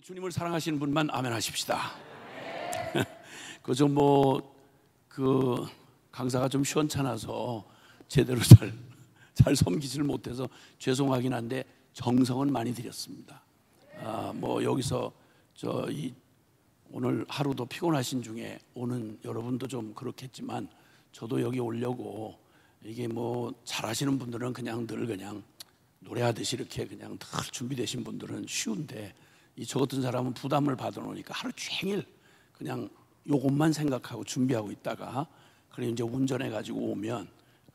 주님을 사랑하시는 분만 아멘 하십시다. 그저 그 강사가 좀 시원찮아서 제대로 잘 섬기지를 못해서 죄송하긴 한데 정성은 많이 드렸습니다. 여기서 오늘 하루도 피곤하신 중에 오는 여러분도 좀 그렇겠지만 저도 여기 오려고 이게 잘하시는 분들은 그냥 늘 그냥 노래하듯이 이렇게 그냥 늘 준비되신 분들은 쉬운데 저 같은 사람은 부담을 받아 놓으니까 하루 종일 그냥 요것만 생각하고 준비하고 있다가 그래 이제 운전해 가지고 오면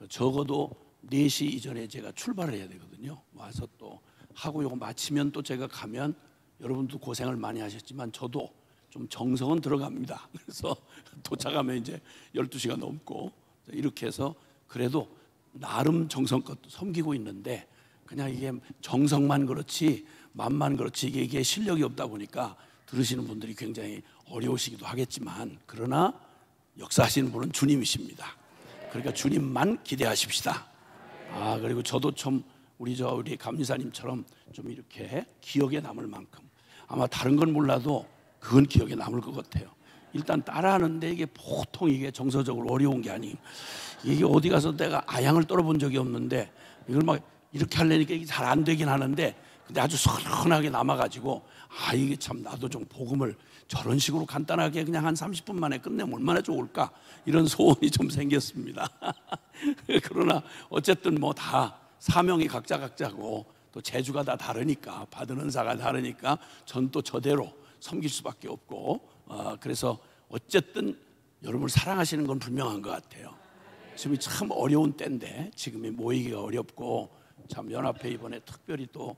적어도 4시 이전에 제가 출발을 해야 되거든요. 와서 또 하고 요거 마치면 또 제가 가면 여러분도 고생을 많이 하셨지만 저도 좀 정성은 들어갑니다. 그래서 도착하면 이제 12시가 넘고 이렇게 해서 그래도 나름 정성껏 섬기고 있는데 그냥 이게 정성만 그렇지 맘만 그렇지 이게 실력이 없다 보니까 들으시는 분들이 굉장히 어려우시기도 하겠지만 그러나 역사하시는 분은 주님이십니다. 그러니까 주님만 기대하십시다. 그리고 저도 좀 우리 감리사님처럼 좀 이렇게 기억에 남을 만큼 아마 다른 건 몰라도 그건 기억에 남을 것 같아요. 일단 따라하는데 이게 보통 이게 정서적으로 어려운 게 아니에요. 이게 어디 가서 내가 아양을 떨어본 적이 없는데 이걸 막 이렇게 하려니까 이게 잘 안 되긴 하는데 근데 아주 선하게 남아가지고 이게 참 나도 좀 복음을 저런 식으로 간단하게 그냥 한 30분 만에 끝내면 얼마나 좋을까 이런 소원이 좀 생겼습니다. 그러나 어쨌든 다 사명이 각자고 또 재주가 다 다르니까 받은 은사가 다르니까 전 또 저대로 섬길 수밖에 없고 그래서 어쨌든 여러분을 사랑하시는 건 분명한 것 같아요. 지금이 참 어려운 때인데 지금이 모이기가 어렵고 참 연합회 이번에 특별히 또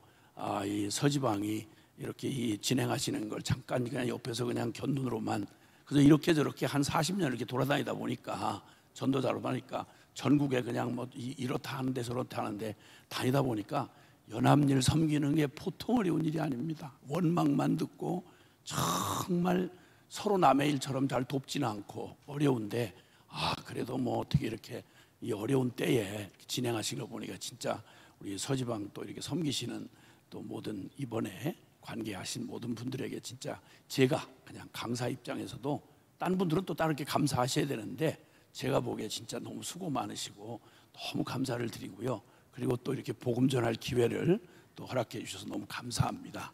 이 서지방이 이렇게 진행하시는 걸 잠깐 그냥 옆에서 그냥 곁눈으로만 그래서 이렇게 저렇게 한 40년 이렇게 돌아다니다 보니까 전도자로 보니까 전국에 그냥 이렇다 하는데 저렇다 하는데 다니다 보니까 연합일 섬기는 게 보통 어려운 일이 아닙니다. 원망만 듣고 정말 서로 남의 일처럼 잘 돕지는 않고 어려운데 그래도 어떻게 이렇게 이 어려운 때에 진행하신 거 보니까 진짜 우리 서지방 또 이렇게 섬기시는 또 모든 이번에 관계하신 모든 분들에게 진짜 제가 그냥 강사 입장에서도 다른 분들은 또 다르게 감사하셔야 되는데 제가 보기에 진짜 너무 수고 많으시고 너무 감사를 드리고요. 그리고 또 이렇게 복음 전할 기회를 또 허락해 주셔서 너무 감사합니다.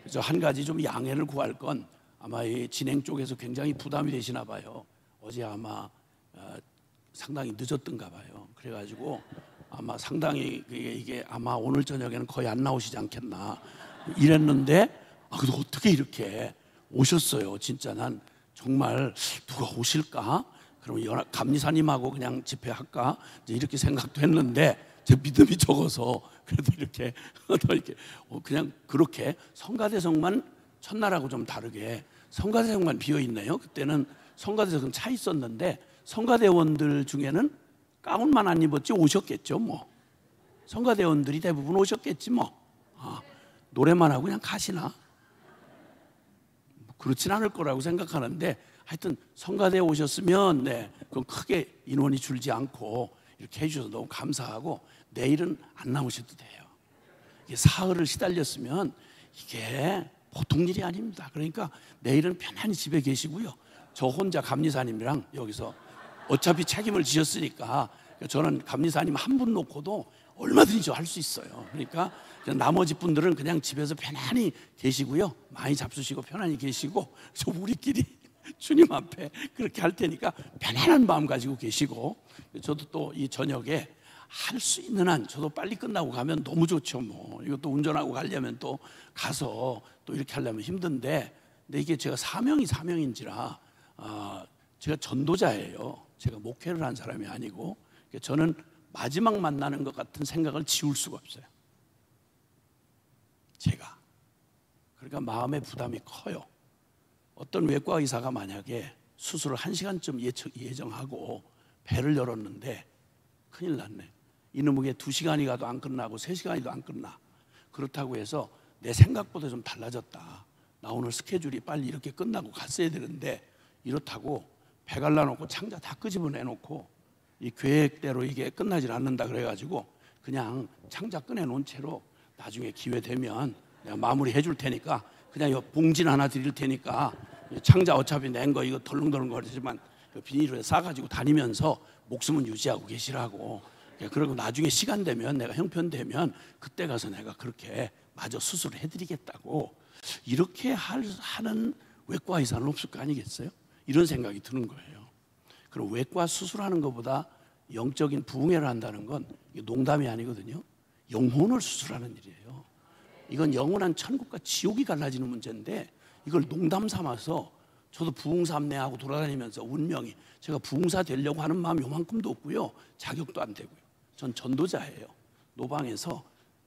그래서 한 가지 좀 양해를 구할 건 아마 이 진행 쪽에서 굉장히 부담이 되시나 봐요. 어제 아마 상당히 늦었던가 봐요. 그래가지고 아마 상당히 이게 아마 오늘 저녁에는 거의 안 나오시지 않겠나 이랬는데 그래도 어떻게 이렇게 오셨어요. 진짜 난 정말 누가 오실까? 그럼 감리사님하고 그냥 집회할까? 이렇게 생각도 했는데 제 믿음이 적어서 그래도 이렇게 그냥 그렇게 성가대성만 첫날하고 좀 다르게 성가대성만 비어 있네요. 그때는 성가대성 차 있었는데 성가대원들 중에는 가운만 안 입었지 오셨겠죠. 성가대원들이 대부분 오셨겠지. 노래만 하고 그냥 가시나? 그렇진 않을 거라고 생각하는데 하여튼 성가대에 오셨으면 그건 크게 인원이 줄지 않고 이렇게 해주셔서 너무 감사하고 내일은 안 나오셔도 돼요. 이게 사흘을 시달렸으면 이게 보통 일이 아닙니다. 그러니까 내일은 편안히 집에 계시고요. 저 혼자 감리사님이랑 여기서 어차피 책임을 지셨으니까 저는 감리사님 한 분 놓고도 얼마든지 할 수 있어요. 그러니까 나머지 분들은 그냥 집에서 편안히 계시고요. 많이 잡수시고 편안히 계시고 저 우리끼리 주님 앞에 그렇게 할 테니까 편안한 마음 가지고 계시고 저도 또 이 저녁에 할 수 있는 한 저도 빨리 끝나고 가면 너무 좋죠. 이것도 운전하고 가려면 또 가서 또 이렇게 하려면 힘든데 근데 이게 제가 사명인지라 제가 전도자예요. 제가 목회를 한 사람이 아니고 저는 마지막 만나는 것 같은 생각을 지울 수가 없어요. 제가 그러니까 마음의 부담이 커요. 어떤 외과 의사가 만약에 수술을 1시간쯤 예정하고 배를 열었는데 큰일 났네. 이놈에게 2시간이 가도 안 끝나고 3시간이도 안 끝나. 그렇다고 해서 내 생각보다 좀 달라졌다. 나 오늘 스케줄이 빨리 이렇게 끝나고 갔어야 되는데 이렇다고 배 갈라놓고 창자 다 끄집어내놓고 이 계획대로 이게 끝나질 않는다 그래가지고 그냥 창자 꺼내놓은 채로 나중에 기회 되면 내가 마무리 해줄 테니까 그냥 봉진 하나 드릴 테니까 창자 어차피 낸 거 이거 덜렁덜렁 거리지만 그 비닐에 싸가지고 다니면서 목숨은 유지하고 계시라고. 그리고 나중에 시간 되면 내가 형편되면 그때 가서 내가 그렇게 마저 수술을 해드리겠다고. 이렇게 하는 외과 의사는 없을 거 아니겠어요? 이런 생각이 드는 거예요. 그리고 외과 수술하는 것보다 영적인 부흥회를 한다는 건 농담이 아니거든요. 영혼을 수술하는 일이에요. 이건 영원한 천국과 지옥이 갈라지는 문제인데 이걸 농담 삼아서 저도 부흥사 안내하고 돌아다니면서 운명이 제가 부흥사 되려고 하는 마음 요만큼도 없고요. 자격도 안 되고요. 전 전도자예요. 노방에서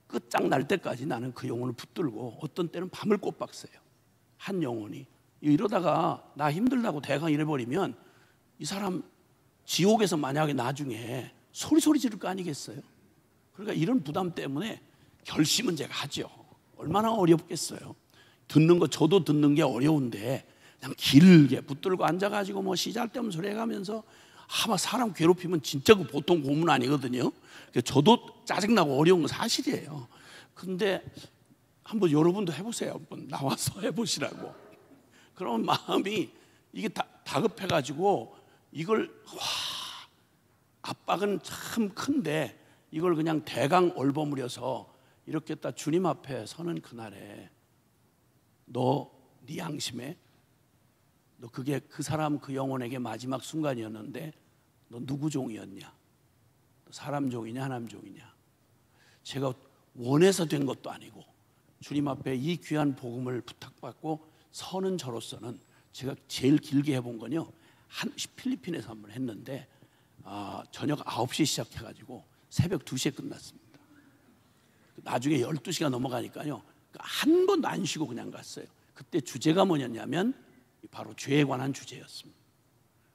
끝장날 때까지 나는 그 영혼을 붙들고 어떤 때는 밤을 꼬박 새요. 한 영혼이 이러다가 나 힘들다고 대강 이래버리면 이 사람 지옥에서 만약에 나중에 소리 지를 거 아니겠어요? 그러니까 이런 부담 때문에 결심은 제가 하죠. 얼마나 어렵겠어요. 듣는 거 저도 듣는 게 어려운데 그냥 길게 붙들고 앉아가지고 뭐 시잘데없는 소리 해가면서 막 사람 괴롭히면 진짜 그 보통 고문 아니거든요. 저도 짜증나고 어려운 건 사실이에요. 근데 한번 여러분도 해보세요. 한번 나와서 해보시라고. 그런 마음이 이게 다급해가지고 이걸 압박은 참 큰데 이걸 그냥 대강 얼버무려서 이렇게 딱 주님 앞에 서는 그날에 네 양심에 너 그게 그 사람 그 영혼에게 마지막 순간이었는데 너 누구 종이었냐? 사람 종이냐 하나님 종이냐? 제가 원해서 된 것도 아니고 주님 앞에 이 귀한 복음을 부탁받고 서는 저로서는 제가 제일 길게 해본 건요 필리핀에서 한번 했는데 저녁 9시에 시작해가지고 새벽 2시에 끝났습니다. 나중에 12시가 넘어가니까요 한 번도 안 쉬고 그냥 갔어요. 그때 주제가 뭐였냐면 바로 죄에 관한 주제였습니다.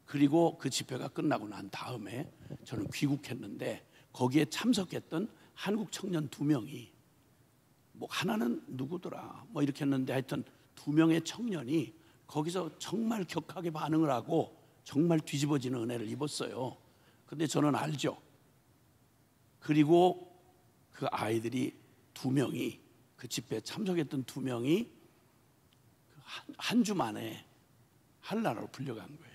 그리고 그 집회가 끝나고 난 다음에 저는 귀국했는데 거기에 참석했던 한국 청년 2명이 뭐 하나는 누구더라 뭐 이렇게 했는데 하여튼 2명의 청년이 거기서 정말 격하게 반응을 하고 정말 뒤집어지는 은혜를 입었어요. 근데 저는 알죠. 그리고 그 아이들이 2명이 그 집회에 참석했던 2명이 한 주 만에 한나라로 불려간 거예요.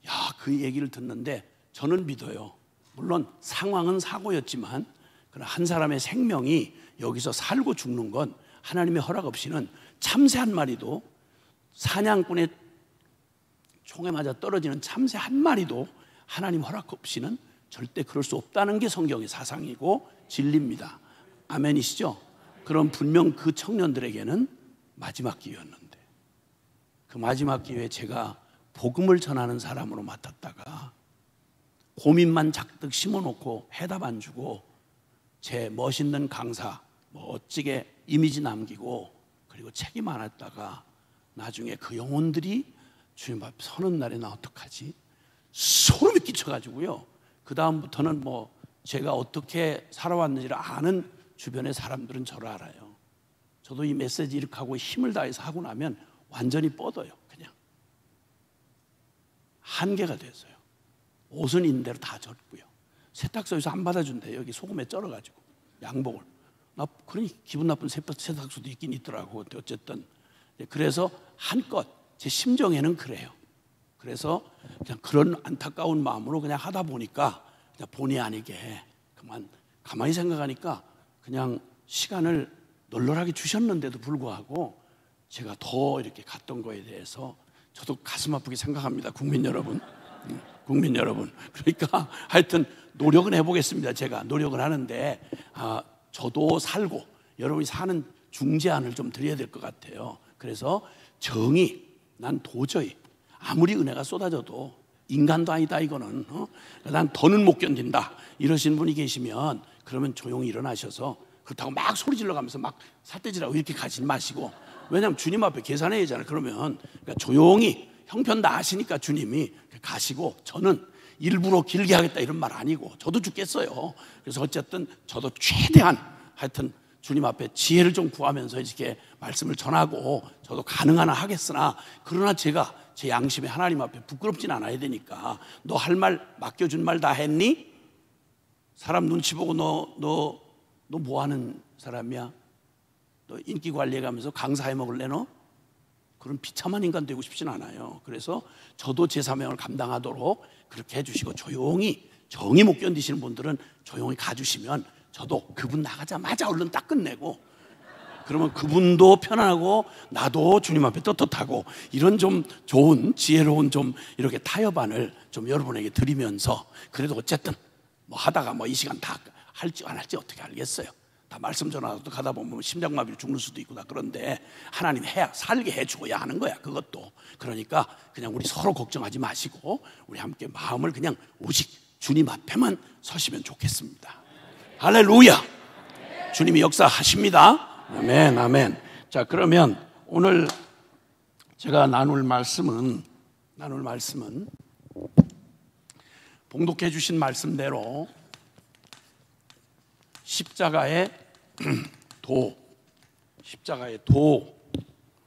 야, 그 얘기를 듣는데 저는 믿어요. 물론 상황은 사고였지만 한 사람의 생명이 여기서 살고 죽는 건 하나님의 허락 없이는 참새 한 마리도 사냥꾼의 총에 맞아 떨어지는 참새 한 마리도 하나님 허락 없이는 절대 그럴 수 없다는 게 성경의 사상이고 진리입니다. 아멘이시죠? 그럼 분명 그 청년들에게는 마지막 기회였는데 그 마지막 기회에 제가 복음을 전하는 사람으로 맡았다가 고민만 잔뜩 심어놓고 해답 안 주고 제 멋있는 강사 멋지게 이미지 남기고 그리고 책임 안 했다가 나중에 그 영혼들이 주님 앞에 서는 날에 나 어떡하지? 소름이 끼쳐가지고요. 그 다음부터는 뭐 제가 어떻게 살아왔는지를 아는 주변의 사람들은 저를 알아요. 저도 이 메시지 이렇게 하고 힘을 다해서 하고 나면 완전히 뻗어요. 그냥 한계가 됐어요. 옷은 있는 대로 다 젖고요. 세탁소에서 안 받아준대요. 여기 소금에 쩔어가지고 양복을. 나 그러니 기분 나쁜 세탁소도 있긴 있더라고. 어쨌든 그래서 한껏 제 심정에는 그래요. 그래서 그냥 그런 안타까운 마음으로 그냥 하다 보니까 그냥 본의 아니게 가만히 생각하니까 그냥 시간을 널널하게 주셨는데도 불구하고 제가 더 이렇게 갔던 거에 대해서 저도 가슴 아프게 생각합니다. 국민 여러분. 국민 여러분. 그러니까 하여튼 노력은 해보겠습니다. 제가 노력을 하는데 저도 살고 여러분이 사는 중재안을 좀 드려야 될 것 같아요. 그래서 정의, 난 도저히 아무리 은혜가 쏟아져도 인간도 아니다 이거는 난 더는 못 견딘다 이러신 분이 계시면 그러면 조용히 일어나셔서 그렇다고 막 소리 질러가면서 막 삿대질하고 이렇게 가지 마시고 왜냐하면 주님 앞에 계산해야 되잖아요. 그러면 그러니까 조용히 형편 다 아시니까 주님이 가시고 저는 일부러 길게 하겠다 이런 말 아니고 저도 죽겠어요. 그래서 어쨌든 저도 최대한 하여튼 주님 앞에 지혜를 좀 구하면서 이렇게 말씀을 전하고 저도 가능한 한 하겠으나 그러나 제가 제 양심에 하나님 앞에 부끄럽진 않아야 되니까 너 할 말 맡겨준 말 다 했니? 사람 눈치 보고 너 뭐 하는 사람이야? 또 인기 관리해가면서 강사해 먹을래 너? 그런 비참한 인간 되고 싶진 않아요. 그래서 저도 제 사명을 감당하도록 그렇게 해주시고, 조용히 정이 못 견디시는 분들은 조용히 가주시면 저도 그분 나가자마자 얼른 딱 끝내고, 그러면 그분도 편안하고 나도 주님 앞에 떳떳하고, 이런 좀 좋은 지혜로운 좀 이렇게 타협안을 좀 여러분에게 드리면서, 그래도 어쨌든 뭐 하다가 뭐 이 시간 다 할지 안 할지 어떻게 알겠어요. 다 말씀 전하도 가다 보면 심장마비로 죽는 수도 있고 다. 그런데 하나님 살게 해주어야 하는 거야, 그것도. 그러니까 그냥 우리 서로 걱정하지 마시고 우리 함께 마음을 그냥 오직 주님 앞에만 서시면 좋겠습니다. 할렐루야. 주님이 역사하십니다. 아멘, 아멘. 자, 그러면 오늘 제가 나눌 말씀은 봉독해 주신 말씀대로 십자가의 도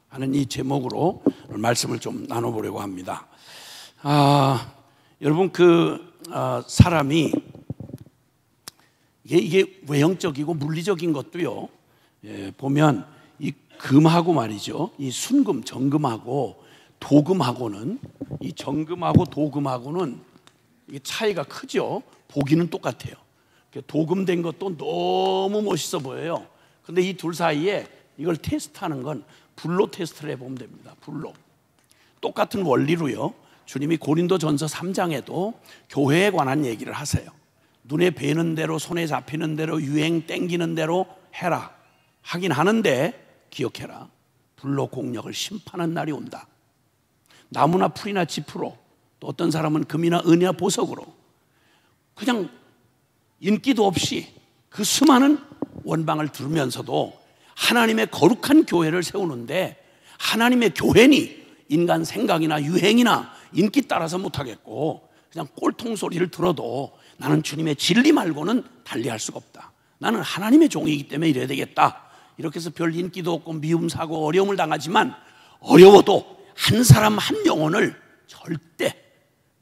하는 이 제목으로 말씀을 좀 나눠보려고 합니다. 여러분, 사람이 이게 외형적이고 물리적인 것도요, 보면 이 금하고 말이죠, 이 순금, 정금하고 도금하고는, 이 정금하고 도금하고는 이게 차이가 크죠. 보기는 똑같아요. 도금된 것도 너무 멋있어 보여요. 근데 이 둘 사이에 이걸 테스트하는 건 불로 테스트를 해보면 됩니다. 불로. 똑같은 원리로요, 주님이 고린도전서 3장에도 교회에 관한 얘기를 하세요. 눈에 뵈는 대로, 손에 잡히는 대로, 유행 땡기는 대로 해라 하긴 하는데, 기억해라, 불로 공력을 심판하는 날이 온다. 나무나 풀이나 지프로, 또 어떤 사람은 금이나 은이나 보석으로 그냥 인기도 없이 그 수많은 원방을 두르면서도 하나님의 거룩한 교회를 세우는데, 하나님의 교회니 인간 생각이나 유행이나 인기 따라서 못하겠고, 그냥 꼴통 소리를 들어도 나는 주님의 진리 말고는 달리할 수가 없다. 나는 하나님의 종이기 때문에 이래야 되겠다. 이렇게 해서 별 인기도 없고 미움 사고 어려움을 당하지만, 어려워도 한 사람 한 영혼을 절대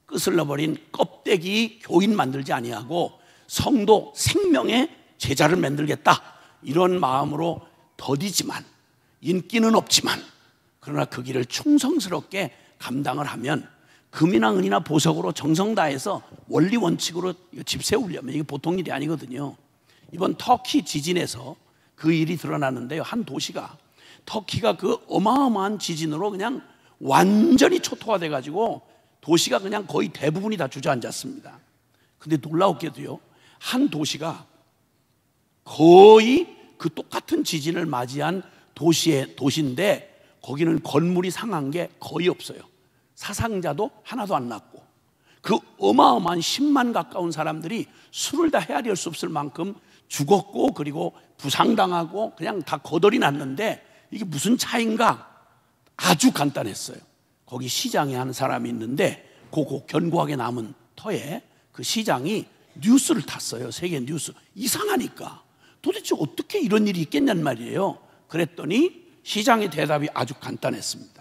끄슬러버린 껍데기 교인 만들지 아니하고 성도 생명의 제자를 만들겠다, 이런 마음으로 더디지만, 인기는 없지만, 그러나 그 길을 충성스럽게 감당을 하면 금이나 은이나 보석으로 정성 다해서 원리 원칙으로 집 세우려면 이게 보통 일이 아니거든요. 이번 터키 지진에서 그 일이 드러났는데요, 한 도시가, 터키가 그 어마어마한 지진으로 그냥 완전히 초토화돼 가지고 도시가 그냥 거의 대부분이 다 주저앉았습니다. 근데 놀라웠게도요, 한 도시가 거의 그 똑같은 지진을 맞이한 도시인데, 거기는 건물이 상한 게 거의 없어요. 사상자도 하나도 안 났고, 그 어마어마한 10만 가까운 사람들이 술을 다 헤아릴 수 없을 만큼 죽었고, 그리고 부상당하고 그냥 다 거덜이 났는데, 이게 무슨 차이인가? 아주 간단했어요. 거기 시장에 하는 사람이 있는데, 그 견고하게 남은 터에 그 시장이 뉴스를 탔어요. 세계 뉴스. 이상하니까 도대체 어떻게 이런 일이 있겠냔 말이에요. 그랬더니 시장의 대답이 아주 간단했습니다.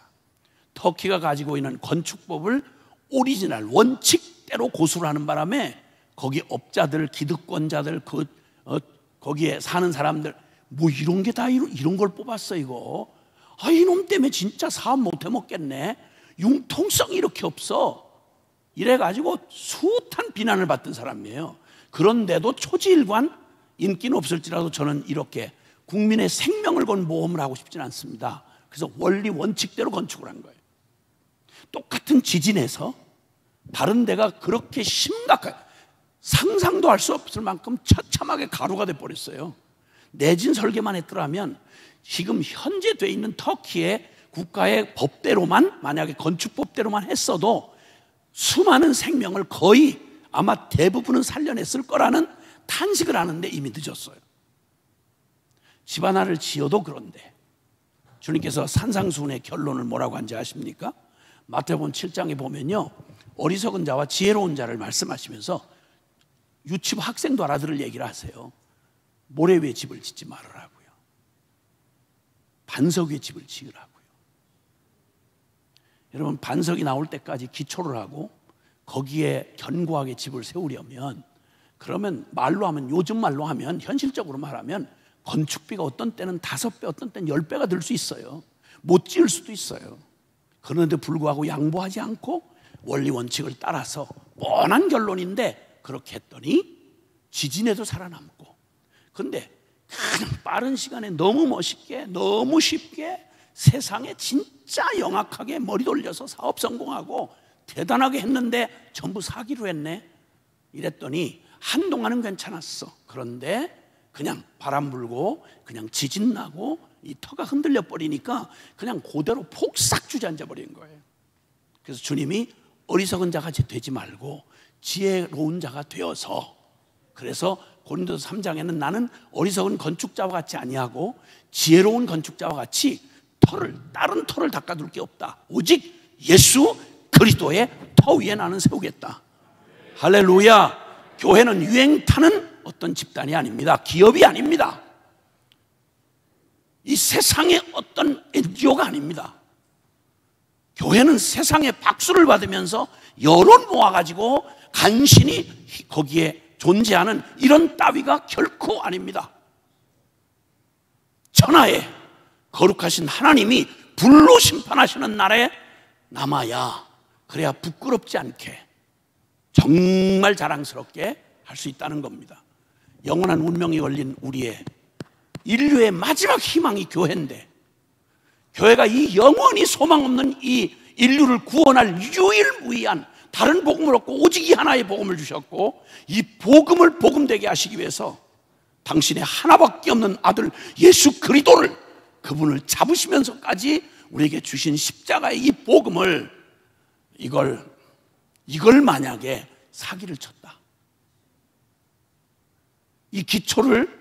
터키가 가지고 있는 건축법을 오리지널 원칙대로 고수를 하는 바람에 거기 업자들, 기득권자들, 거기에 사는 사람들, 뭐 이런 게 다 이런 걸 뽑았어 이거. 이놈 때문에 진짜 사업 못 해먹겠네. 융통성이 이렇게 없어. 이래가지고 숱한 비난을 받던 사람이에요. 그런데도 초지일관, 인기는 없을지라도 저는 이렇게 국민의 생명을 건 모험을 하고 싶지는 않습니다. 그래서 원리 원칙대로 건축을 한 거예요. 똑같은 지진에서 다른 데가 그렇게 심각하게, 상상도 할 수 없을 만큼 처참하게 가루가 돼버렸어요. 내진 설계만 했더라면 지금 현재 돼 있는 터키의 국가의 법대로만, 만약에 건축법대로만 했어도 수많은 생명을 거의 아마 대부분은 살려냈을 거라는 탄식을 하는데 이미 늦었어요. 집 하나를 지어도 그런데 주님께서 산상수훈의 결론을 뭐라고 한지 아십니까? 마태복음 7장에 보면요, 어리석은 자와 지혜로운 자를 말씀하시면서 유치부 학생도 알아들을 얘기를 하세요. 모래 위에 집을 짓지 말으라고요. 반석 위에 집을 지으라고요. 여러분, 반석이 나올 때까지 기초를 하고 거기에 견고하게 집을 세우려면, 그러면 말로 하면, 요즘 말로 하면, 현실적으로 말하면 건축비가 어떤 때는 5배, 어떤 때는 10배가 들 수 있어요. 못 지을 수도 있어요. 그런데 불구하고 양보하지 않고 원리 원칙을 따라서 뻔한 결론인데 그렇게 했더니 지진에도 살아남고, 그런데 그냥 빠른 시간에 너무 멋있게 너무 쉽게 세상에 진짜 영악하게 머리 돌려서 사업 성공하고 대단하게 했는데 전부 사기로 했네 이랬더니 한동안은 괜찮았어. 그런데 그냥 바람 불고 그냥 지진 나고 이 터가 흔들려 버리니까 그냥 그대로 폭삭 주저앉아 버린 거예요. 그래서 주님이 어리석은 자가 되지 말고 지혜로운 자가 되어서, 그래서 고린도서 3장에는 나는 어리석은 건축자와 같이 아니하고 지혜로운 건축자와 같이 다른 터를 닦아둘 게 없다. 오직 예수 그리스도의 터 위에 나는 세우겠다. 할렐루야. 교회는 유행 타는 어떤 집단이 아닙니다. 기업이 아닙니다. 이 세상의 어떤 NGO가 아닙니다. 교회는 세상에 박수를 받으면서 여론 모아가지고 간신히 거기에 존재하는 이런 따위가 결코 아닙니다. 천하에 거룩하신 하나님이 불로 심판하시는 날에 남아야, 그래야 부끄럽지 않게 정말 자랑스럽게 할 수 있다는 겁니다. 영원한 운명이 걸린 우리의 인류의 마지막 희망이 교회인데, 교회가 이 영원히 소망 없는 이 인류를 구원할 유일무이한 다른 복음을 없고 오직 이 하나의 복음을 주셨고, 이 복음을 복음되게 하시기 위해서 당신의 하나밖에 없는 아들 예수 그리스도를, 그분을 잡으시면서까지 우리에게 주신 십자가의 이 복음을, 이걸 만약에 사기를 쳤다, 이 기초를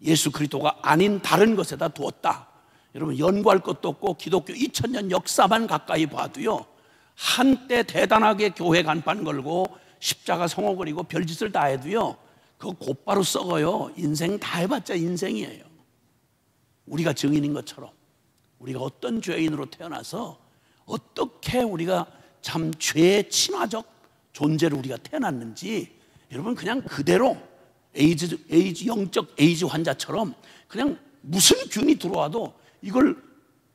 예수 그리스도가 아닌 다른 것에다 두었다, 여러분 연구할 것도 없고 기독교 2000년 역사만 가까이 봐도요, 한때 대단하게 교회 간판 걸고 십자가 성호 그리고 별짓을 다 해도요, 그거 곧바로 썩어요. 인생 다 해봤자 인생이에요. 우리가 증인인 것처럼 우리가 어떤 죄인으로 태어나서 어떻게 우리가 참 죄의 친화적 존재로 우리가 태어났는지, 여러분 그냥 그대로 영적 에이즈 환자처럼 그냥 무슨 균이 들어와도 이걸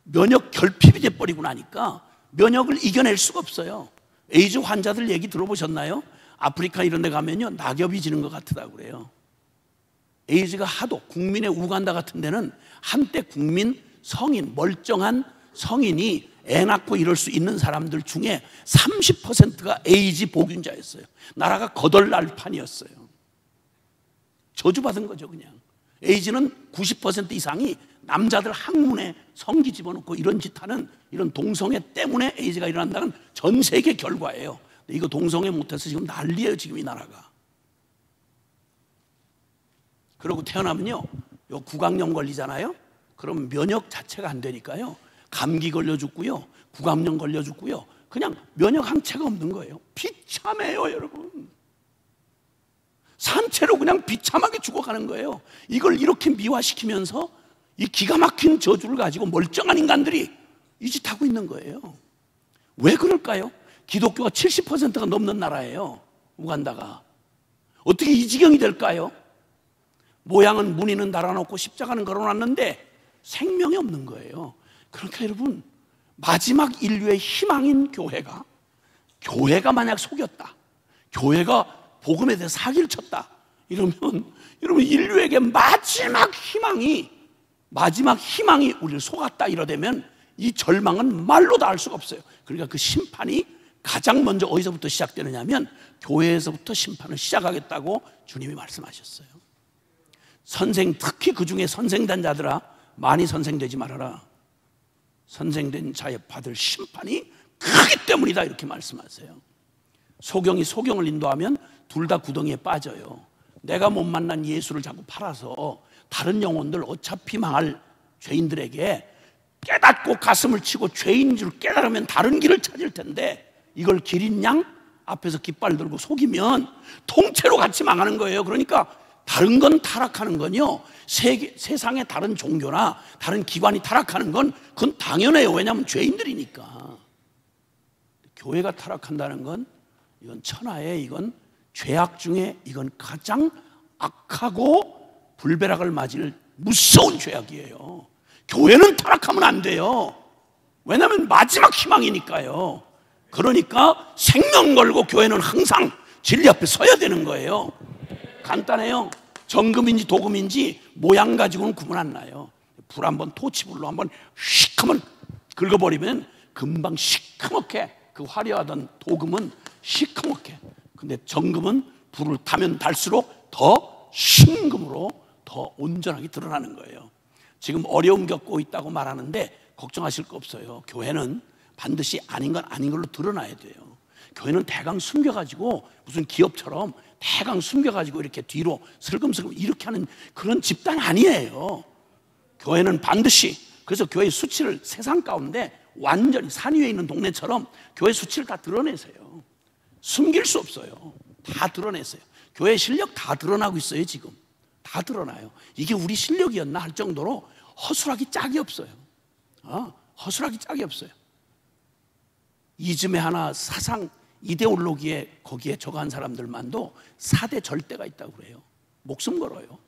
면역 결핍이 돼버리고 나니까 면역을 이겨낼 수가 없어요. 에이즈 환자들 얘기 들어보셨나요? 아프리카 이런 데 가면요, 낙엽이 지는 것 같다고 그래요. 에이즈가 하도, 국민의 우간다 같은 데는 한때 국민 성인, 멀쩡한 성인이 애 낳고 이럴 수 있는 사람들 중에 30%가 에이즈 보균자였어요. 나라가 거덜날 판이었어요. 저주받은 거죠. 그냥 에이즈는 90% 이상이 남자들 학문에 성기 집어넣고 이런 짓 하는, 이런 동성애 때문에 에이즈가 일어난다는 전 세계 결과예요. 근데 이거 동성애 못해서 지금 난리예요, 지금 이 나라가. 그러고 태어나면요, 요 구강염 걸리잖아요. 그럼 면역 자체가 안 되니까요, 감기 걸려 죽고요, 구강염 걸려 죽고요, 그냥 면역 항체가 없는 거예요. 비참해요, 여러분. 산채로 그냥 비참하게 죽어가는 거예요. 이걸 이렇게 미화시키면서 이 기가 막힌 저주를 가지고 멀쩡한 인간들이 이 짓 하고 있는 거예요. 왜 그럴까요? 기독교가 70%가 넘는 나라예요, 우간다가. 어떻게 이 지경이 될까요? 모양은 무늬는 달아놓고 십자가는 걸어놨는데 생명이 없는 거예요. 그러니까 여러분, 마지막 인류의 희망인 교회가 만약 속였다, 교회가 복음에 대해 사기를 쳤다 이러면, 여러분 인류에게 마지막 희망이 우리를 속았다 이러되면 이 절망은 말로 다 할 수가 없어요. 그러니까 그 심판이 가장 먼저 어디서부터 시작되느냐면 교회에서부터 심판을 시작하겠다고 주님이 말씀하셨어요. 특히 그 중에 선생된 자들아, 많이 선생되지 말아라. 선생된 자의 받을 심판이 크기 때문이다, 이렇게 말씀하세요. 소경이 소경을 인도하면 둘 다 구덩이에 빠져요. 내가 못 만난 예수를 자꾸 팔아서 다른 영혼들, 어차피 망할 죄인들에게 깨닫고 가슴을 치고 죄인 줄 깨달으면 다른 길을 찾을 텐데, 이걸 기린 양 앞에서 깃발 들고 속이면 통째로 같이 망하는 거예요. 그러니까 다른 건 타락하는 건요, 세상의 다른 종교나 다른 기관이 타락하는 건 그건 당연해요. 왜냐하면 죄인들이니까. 교회가 타락한다는 건 이건 천하에, 이건 죄악 중에 이건 가장 악하고 불벼락을 맞을 무서운 죄악이에요. 교회는 타락하면 안 돼요. 왜냐하면 마지막 희망이니까요. 그러니까 생명 걸고 교회는 항상 진리 앞에 서야 되는 거예요. 간단해요. 정금인지 도금인지 모양 가지고는 구분 안 나요. 불 한번 토치불로 한번 시커먼 긁어버리면 금방 시커멓게, 그 화려하던 도금은 시커멓게, 근데 정금은 불을 타면 달수록 더 신금으로 더 온전하게 드러나는 거예요. 지금 어려움 겪고 있다고 말하는데 걱정하실 거 없어요. 교회는 반드시 아닌 건 아닌 걸로 드러나야 돼요. 교회는 대강 숨겨가지고 무슨 기업처럼 대강 숨겨가지고 이렇게 뒤로 슬금슬금 이렇게 하는 그런 집단 아니에요. 교회는 반드시, 그래서 교회의 수치를 세상 가운데 완전히 산 위에 있는 동네처럼 교회 수치를 다 드러내세요. 숨길 수 없어요. 다 드러내세요. 교회 실력 다 드러나고 있어요. 지금 다 드러나요. 이게 우리 실력이었나 할 정도로 허술하기 짝이 없어요. 허술하기 짝이 없어요. 이즘에 하나 사상 이데올로기에 거기에 저간 사람들만도 4대 절대가 있다고 그래요. 목숨 걸어요.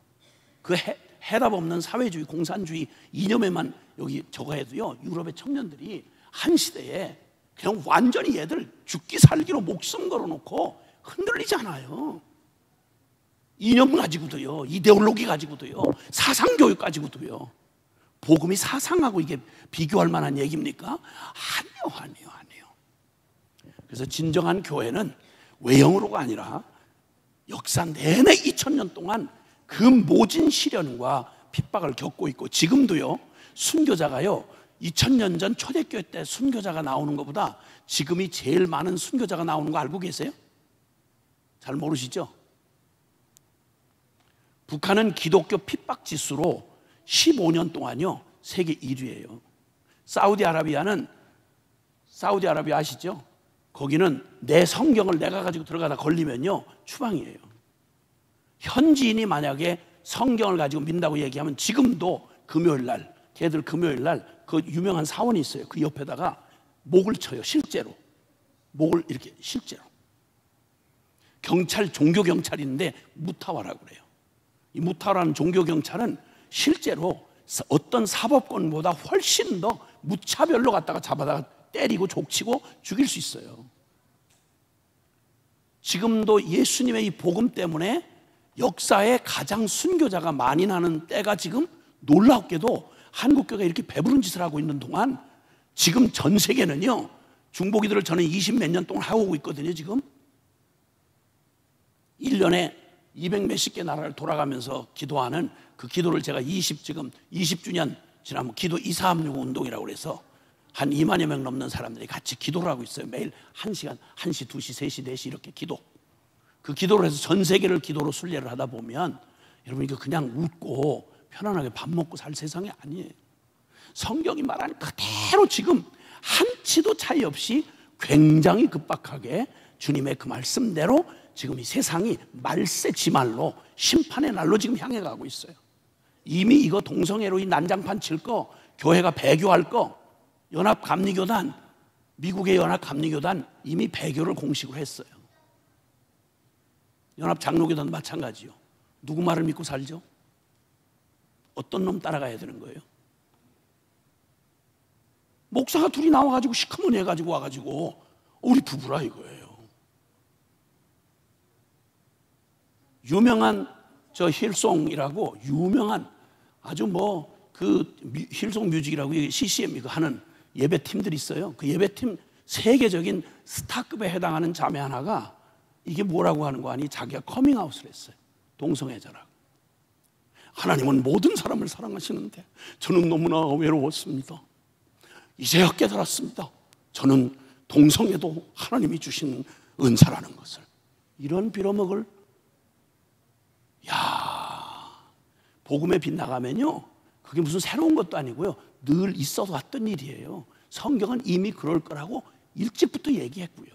그 해답 없는 사회주의 공산주의 이념에만 여기 저거 해도요, 유럽의 청년들이 한 시대에 그냥 완전히 얘들 죽기 살기로 목숨 걸어놓고 흔들리지 않아요. 이념 가지고도요, 이데올로기 가지고도요, 사상교육 가지고도요. 복음이 사상하고 이게 비교할 만한 얘기입니까? 아니요. 그래서 진정한 교회는 외형으로가 아니라 역사 내내 2000년 동안 그 모진 시련과 핍박을 겪고 있고, 지금도요, 순교자가요 2000년 전 초대교회 때 순교자가 나오는 것보다 지금이 제일 많은 순교자가 나오는 거 알고 계세요? 잘 모르시죠? 북한은 기독교 핍박 지수로 15년 동안요 세계 1위예요. 사우디아라비아 아시죠? 거기는 내 성경을 내가 가지고 들어가다 걸리면요 추방이에요. 현지인이 만약에 성경을 가지고 민다고 얘기하면 지금도 금요일날, 걔들 금요일날 그 유명한 사원이 있어요. 그 옆에다가 목을 쳐요. 실제로 목을 이렇게 실제로. 경찰, 종교경찰인데 무타와라고 그래요. 이 무타와라는 종교경찰은 실제로 어떤 사법권보다 훨씬 더 무차별로 갖다가 잡아다가 때리고 족치고 죽일 수 있어요. 지금도 예수님의 이 복음 때문에 역사에 가장 순교자가 많이 나는 때가 지금 놀랍게도 한국교회가 이렇게 배부른 짓을 하고 있는 동안 지금 전 세계는요, 중보기도를 저는 20 몇 년 동안 하고 있거든요. 지금 1년에 200 몇십 개 나라를 돌아가면서 기도하는 그 기도를 제가 지금 20주년 지나면 기도 2365 운동이라고 그래서 한 2만여 명 넘는 사람들이 같이 기도를 하고 있어요. 매일 1시간, 1시, 2시, 3시, 4시 이렇게 기도. 그 기도를 해서 전 세계를 기도로 순례를 하다 보면 여러분 이거 그냥 웃고 편안하게 밥 먹고 살 세상이 아니에요. 성경이 말하는 그대로 지금 한치도 차이 없이 굉장히 급박하게 주님의 그 말씀대로 지금 이 세상이 말세 지말로 심판의 날로 지금 향해 가고 있어요. 이미 이거 동성애로 이 난장판 칠 거, 교회가 배교할 거, 연합감리교단, 미국의 연합감리교단 이미 배교를 공식으로 했어요. 연합장로교단도 마찬가지요. 누구 말을 믿고 살죠? 어떤 놈 따라가야 되는 거예요? 목사가 둘이 나와가지고 시커먼 해가지고 와가지고 우리 부부라 이거예요. 유명한 저 힐송이라고 유명한 아주 뭐 그 힐송 뮤직이라고 CCM 이거 하는 예배팀들이 있어요. 그 예배팀 세계적인 스타급에 해당하는 자매 하나가 이게 뭐라고 하는 거 아니? 자기가 커밍아웃을 했어요. 동성애자라고. 하나님은 모든 사람을 사랑하시는데 저는 너무나 외로웠습니다. 이제야 깨달았습니다. 저는 동성애도 하나님이 주신 은사라는 것을. 이런 빌어먹을, 복음에 빗나가면요 그게 무슨 새로운 것도 아니고요 늘 있어서 왔던 일이에요. 성경은 이미 그럴 거라고 일찍부터 얘기했고요.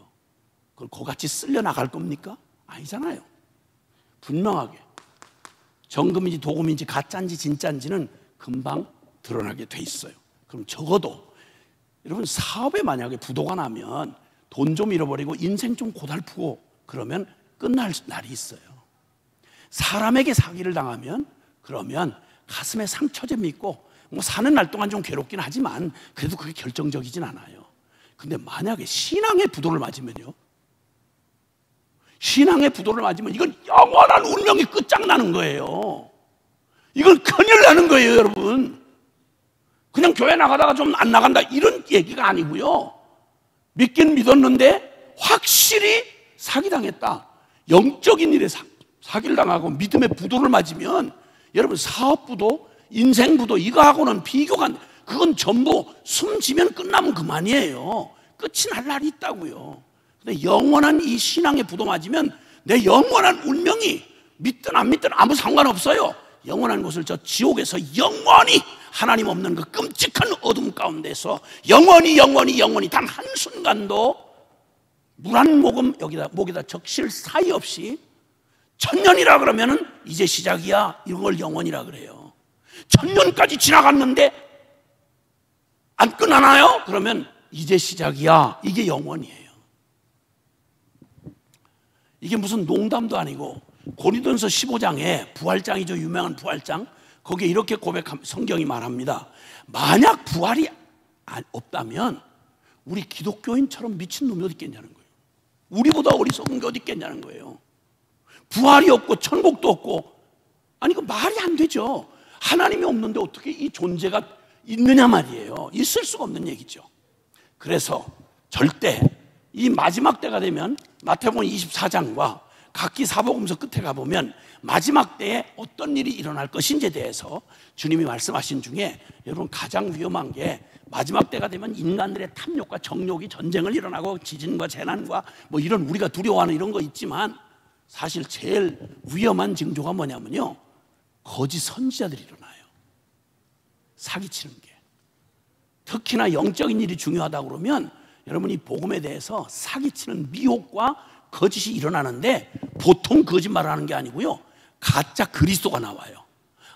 그걸 그같이 쓸려 나갈 겁니까? 아니잖아요. 분명하게 정금인지 도금인지 가짜인지 진짜인지는 금방 드러나게 돼 있어요. 그럼 적어도 여러분 사업에 만약에 부도가 나면 돈 좀 잃어버리고 인생 좀 고달프고 그러면 끝날 날이 있어요. 사람에게 사기를 당하면 그러면 가슴에 상처점이 있고 뭐 사는 날 동안 좀 괴롭긴 하지만 그래도 그게 결정적이진 않아요. 근데 만약에 신앙의 부도를 맞으면요, 신앙의 부도를 맞으면 이건 영원한 운명이 끝장나는 거예요. 이건 큰일 나는 거예요, 여러분. 그냥 교회 나가다가 좀 안 나간다 이런 얘기가 아니고요, 믿긴 믿었는데 확실히 사기당했다, 영적인 일에 사기를 당하고 믿음의 부도를 맞으면 여러분, 사업부도 인생부도 이거하고는 비교가 안 돼. 그건 전부 숨지면 끝나면 그만이에요. 끝이 날 날이 있다고요. 근데 영원한 이 신앙의 부도 맞으면 내 영원한 운명이 믿든 안 믿든 아무 상관없어요. 영원한 곳을 저 지옥에서 영원히 하나님 없는 그 끔찍한 어둠 가운데서 영원히 단 한순간도 물 한 모금 여기다 목에다 적실 사이 없이, 천년이라 그러면은 이제 시작이야 이런 걸 영원이라 그래요. 천년까지 지나갔는데 안 끝나나요? 그러면 이제 시작이야, 이게 영원이에요. 이게 무슨 농담도 아니고 고린도전서 15장에 부활장이죠, 유명한 부활장. 거기에 이렇게 성경이 말합니다. 만약 부활이 없다면 우리 기독교인처럼 미친 놈이 어디 있겠냐는 거예요. 우리보다 어리석은 게 어디 있겠냐는 거예요. 부활이 없고 천국도 없고, 아니 그 말이 안 되죠. 하나님이 없는데 어떻게 이 존재가 있느냐 말이에요. 있을 수가 없는 얘기죠. 그래서 절대 이 마지막 때가 되면 마태복음 24장과 각기 사복음서 끝에 가보면 마지막 때에 어떤 일이 일어날 것인지에 대해서 주님이 말씀하신 중에 여러분 가장 위험한 게, 마지막 때가 되면 인간들의 탐욕과 정욕이 전쟁을 일어나고 지진과 재난과 뭐 이런 우리가 두려워하는 이런 거 있지만, 사실 제일 위험한 징조가 뭐냐면요, 거짓 선지자들이 일어나요. 사기치는 게. 특히나 영적인 일이 중요하다고 그러면 여러분, 이 복음에 대해서 사기치는 미혹과 거짓이 일어나는데, 보통 거짓말을 하는 게 아니고요, 가짜 그리스도가 나와요.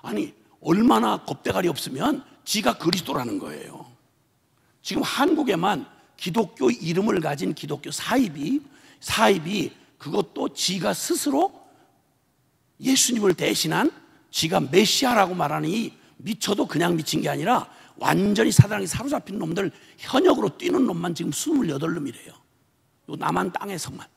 아니 얼마나 겁대가리 없으면 지가 그리스도라는 거예요. 지금 한국에만 기독교 이름을 가진 기독교 사입이 그것도 지가 스스로 예수님을 대신한, 지가 메시아라고 말하는 이 미쳐도 그냥 미친 게 아니라 완전히 사단에게 사로잡힌 놈들, 현역으로 뛰는 놈만 지금 28놈이래요. 요 남한 땅에서만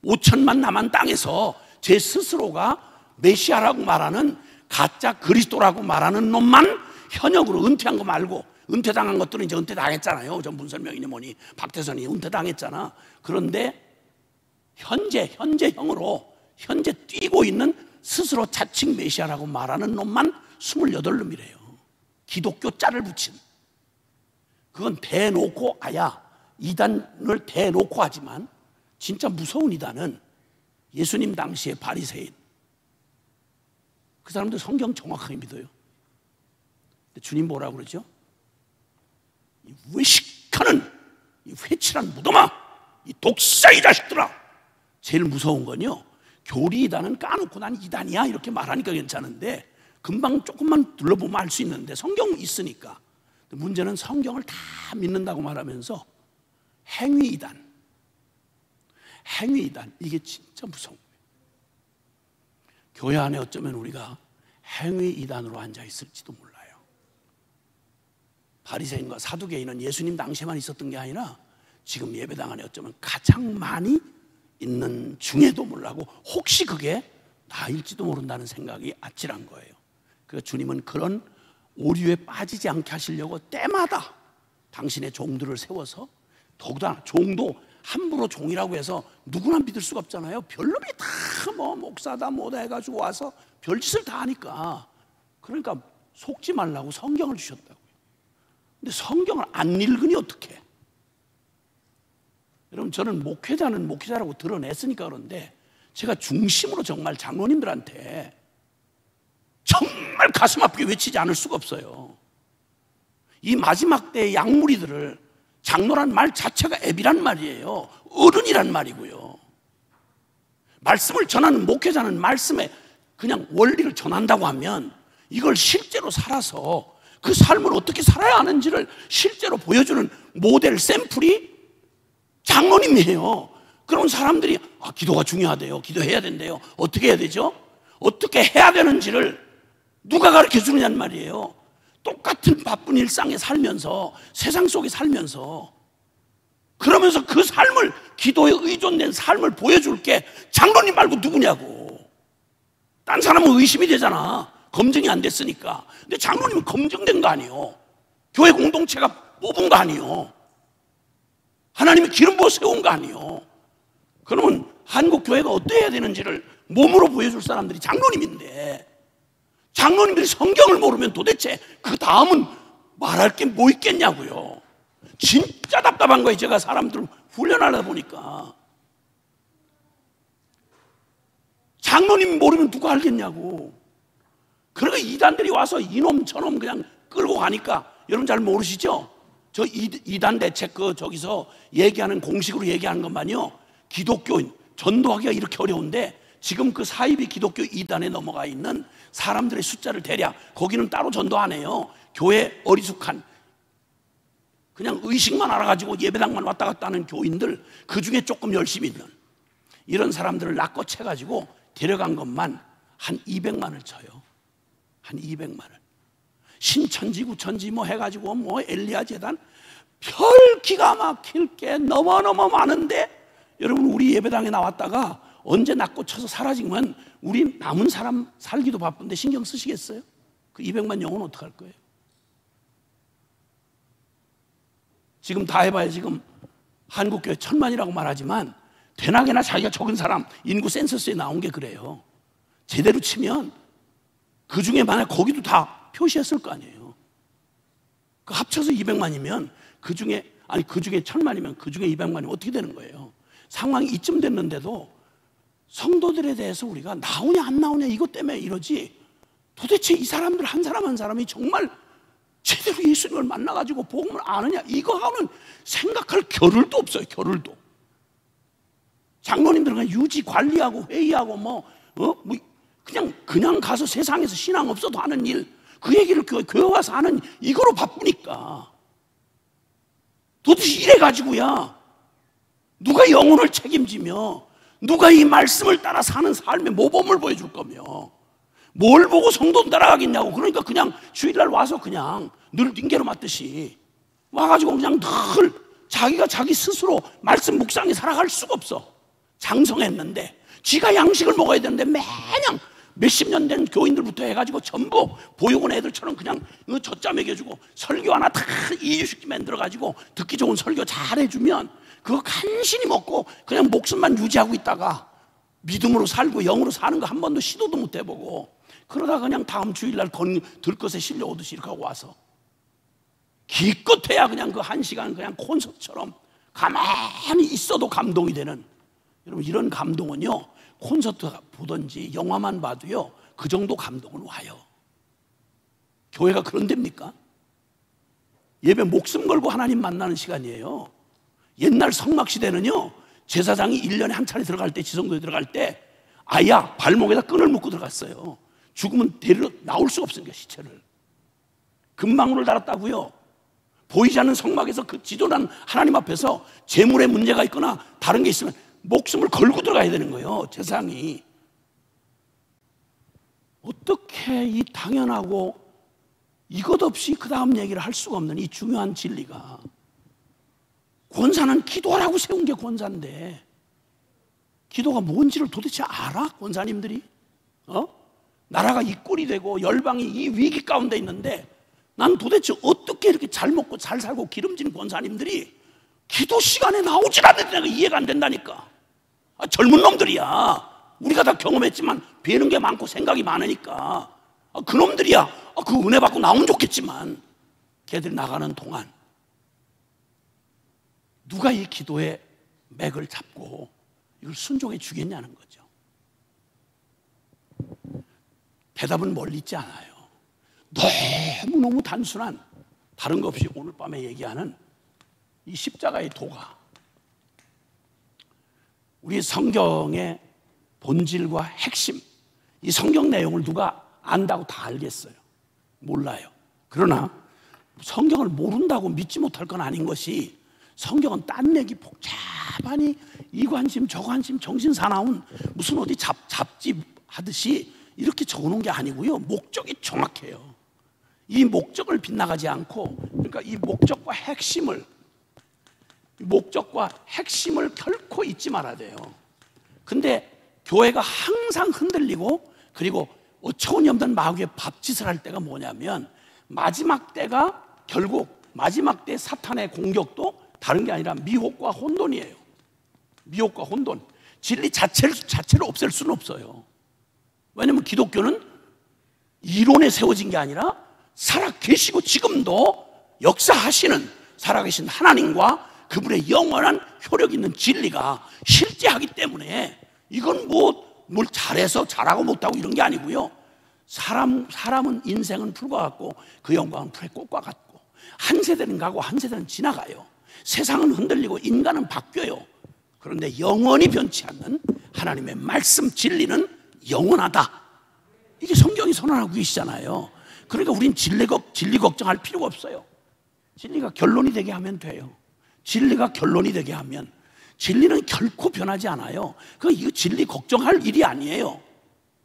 5천만 남한 땅에서 제 스스로가 메시아라고 말하는, 가짜 그리스도라고 말하는 놈만 현역으로, 은퇴한 거 말고, 은퇴당한 것들은 이제 은퇴당했잖아요. 전 문설명이니 뭐니 박태선이 은퇴당했잖아. 그런데 현재형으로 현재 뛰고 있는, 스스로 자칭 메시아라고 말하는 놈만 28놈이래요. 기독교 짤을 붙인. 그건 대놓고 이단을 대놓고 하지만 진짜 무서운 이단은 예수님 당시의 바리새인. 그 사람들 성경 정확하게 믿어요. 근데 주님 뭐라고 그러죠? 이 외식하는 이 회칠한 무덤아, 이 독사의 자식들아. 제일 무서운 건요, 교리 이단은 까놓고 난 이단이야 이렇게 말하니까 괜찮은데, 금방 조금만 둘러보면 알 수 있는데, 성경 있으니까. 문제는 성경을 다 믿는다고 말하면서 행위 이단, 이게 진짜 무서운 거예요. 교회 안에 어쩌면 우리가 행위 이단으로 앉아 있을지도 몰라요. 바리새인과 사두개인은 예수님 당시에만 있었던 게 아니라 지금 예배당 안에 어쩌면 가장 많이 있는 중에도 몰라고, 혹시 그게 나일지도 모른다는 생각이 아찔한 거예요. 그래서 주님은 그런 오류에 빠지지 않게 하시려고 때마다 당신의 종들을 세워서, 더구나 종도 함부로 종이라고 해서 누구나 믿을 수가 없잖아요. 별놈이 다 뭐 목사다 뭐다 해가지고 와서 별짓을 다 하니까, 그러니까 속지 말라고 성경을 주셨다고요. 근데 성경을 안 읽으니 어떡해? 여러분, 저는 목회자는 목회자라고 드러냈으니까 그런데, 제가 중심으로 정말 장로님들한테 정말 가슴 아프게 외치지 않을 수가 없어요. 이 마지막 때의 양무리들을, 장로란 말 자체가 애비란 말이에요. 어른이란 말이고요. 말씀을 전하는 목회자는 말씀에 그냥 원리를 전한다고 하면 이걸 실제로 살아서 그 삶을 어떻게 살아야 하는지를 실제로 보여주는 모델 샘플이 장로님이에요. 그런 사람들이 기도가 중요하대요, 기도해야 된대요, 어떻게 해야 되죠? 어떻게 해야 되는지를 누가 가르쳐 주느냐는 말이에요. 똑같은 바쁜 일상에 살면서, 세상 속에 살면서, 그러면서 그 삶을, 기도에 의존된 삶을 보여줄게 장로님 말고 누구냐고. 딴 사람은 의심이 되잖아. 검증이 안 됐으니까. 근데 장로님은 검증된 거 아니에요. 교회 공동체가 뽑은 거 아니에요. 하나님이 기름 부어 세운 거 아니에요. 그러면 한국 교회가 어떠해야 되는지를 몸으로 보여줄 사람들이 장로님인데, 장로님들이 성경을 모르면 도대체 그 다음은 말할 게 뭐 있겠냐고요. 진짜 답답한 거예요. 제가 사람들 훈련하다 보니까. 장로님 모르면 누가 알겠냐고. 그러니까 이단들이 와서 이놈 저놈 그냥 끌고 가니까, 여러분 잘 모르시죠? 저 이단 대책 저기서 얘기하는, 공식으로 얘기하는 것만요, 기독교인 전도하기가 이렇게 어려운데 지금 그 사이비 기독교 이단에 넘어가 있는 사람들의 숫자를 대략, 거기는 따로 전도 안 해요. 교회 어리숙한 그냥 의식만 알아가지고 예배당만 왔다 갔다 하는 교인들, 그 중에 조금 열심히 있는 이런 사람들을 낚아채가지고 데려간 것만 한 200만을 쳐요. 한 200만을. 신천지 구천지 뭐 해가지고 뭐 엘리야 재단, 별 기가 막힐 게 너무너무 많은데, 여러분 우리 예배당에 나왔다가 언제 낚고쳐서 사라지면 우리 남은 사람 살기도 바쁜데 신경 쓰시겠어요? 그 200만 영혼 어떡할 거예요? 지금 다 해봐야 지금 한국교회 1000만이라고 말하지만 되나게나 자기가 적은 사람 인구 센서스에 나온 게 그래요. 제대로 치면 그 중에 만약 거기도 다 표시했을 거 아니에요. 그 합쳐서 200만이면 그 중에 1000만이면 그 중에 200만이 어떻게 되는 거예요? 상황이 이쯤 됐는데도 성도들에 대해서 우리가 나오냐 안 나오냐 이것 때문에 이러지, 도대체 이 사람들 한 사람 한 사람이 정말 제대로 예수님을 만나가지고 복음을 아느냐, 이거하고는 생각할 겨를도 없어요. 겨를도. 장로님들은 그냥 유지 관리하고 회의하고 그냥 가서 세상에서 신앙 없어도 하는 일, 그 얘기를 교회 와서 하는 이거로 바쁘니까. 도대체 이래가지고야 누가 영혼을 책임지며 누가 이 말씀을 따라 사는 삶의 모범을 보여줄 거며 뭘 보고 성도 따라가겠냐고. 그러니까 그냥 주일날 와서 그냥 늘 링게로 맞듯이 와가지고 그냥 늘 자기가 자기 스스로 말씀 묵상에 살아갈 수가 없어. 장성했는데 지가 양식을 먹어야 되는데 매냥 몇십 년 된 교인들부터 해가지고 전부 보육원 애들처럼 그냥 젖자 먹여주고 설교 하나 다 이유식기 만들어가지고 듣기 좋은 설교 잘 해주면 그거 간신히 먹고 그냥 목숨만 유지하고 있다가 믿음으로 살고 영으로 사는 거 한 번도 시도도 못 해보고, 그러다 그냥 다음 주일날 들것에 실려오듯이 이렇게 하고 와서 기껏해야 그냥 그 1시간 그냥 콘서트처럼 가만히 있어도 감동이 되는, 여러분 이런 감동은요 콘서트 보든지 영화만 봐도요 그 정도 감동은 와요. 교회가 그런 데입니까? 예배 목숨 걸고 하나님 만나는 시간이에요. 옛날 성막시대는요 제사장이 1년에 한 차례 들어갈 때, 지성소에 들어갈 때 아야 발목에다 끈을 묶고 들어갔어요. 죽으면 데리러 나올 수가 없으니까 시체를. 금방울을 달았다고요. 보이지 않는 성막에서 그 지존한 하나님 앞에서 재물에 문제가 있거나 다른 게 있으면 목숨을 걸고 들어가야 되는 거예요. 제사장이. 어떻게 이 당연하고 이것 없이 그 다음 얘기를 할 수가 없는 이 중요한 진리가, 권사는 기도하라고 세운 게 권사인데 기도가 뭔지를 도대체 알아? 권사님들이? 나라가 이 꼴이 되고 열방이 이 위기 가운데 있는데 난 도대체 어떻게 이렇게 잘 먹고 잘 살고 기름진 권사님들이 기도 시간에 나오질 않는데 내가 이해가 안 된다니까. 젊은 놈들이야. 우리가 다 경험했지만 배는 게 많고 생각이 많으니까 그 놈들이야. 그 은혜 받고 나오면 좋겠지만 걔들이 나가는 동안 누가 이 기도의 맥을 잡고 이걸 순종해 주겠냐는 거죠. 대답은 멀리 있지 않아요. 너무너무 단순한, 다른 거 없이 오늘 밤에 얘기하는 이 십자가의 도가 우리 성경의 본질과 핵심, 이 성경 내용을 누가 안다고 다 알겠어요? 몰라요. 그러나 성경을 모른다고 믿지 못할 건 아닌 것이, 성경은 딴 얘기 복잡하니 이 관심 저 관심 정신 사나운 무슨 어디 잡지 하듯이 이렇게 적어놓은 게 아니고요, 목적이 정확해요. 이 목적을 빗나가지 않고, 그러니까 이 목적과 핵심을 결코 잊지 말아야 돼요. 근데 교회가 항상 흔들리고, 그리고 어처구니 없는 마귀의 밥짓을 할 때가 뭐냐면, 마지막 때가 결국 마지막 때 사탄의 공격도 다른 게 아니라 미혹과 혼돈이에요. 미혹과 혼돈. 진리 자체를 없앨 수는 없어요. 왜냐하면 기독교는 이론에 세워진 게 아니라 살아 계시고 지금도 역사하시는 살아계신 하나님과 그분의 영원한 효력 있는 진리가 실제하기 때문에, 이건 뭘 잘해서 잘하고 못하고 이런 게 아니고요, 사람은 인생은 풀과 같고 그 영광은 풀의 꽃과 같고, 한 세대는 가고 한 세대는 지나가요. 세상은 흔들리고 인간은 바뀌어요. 그런데 영원히 변치 않는 하나님의 말씀 진리는 영원하다. 이게 성경이 선언하고 계시잖아요. 그러니까 우린 진리 걱정할 필요가 없어요. 진리가 결론이 되게 하면 돼요. 진리가 결론이 되게 하면, 진리는 결코 변하지 않아요. 이거 진리 걱정할 일이 아니에요.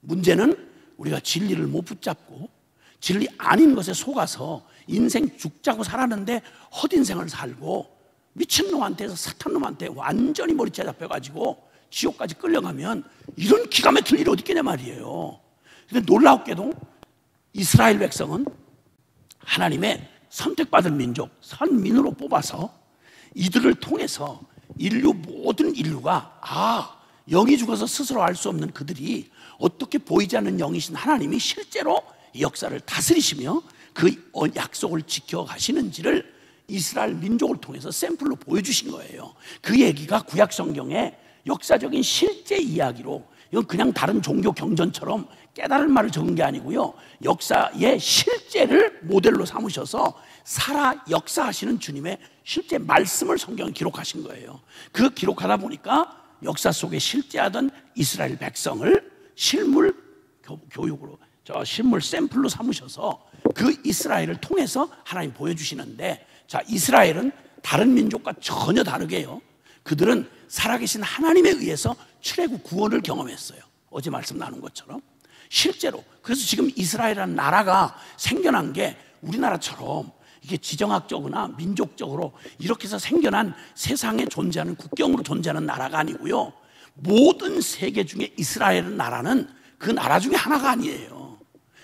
문제는 우리가 진리를 못 붙잡고 진리 아닌 것에 속아서 인생 죽자고 살았는데 헛인생을 살고, 미친놈한테서 사탄놈한테 완전히 머리채 잡혀가지고 지옥까지 끌려가면 이런 기가 막힐 일이 어디 있겠냐 말이에요. 근데 놀랍게도 이스라엘 백성은 하나님의 선택받은 민족, 선민으로 뽑아서 이들을 통해서 모든 인류가 영이 죽어서 스스로 알 수 없는 그들이 어떻게 보이지 않는 영이신 하나님이 실제로 역사를 다스리시며 그 약속을 지켜가시는지를 이스라엘 민족을 통해서 샘플로 보여주신 거예요. 그 얘기가 구약 성경의 역사적인 실제 이야기로, 이건 그냥 다른 종교 경전처럼 깨달을 말을 적은 게 아니고요, 역사의 실제를 모델로 삼으셔서 살아 역사하시는 주님의 실제 말씀을 성경에 기록하신 거예요. 그 기록하다 보니까 역사 속에 실제하던 이스라엘 백성을 실물 교육으로, 실물 샘플로 삼으셔서 그 이스라엘을 통해서 하나님 보여주시는데, 자, 이스라엘은 다른 민족과 전혀 다르게요, 그들은 살아계신 하나님에 의해서 출애굽 구원을 경험했어요. 어제 말씀 나눈 것처럼 실제로. 그래서 지금 이스라엘이라는 나라가 생겨난 게 우리나라처럼 이게 지정학적이나 민족적으로 이렇게 해서 생겨난 세상에 존재하는 국경으로 존재하는 나라가 아니고요, 모든 세계 중에 이스라엘 나라는 그 나라 중에 하나가 아니에요.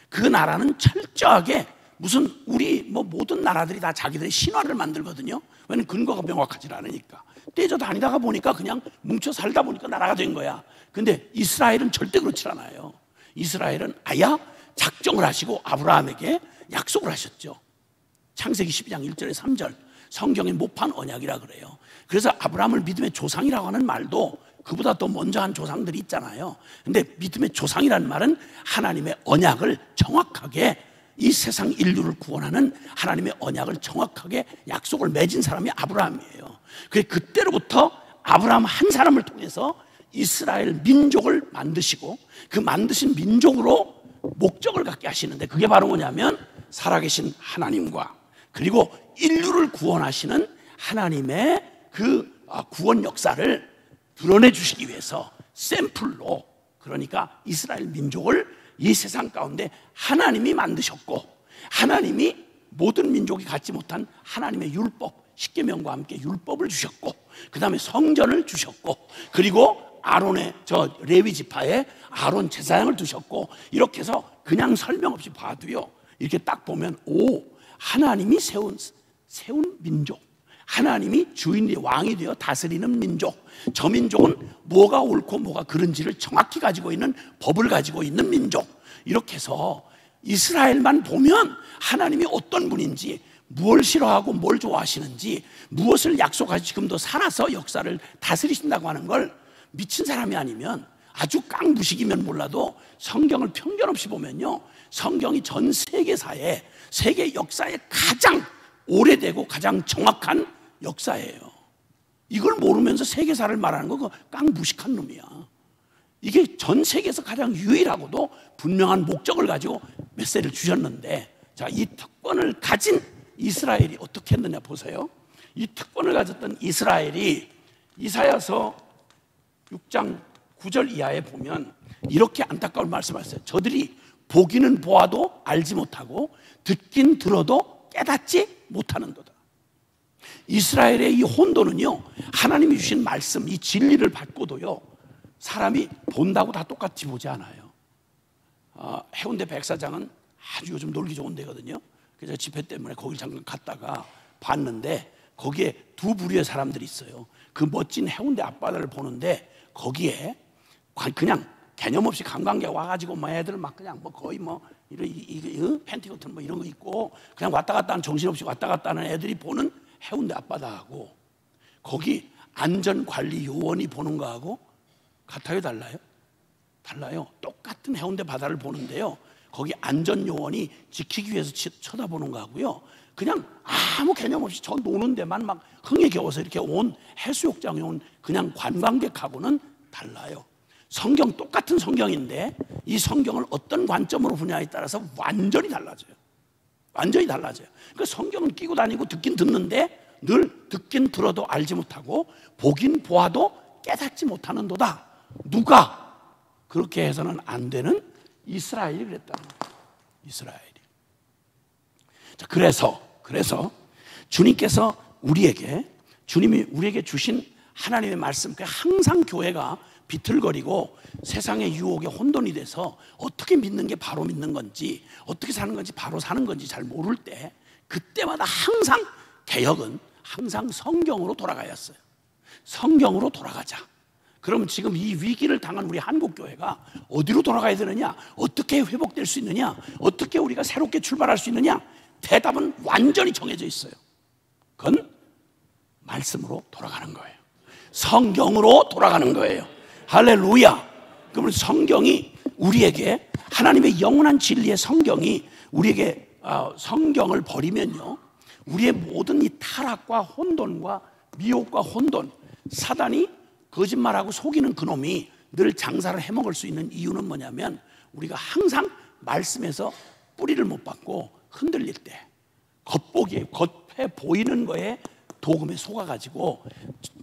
그 나라는 철저하게 무슨 모든 나라들이 다 자기들의 신화를 만들거든요. 왜냐면 근거가 명확하지 않으니까. 떼져 다니다가 보니까 그냥 뭉쳐 살다 보니까 나라가 된 거야. 근데 이스라엘은 절대 그렇지 않아요. 이스라엘은 작정을 하시고 아브라함에게 약속을 하셨죠. 창세기 12장 1절에 3절, 성경의 모판 언약이라 그래요. 그래서 아브라함을 믿음의 조상이라고 하는 말도 그보다 더 먼저 한 조상들이 있잖아요. 근데 믿음의 조상이라는 말은 하나님의 언약을 정확하게, 이 세상 인류를 구원하는 하나님의 언약을 정확하게 약속을 맺은 사람이 아브라함이에요. 그때로부터 아브라함 한 사람을 통해서 이스라엘 민족을 만드시고, 그 만드신 민족으로 목적을 갖게 하시는데, 그게 바로 뭐냐면 살아계신 하나님과 그리고 인류를 구원하시는 하나님의 그 구원 역사를 드러내 주시기 위해서 샘플로, 그러니까 이스라엘 민족을 이 세상 가운데 하나님이 만드셨고, 하나님이 모든 민족이 갖지 못한 하나님의 율법, 십계명과 함께 율법을 주셨고, 그 다음에 성전을 주셨고, 그리고 아론의 레위 지파에 아론 제사장을 두셨고, 이렇게 해서 그냥 설명 없이 봐도요, 이렇게 딱 보면 하나님이 세운 민족, 하나님이 주인이 왕이 되어 다스리는 민족, 저 민족은 뭐가 옳고 뭐가 그른지를 정확히 가지고 있는 법을 가지고 있는 민족, 이렇게 해서 이스라엘만 보면 하나님이 어떤 분인지, 무엇을 싫어하고 뭘 좋아하시는지, 무엇을 약속하시 지금도 살아서 역사를 다스리신다고 하는 걸 미친 사람이 아니면, 아주 깡부식이면 몰라도 성경을 편견 없이 보면요, 성경이 전 세계사에, 세계 역사에 가장 오래되고 가장 정확한 역사예요. 이걸 모르면서 세계사를 말하는 거, 그거 깡부식한 놈이야. 이게 전 세계에서 가장 유일하고도 분명한 목적을 가지고 메시지를 주셨는데, 자, 이 특권을 가진 이스라엘이 어떻게 했느냐 보세요. 이 특권을 가졌던 이스라엘이 이사야서 6장 9절 이하에 보면 이렇게 안타까운 말씀하셨어요. 저들이 보기는 보아도 알지 못하고 듣긴 들어도 깨닫지 못하는도다. 이스라엘의 이 혼돈은요, 하나님이 주신 말씀, 이 진리를 받고도요, 사람이 본다고 다 똑같이 보지 않아요. 해운대 백사장은 아주 요즘 놀기 좋은 데거든요. 그래서 집회 때문에 거기 잠깐 갔다가 봤는데 거기에 두 부류의 사람들이 있어요. 그 멋진 해운대 앞바다를 보는데 거기에 그냥 개념 없이 관광객 와가지고 뭐 애들 막 그냥 뭐 거의 뭐 이런 팬티코트 뭐 이런 거 입고 그냥 왔다 갔다 하는, 정신없이 왔다 갔다 하는 애들이 보는 해운대 앞바다하고 거기 안전관리 요원이 보는 거하고 같아요, 달라요? 달라요. 똑같은 해운대 바다를 보는데요, 거기 안전요원이 지키기 위해서 쳐다보는 거하고요, 그냥 아무 개념 없이 저 노는 데만 막 흥에 겨워서 이렇게 온 해수욕장에 온 그냥 관광객하고는 달라요. 성경 똑같은 성경인데 이 성경을 어떤 관점으로 보냐에 따라서 완전히 달라져요. 완전히 달라져요. 그러니까 성경은 끼고 다니고 듣긴 듣는데 늘 듣긴 들어도 알지 못하고 보긴 보아도 깨닫지 못하는도다. 누가? 그렇게 해서는 안 되는 이스라엘이 그랬다는 거예요. 이스라엘이. 자, 그래서 주님께서 주님이 우리에게 주신 하나님의 말씀, 항상 교회가 비틀거리고 세상의 유혹에 혼돈이 돼서 어떻게 믿는 게 바로 믿는 건지, 어떻게 사는 건지 바로 사는 건지 잘 모를 때, 그때마다 항상 개혁은 항상 성경으로 돌아가야 했어요. 성경으로 돌아가자. 그럼 지금 이 위기를 당한 우리 한국교회가 어디로 돌아가야 되느냐? 어떻게 회복될 수 있느냐? 어떻게 우리가 새롭게 출발할 수 있느냐? 대답은 완전히 정해져 있어요. 그건 말씀으로 돌아가는 거예요. 성경으로 돌아가는 거예요. 할렐루야. 그러면 성경이 우리에게, 하나님의 영원한 진리의 성경이 우리에게 성경을 버리면요, 우리의 모든 이 타락과 혼돈과 미혹과 혼돈, 사단이 거짓말하고 속이는 그놈이 늘 장사를 해먹을 수 있는 이유는 뭐냐면, 우리가 항상 말씀에서 뿌리를 못 받고 흔들릴 때, 겉에 보이는 거에 도금에 속아가지고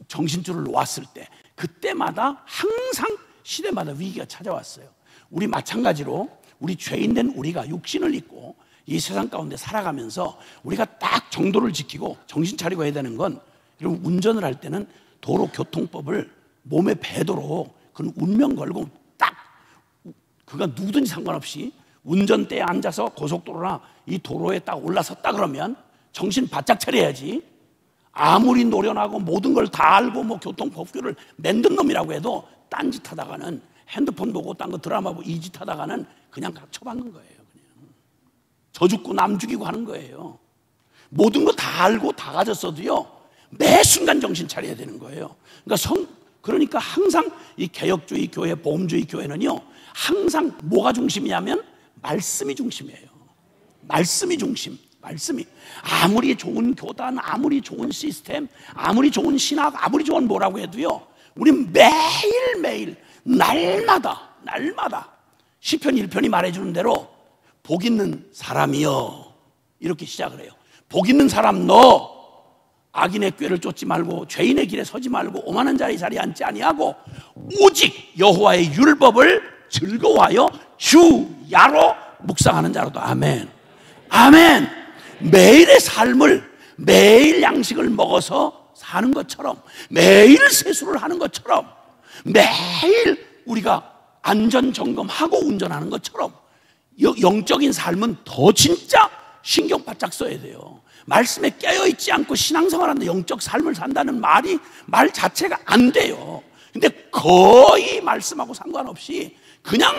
정신줄을 놓았을 때, 그때마다 항상 시대마다 위기가 찾아왔어요. 우리 마찬가지로 우리 죄인된 우리가 육신을 입고 이 세상 가운데 살아가면서 우리가 딱 정도를 지키고 정신 차리고 해야 되는 건, 여러분, 운전을 할 때는 도로교통법을 몸에 배도록 그건 운명 걸고 딱, 그가 누구든지 상관없이 운전대에 앉아서 고속도로나 이 도로에 딱 올라섰다 그러면 정신 바짝 차려야지. 아무리 노련하고 모든 걸 다 알고 뭐 교통법규를 만든 놈이라고 해도 딴짓 하다가는, 핸드폰 보고 딴 거 드라마 보고 이 짓 하다가는 그냥 처박는 거예요. 그냥 저 죽고 남 죽이고 하는 거예요. 모든 거 다 알고 다 가졌어도요, 매 순간 정신 차려야 되는 거예요. 그러니까 항상 이 개혁주의 교회, 보험주의 교회는요, 항상 뭐가 중심이냐면 말씀이 중심이에요. 말씀이 중심. 말씀이. 아무리 좋은 교단, 아무리 좋은 시스템, 아무리 좋은 신학, 아무리 좋은 뭐라고 해도요, 우린 매일매일 날마다 시편 1편이 말해주는 대로 복 있는 사람이여, 이렇게 시작을 해요. 복 있는 사람 너 악인의 꾀를 쫓지 말고 죄인의 길에 서지 말고 오만한 자의 자리에 앉지 아니하고 오직 여호와의 율법을 즐거워하여 주야로 묵상하는 자로도. 아멘. 아멘. 매일의 삶을, 매일 양식을 먹어서 사는 것처럼, 매일 세수를 하는 것처럼, 매일 우리가 안전점검하고 운전하는 것처럼 영적인 삶은 더 진짜 신경 바짝 써야 돼요. 말씀에 깨어있지 않고 신앙생활하는데 영적 삶을 산다는 말 자체가 안 돼요. 근데 거의 말씀하고 상관없이 그냥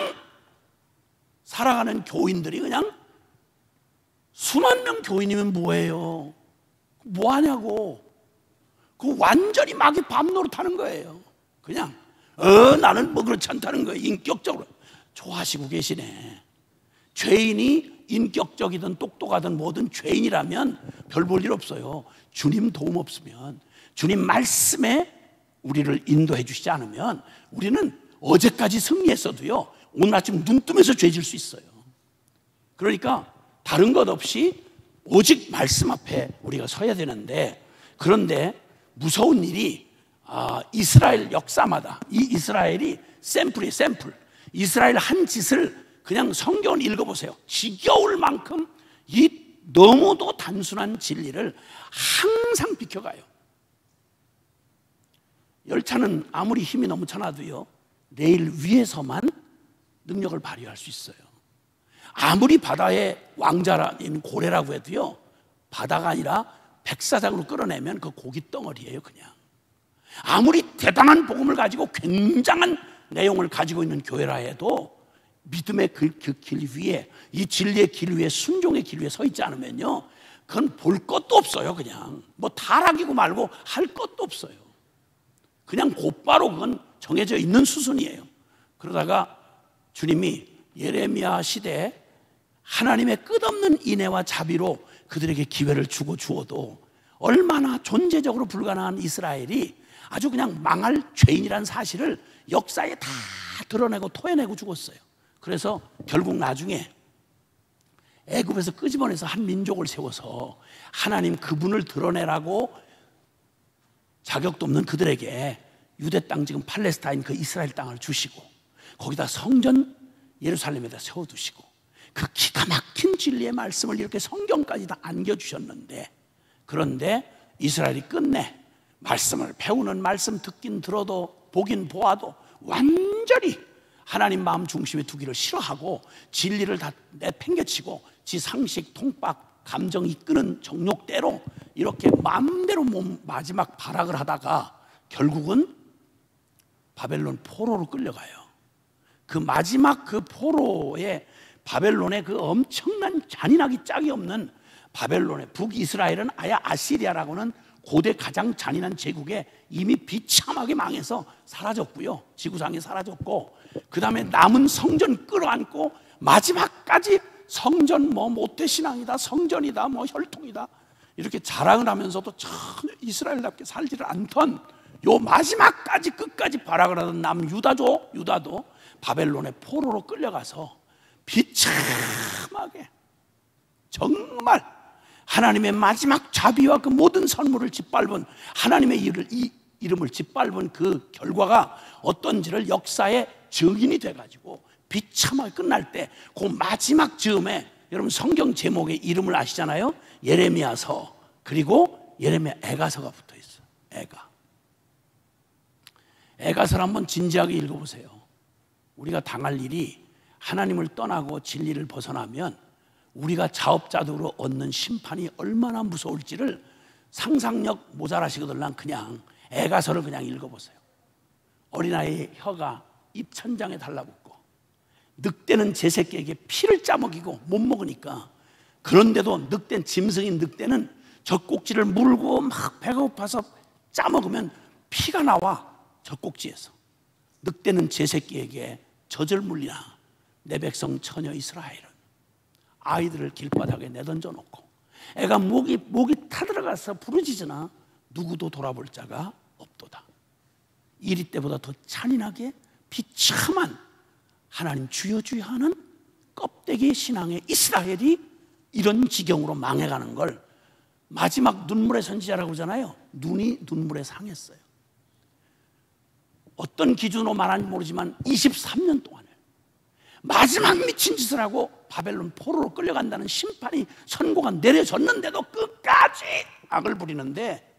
살아가는 교인들이, 그냥 수만 명 교인이면 뭐예요? 뭐 하냐고. 그 완전히 마귀 밤 노릇하는 거예요. 그냥 나는 뭐 그렇지 않다는 거예요. 인격적으로 좋아하시고 계시네. 죄인이 인격적이든 똑똑하든 뭐든 죄인이라면 별 볼 일 없어요. 주님 도움 없으면, 주님 말씀에 우리를 인도해 주시지 않으면 우리는 어제까지 승리했어도요, 오늘 아침 눈 뜨면서 죄질 수 있어요. 그러니까 다른 것 없이 오직 말씀 앞에 우리가 서야 되는데, 그런데 무서운 일이 이스라엘 역사마다 이 이스라엘이 샘플이에요. 샘플. 이스라엘 한 짓을 그냥 성경을 읽어보세요. 지겨울 만큼 이 너무도 단순한 진리를 항상 비켜가요. 열차는 아무리 힘이 넘쳐나도요, 레일 위에서만 능력을 발휘할 수 있어요. 아무리 바다의 왕자라는 고래라고 해도요, 바다가 아니라 백사장으로 끌어내면 그 고기 덩어리예요. 그냥 아무리 대단한 복음을 가지고 굉장한 내용을 가지고 있는 교회라 해도 믿음의 그 길 위에, 이 진리의 길 위에, 순종의 길 위에 서 있지 않으면요, 그건 볼 것도 없어요. 그냥 뭐 타락이고 말고 할 것도 없어요. 그냥 곧바로 그건 정해져 있는 수순이에요. 그러다가 주님이 예레미야 시대에 하나님의 끝없는 인애와 자비로 그들에게 기회를 주고 주어도 얼마나 존재적으로 불가능한 이스라엘이 아주 그냥 망할 죄인이라는 사실을 역사에 다 드러내고 토해내고 죽었어요. 그래서 결국 나중에 애굽에서 끄집어내서 한 민족을 세워서 하나님 그분을 드러내라고 자격도 없는 그들에게 유대 땅, 지금 팔레스타인 그 이스라엘 땅을 주시고 거기다 성전 예루살렘에다 세워두시고 그 기가 막힌 진리의 말씀을 이렇게 성경까지 다 안겨주셨는데, 그런데 이스라엘이 끝내 말씀을 배우는, 말씀 듣긴 들어도 보긴 보아도 완전히 하나님 마음 중심에 두기를 싫어하고 진리를 다 내팽개치고 지 상식, 통박, 감정 이끄는 정욕대로 이렇게 마음대로 마지막 발악을 하다가 결국은 바벨론 포로로 끌려가요. 그 마지막 그 포로의 바벨론의 그 엄청난 잔인하기 짝이 없는 바벨론의 북이스라엘은 아예 아시리아라고는 고대 가장 잔인한 제국에 이미 비참하게 망해서 사라졌고요, 지구상에 사라졌고, 그 다음에 남은 성전 끌어안고 마지막까지 성전 뭐 모태신앙이다, 성전이다, 뭐 혈통이다 이렇게 자랑을 하면서도 전혀 이스라엘답게 살지를 않던 요 마지막까지 끝까지 발악을 하던 유다도 바벨론의 포로로 끌려가서 비참하게 정말 하나님의 마지막 자비와 그 모든 선물을 짓밟은, 하나님의 이름을 짓밟은 그 결과가 어떤지를 역사의 증인이 돼가지고 비참하게 끝날 때 그 마지막 즈음에, 여러분 성경 제목의 이름을 아시잖아요. 예레미야서, 그리고 예레미야 애가서가 붙어 있어요. 애가서를 한번 진지하게 읽어보세요. 우리가 당할 일이 하나님을 떠나고 진리를 벗어나면 우리가 자업자득으로 얻는 심판이 얼마나 무서울지를 상상력 모자라시거든 난 그냥 애가서를 그냥 읽어보세요. 어린아이의 혀가 입천장에 달라붙고 늑대는 제 새끼에게 피를 짜먹이고 못 먹으니까, 그런데도 짐승인 늑대는 젖꼭지를 물고 막 배가 고파서 짜먹으면 피가 나와. 젖꼭지에서 늑대는 제 새끼에게 젖을 물리나 내 백성 처녀 이스라엘은 아이들을 길바닥에 내던져 놓고 애가 목이 타들어가서 부르짖으나 누구도 돌아볼 자가 없도다. 이리 때보다 더 잔인하게 비참한 하나님 주여 주여 하는 껍데기 신앙의 이스라엘이 이런 지경으로 망해가는 걸 마지막 눈물의 선지자라고 그러잖아요. 눈이 눈물에 상했어요. 어떤 기준으로 말하는지 모르지만 23년 동안을 마지막 미친 짓을 하고 바벨론 포로로 끌려간다는 심판이 선고가 내려졌는데도 끝까지 악을 부리는데,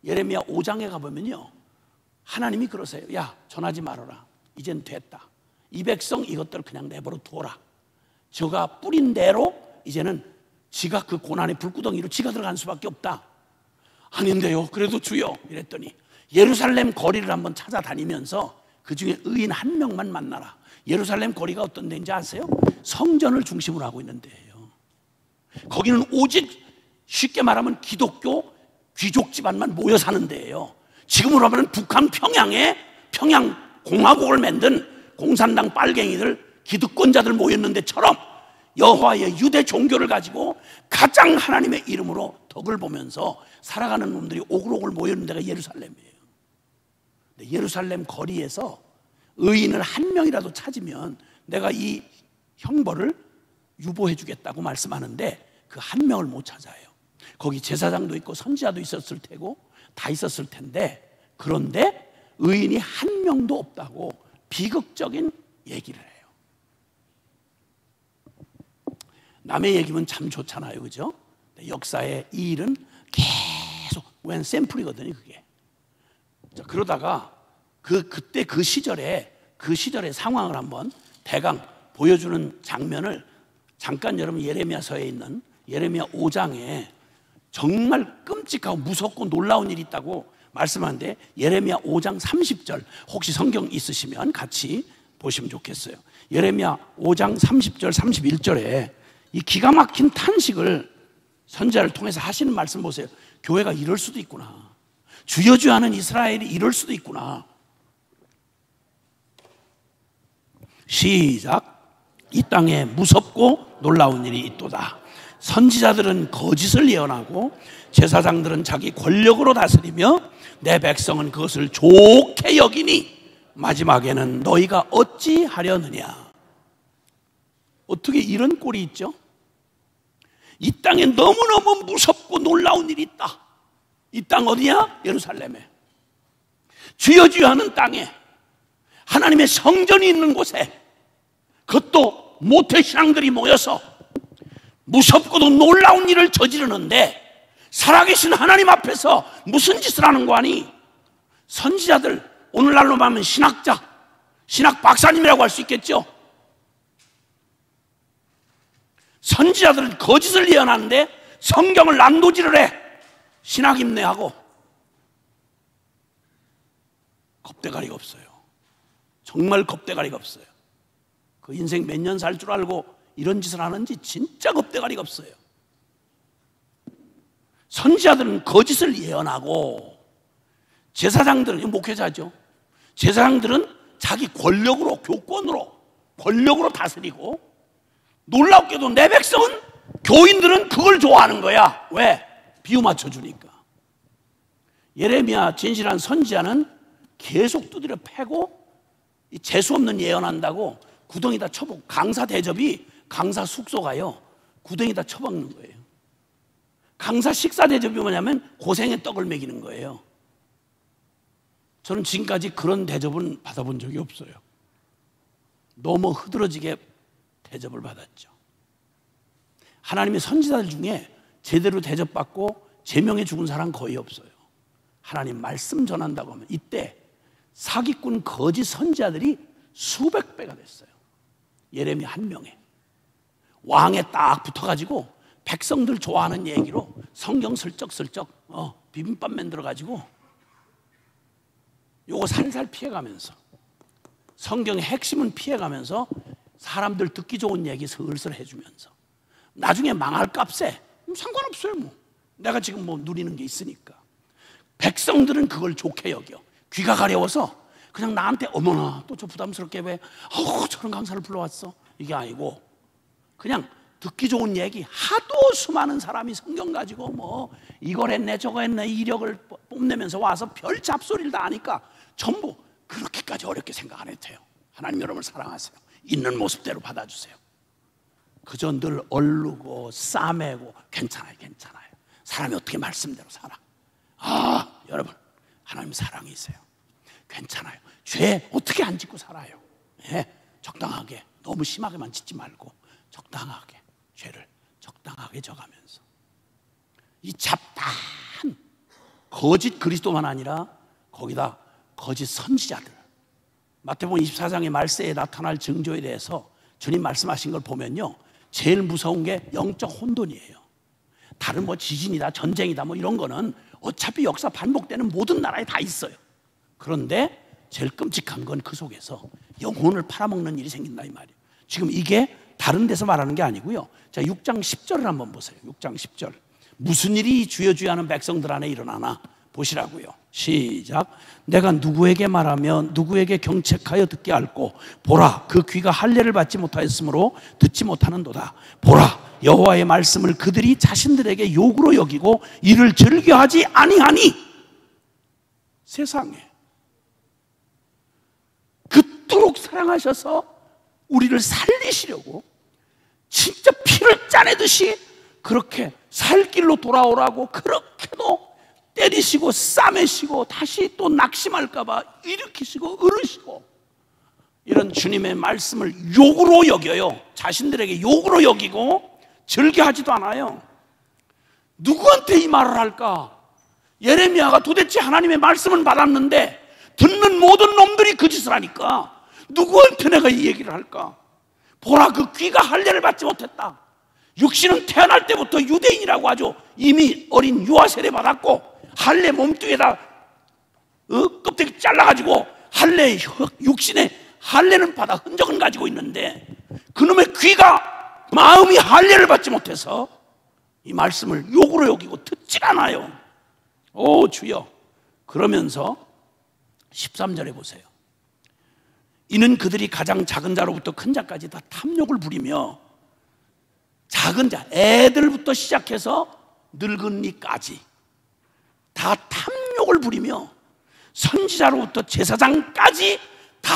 예레미야 5장에 가보면요, 하나님이 그러세요. 야, 전하지 말아라. 이젠 됐다. 이 백성 이것들 그냥 내버려 둬라. 저가 뿌린 대로 이제는 지가 그 고난의 불구덩이로 지가 들어간 수밖에 없다. 아닌데요, 그래도 주여 이랬더니 예루살렘 거리를 한번 찾아다니면서 그 중에 의인 한 명만 만나라. 예루살렘 거리가 어떤 데인지 아세요? 성전을 중심으로 하고 있는 데예요. 거기는 오직 쉽게 말하면 기독교 귀족 집안만 모여 사는 데예요. 지금으로 하면 북한 평양에 평양공화국을 만든 공산당 빨갱이들, 기득권자들 모였는 데처럼 여호와의 유대 종교를 가지고 가장 하나님의 이름으로 덕을 보면서 살아가는 놈들이 오글오글 모였는 데가 예루살렘이에요. 근데 예루살렘 거리에서 의인을 한 명이라도 찾으면 내가 이 형벌을 유보해 주겠다고 말씀하는데 그 한 명을 못 찾아요. 거기 제사장도 있고 선지자도 있었을 테고 다 있었을 텐데, 그런데 의인이 한 명도 없다고 비극적인 얘기를 해요. 남의 얘기면 참 좋잖아요, 그죠? 역사의 이 일은 계속 웬 샘플이거든요, 그게. 자, 그러다가 그때 그 시절의 상황을 한번 대강 보여주는 장면을 잠깐 여러분 예레미야서에 있는 예레미야 5장에 정말 끔찍하고 무섭고 놀라운 일이 있다고 말씀하는데, 예레미야 5장 30절 혹시 성경 있으시면 같이 보시면 좋겠어요. 예레미야 5장 30절 31절에 이 기가 막힌 탄식을 선지자를 통해서 하시는 말씀 보세요. 교회가 이럴 수도 있구나. 주여 주여 하는 이스라엘이 이럴 수도 있구나. 시작. 이 땅에 무섭고 놀라운 일이 있도다. 선지자들은 거짓을 예언하고 제사장들은 자기 권력으로 다스리며 내 백성은 그것을 좋게 여기니 마지막에는 너희가 어찌 하려느냐. 어떻게 이런 꼴이 있죠? 이 땅에 너무너무 무섭고 놀라운 일이 있다. 이 땅 어디야? 예루살렘에. 주여 주여 하는 땅에, 하나님의 성전이 있는 곳에, 그것도 모태신앙들이 모여서 무섭고도 놀라운 일을 저지르는데 살아계신 하나님 앞에서 무슨 짓을 하는 거 아니? 선지자들, 오늘날로 말하면 신학자, 신학 박사님이라고 할 수 있겠죠. 선지자들은 거짓을 예언하는데 성경을 난도질을 해. 신학 인내하고. 겁대가리가 없어요. 정말 겁대가리가 없어요. 그 인생 몇 년 살 줄 알고 이런 짓을 하는지 진짜 겁대가리가 없어요. 선지자들은 거짓을 예언하고, 제사장들은, 목회자죠, 제사장들은 자기 권력으로, 교권으로, 권력으로 다스리고, 놀랍게도 내 백성은, 교인들은 그걸 좋아하는 거야. 왜? 비유 맞춰주니까. 예레미야 진실한 선지자는 계속 두드려 패고 재수없는 예언한다고 구덩이다 쳐박고, 강사 대접이, 강사 숙소가요 구덩이다 쳐박는 거예요. 강사 식사 대접이 뭐냐면 고생의 떡을 먹이는 거예요. 저는 지금까지 그런 대접은 받아본 적이 없어요. 너무 흐드러지게 대접을 받았죠. 하나님의 선지자들 중에 제대로 대접받고 제명해 죽은 사람 거의 없어요. 하나님 말씀 전한다고 하면 이때 사기꾼 거짓 선지자들이 수백 배가 됐어요. 예레미야 한 명에 왕에 딱 붙어가지고 백성들 좋아하는 얘기로 성경 슬쩍슬쩍 비빔밥 만들어가지고 요거 살살 피해가면서, 성경의 핵심은 피해가면서 사람들 듣기 좋은 얘기 슬슬 해주면서, 나중에 망할 값에 상관없어요. 뭐 내가 지금 뭐 누리는 게 있으니까. 백성들은 그걸 좋게 여겨. 귀가 가려워서 그냥 나한테 어머나 또 저 부담스럽게 왜 저런 강사를 불러왔어, 이게 아니고 그냥 듣기 좋은 얘기. 하도 수많은 사람이 성경 가지고 뭐 이걸 했네 저거 했네 이력을 뽐내면서 와서 별 잡소리를 다 하니까 전부 그렇게까지 어렵게 생각 안 해도 돼요. 하나님 여러분을 사랑하세요. 있는 모습대로 받아주세요. 그저 늘 얼르고 싸매고 괜찮아요, 괜찮아요. 사람이 어떻게 말씀대로 살아. 여러분 하나님 사랑이세요. 괜찮아요. 죄 어떻게 안 짓고 살아요. 적당하게, 너무 심하게만 짓지 말고 적당하게 죄를 적당하게 져가면서, 이 잡다한 거짓 그리스도만 아니라 거기다 거짓 선지자들, 마태복음 24장의 말세에 나타날 징조에 대해서 주님 말씀하신 걸 보면요, 제일 무서운 게 영적 혼돈이에요. 다른 뭐 지진이다 전쟁이다 뭐 이런 거는 어차피 역사 반복되는 모든 나라에 다 있어요. 그런데 제일 끔찍한 건 그 속에서 영혼을 팔아먹는 일이 생긴다 이 말이에요. 지금 이게 다른 데서 말하는 게 아니고요. 자, 6장 10절을 한번 보세요. 6장 10절. 무슨 일이 주여 주여 하는 백성들 안에 일어나나 보시라고요. 시작. 내가 누구에게 말하며 누구에게 경책하여 듣게 할꼬. 보라, 그 귀가 할례를 받지 못하였으므로 듣지 못하는도다. 보라, 여호와의 말씀을 그들이 자신들에게 욕으로 여기고 이를 즐겨하지 아니하니. 세상에 그토록 사랑하셔서 우리를 살리시려고 진짜 피를 짜내듯이 그렇게 살 길로 돌아오라고 그렇게도 때리시고 싸매시고 다시 또 낙심할까 봐 일으키시고 으르시고 이런 주님의 말씀을 욕으로 여겨요. 자신들에게 욕으로 여기고 즐겨하지도 않아요. 누구한테 이 말을 할까? 예레미야가 도대체 하나님의 말씀은 받았는데 듣는 모든 놈들이 그 짓을 하니까 누구한테 내가 이 얘기를 할까? 보라, 그 귀가 할례를 받지 못했다. 육신은 태어날 때부터 유대인이라고 하죠. 이미 어린 유아 세례 받았고 할례 몸뚱이에다 껍데기 잘라가지고 할례 육신의 할례는 받아 흔적은 가지고 있는데 그놈의 귀가 마음이 할례를 받지 못해서 이 말씀을 욕으로 여기고 듣질 않아요. 오 주여. 그러면서 13절에 보세요. 이는 그들이 가장 작은 자로부터 큰 자까지 다 탐욕을 부리며, 작은 자, 애들부터 시작해서 늙은이까지 다 탐욕을 부리며 선지자로부터 제사장까지 다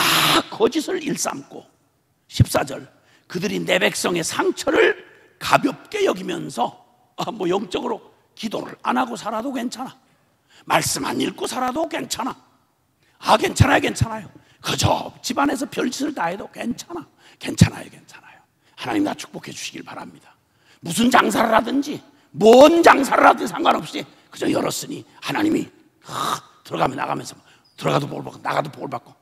거짓을 일삼고, 14절 그들이 내 백성의 상처를 가볍게 여기면서 뭐 영적으로 기도를 안 하고 살아도 괜찮아, 말씀 안 읽고 살아도 괜찮아, 괜찮아요. 그저 집안에서 별짓을 다 해도 괜찮아요. 하나님 나 축복해 주시길 바랍니다. 무슨 장사를 하든지 뭔 장사를 하든 상관없이 그저 열었으니 하나님이 들어가면 나가면서 들어가도 볼 받고 나가도 볼 받고,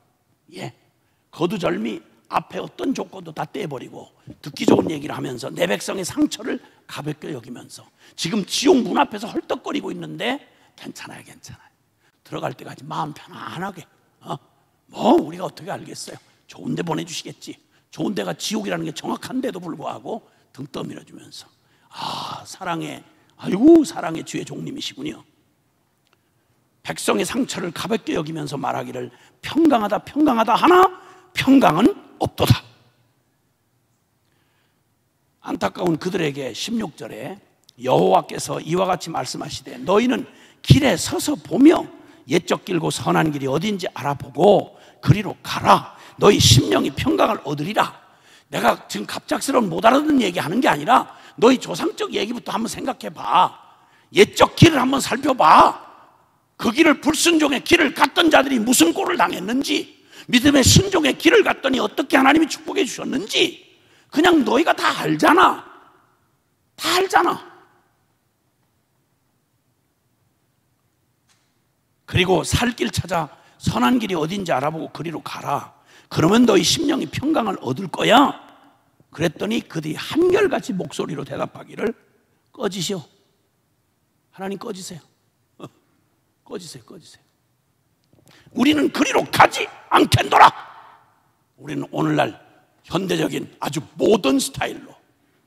거두절미 앞에 어떤 조건도 다 떼버리고 듣기 좋은 얘기를 하면서 내 백성의 상처를 가볍게 여기면서 지금 지옥 문 앞에서 헐떡거리고 있는데 괜찮아요. 들어갈 때까지 마음 편안하게, 뭐 우리가 어떻게 알겠어요. 좋은 데 보내주시겠지. 좋은 데가 지옥이라는 게 정확한데도 불구하고 등 떠밀어주면서 사랑의 주의 종님이시군요. 백성의 상처를 가볍게 여기면서 말하기를 평강하다 하나 평강은 없도다. 안타까운 그들에게 16절에 여호와께서 이와 같이 말씀하시되 너희는 길에 서서 보며 옛적 길고 선한 길이 어딘지 알아보고 그리로 가라. 너희 심령이 평강을 얻으리라. 내가 지금 갑작스러운 못 알아듣는 얘기하는 게 아니라 너희 조상적 얘기부터 한번 생각해봐. 옛적 길을 한번 살펴봐. 그 길을 불순종의 길을 갔던 자들이 무슨 꼴을 당했는지, 믿음의 순종의 길을 갔더니 어떻게 하나님이 축복해 주셨는지 그냥 너희가 다 알잖아. 그리고 살 길 찾아 선한 길이 어딘지 알아보고 그리로 가라. 그러면 너희 심령이 평강을 얻을 거야. 그랬더니 그들이 한결같이 목소리로 대답하기를 꺼지시오. 하나님 꺼지세요. 꺼지세요. 우리는 그리로 가지 않겠노라. 우리는 오늘날 현대적인 아주 모던 스타일로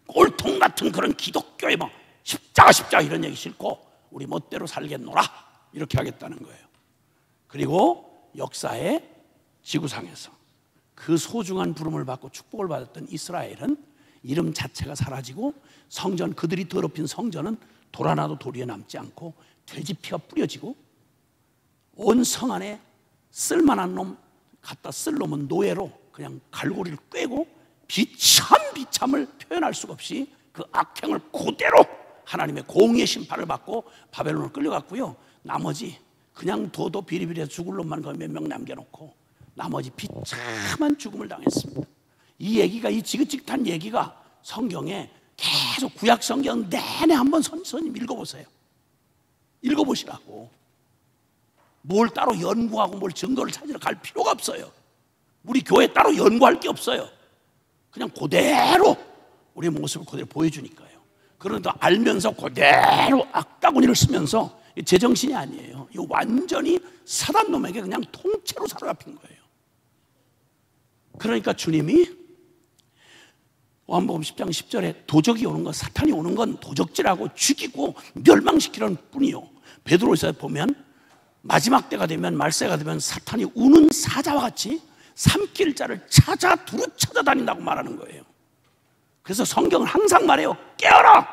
꼴통 같은 그런 기독교의 뭐 십자가 이런 얘기 싫고 우리 멋대로 살겠노라 이렇게 하겠다는 거예요. 그리고 역사의 지구상에서 그 소중한 부름을 받고 축복을 받았던 이스라엘은 이름 자체가 사라지고 성전, 그들이 더럽힌 성전은 돌아나도 도리에 남지 않고 돼지 피가 뿌려지고 온 성 안에 쓸만한 놈 갖다 쓸 놈은 노예로 그냥 갈고리를 꿰고 비참을 표현할 수가 없이 그 악행을 그대로 하나님의 공의의 심판을 받고 바벨론으로 끌려갔고요. 나머지 그냥 도도 비리비리해서 죽을 놈만 몇 명 남겨놓고 나머지 비참한 죽음을 당했습니다. 이 얘기가, 이 지긋지긋한 얘기가 성경에 계속 구약 성경 내내 한번 선생님 읽어보시라고. 뭘 따로 연구하고 뭘 증거를 찾으러 갈 필요가 없어요. 우리 교회 따로 연구할 게 없어요. 그냥 그대로 우리의 모습을 그대로 보여주니까요. 그런데 알면서 그대로 악다구니를 쓰면서 제정신이 아니에요. 이 완전히 사단 놈에게 그냥 통째로 사로잡힌 거예요. 그러니까 주님이 요한복음 10장 10절에 도적이 오는 건, 사탄이 오는 건 도적질하고 죽이고 멸망시키려는 뿐이요. 베드로에서 보면 마지막 때가 되면, 말세가 되면 사탄이 우는 사자와 같이 삼킬 자를 두루 찾아다닌다고 말하는 거예요. 그래서 성경은 항상 말해요. 깨어라,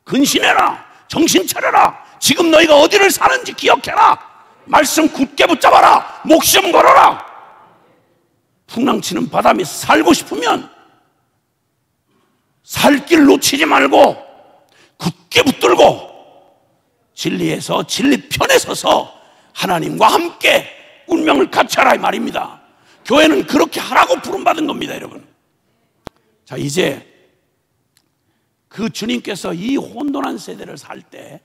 근신해라, 정신 차려라. 지금 너희가 어디를 사는지 기억해라. 말씀 굳게 붙잡아라. 목숨 걸어라. 풍랑치는 바다 밑 살고 싶으면 살 길 놓치지 말고 굳게 붙들고 진리에서, 진리 편에 서서 하나님과 함께 운명을 같이 하라 이 말입니다. 교회는 그렇게 하라고 부름받은 겁니다, 여러분. 자, 이제 그 주님께서 이 혼돈한 세대를 살 때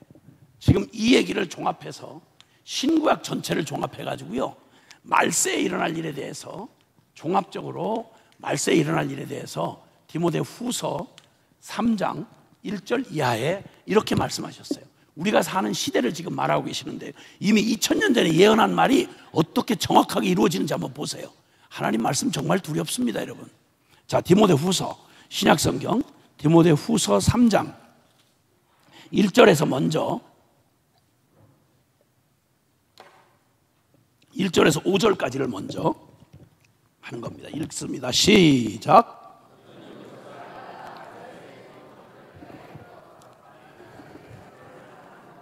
지금 이 얘기를 종합해서 신구약 전체를 종합해가지고요, 말세에 일어날 일에 대해서 종합적으로 말세에 일어날 일에 대해서 디모데 후서 3장 1절 이하에 이렇게 말씀하셨어요. 우리가 사는 시대를 지금 말하고 계시는데 이미 2000년 전에 예언한 말이 어떻게 정확하게 이루어지는지 한번 보세요. 하나님 말씀 정말 두렵습니다, 여러분. 자, 디모데 후서, 신약성경 디모데 후서 3장 1절에서 먼저 1절에서 5절까지를 먼저 하는 겁니다. 읽습니다. 시작.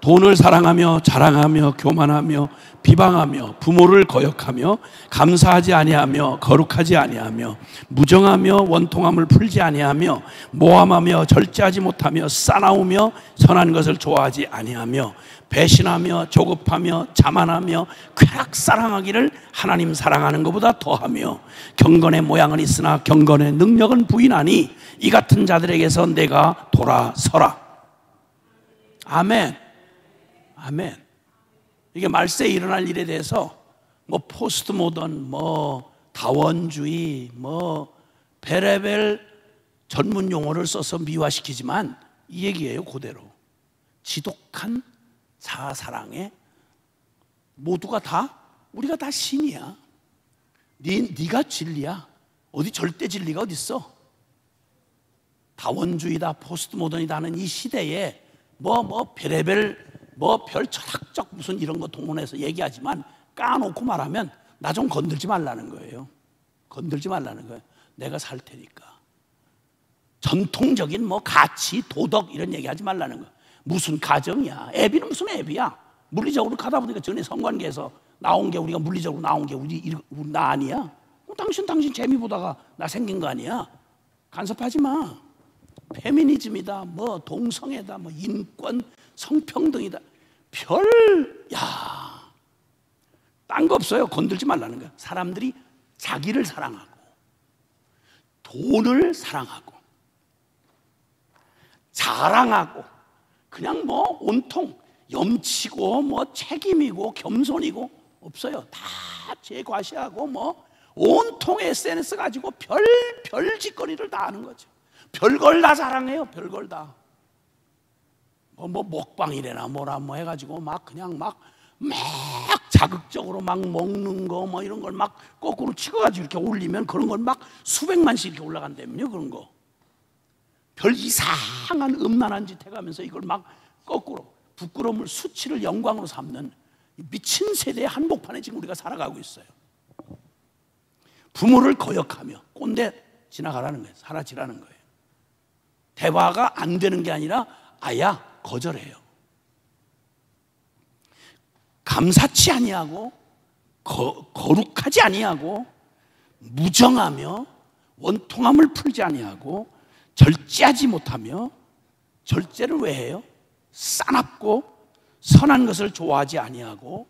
돈을 사랑하며 자랑하며 교만하며 비방하며 부모를 거역하며 감사하지 아니하며 거룩하지 아니하며 무정하며 원통함을 풀지 아니하며 모함하며 절제하지 못하며 싸나우며 선한 것을 좋아하지 아니하며 배신하며 조급하며 자만하며 쾌락 사랑하기를 하나님 사랑하는 것보다 더하며 경건의 모양은 있으나 경건의 능력은 부인하니 이 같은 자들에게서 내가 돌아서라. 아멘. 아멘. 이게 말세에 일어날 일에 대해서 뭐 포스트 모던, 뭐 다원주의, 뭐 베레벨 전문 용어를 써서 미화시키지만 이 얘기예요. 그대로 지독한 자아사랑에 모두가 다, 우리가 다 신이야. 네가 진리야. 어디 절대 진리가 어디 있어? 다원주의다, 포스트 모던이다 하는 이 시대에 뭐 베레벨 뭐 별 철학적 무슨 이런 거 동원해서 얘기하지만 까놓고 말하면 나 좀 건들지 말라는 거예요. 건들지 말라는 거예요. 내가 살 테니까. 전통적인 뭐 가치, 도덕 이런 얘기하지 말라는 거예요. 무슨 가정이야. 애비는 무슨 애비야. 물리적으로 가다 보니까 전에 성관계에서 나온 게, 우리가 물리적으로 나온 게 나 아니야. 당신 재미 보다가 나 생긴 거 아니야. 간섭하지 마. 페미니즘이다, 뭐 동성애다, 뭐 인권, 성평등이다. 딴 거 없어요. 건들지 말라는 거야. 사람들이 자기를 사랑하고 돈을 사랑하고 자랑하고 그냥 뭐 온통 염치고 뭐 책임이고 겸손이고 없어요. 다 제과시하고 뭐 온통 SNS 가지고 별 짓거리를 다 하는 거죠. 별걸 다 자랑해요. 별걸 다. 뭐 먹방이래나 뭐라 뭐 해가지고 막 그냥 막 자극적으로 막 먹는 거 뭐 이런 걸 막 거꾸로 찍어가지고 이렇게 올리면 그런 걸 막 수백만씩 이렇게 올라간다면요. 그런 거 별 이상한 음란한 짓 해가면서 이걸 막 거꾸로 부끄러움을 수치를 영광으로 삼는 미친 세대의 한복판에 지금 우리가 살아가고 있어요. 부모를 거역하며 꼰대 지나가라는 거예요. 사라지라는 거예요. 대화가 안 되는 게 아니라 아야 거절해요. 감사치 아니하고 거룩하지 아니하고 무정하며 원통함을 풀지 아니하고 절제하지 못하며, 절제를 왜 해요? 싸납고 선한 것을 좋아하지 아니하고